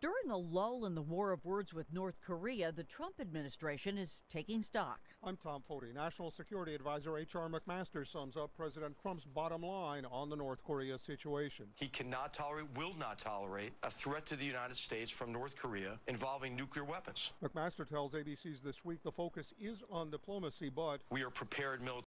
During a lull in the war of words with North Korea, the Trump administration is taking stock. I'm Tom Foti. National Security Advisor H.R. McMaster sums up President Trump's bottom line on the North Korea situation. He cannot tolerate, will not tolerate, a threat to the United States from North Korea involving nuclear weapons. McMaster tells ABC's This Week the focus is on diplomacy, but we are prepared militarily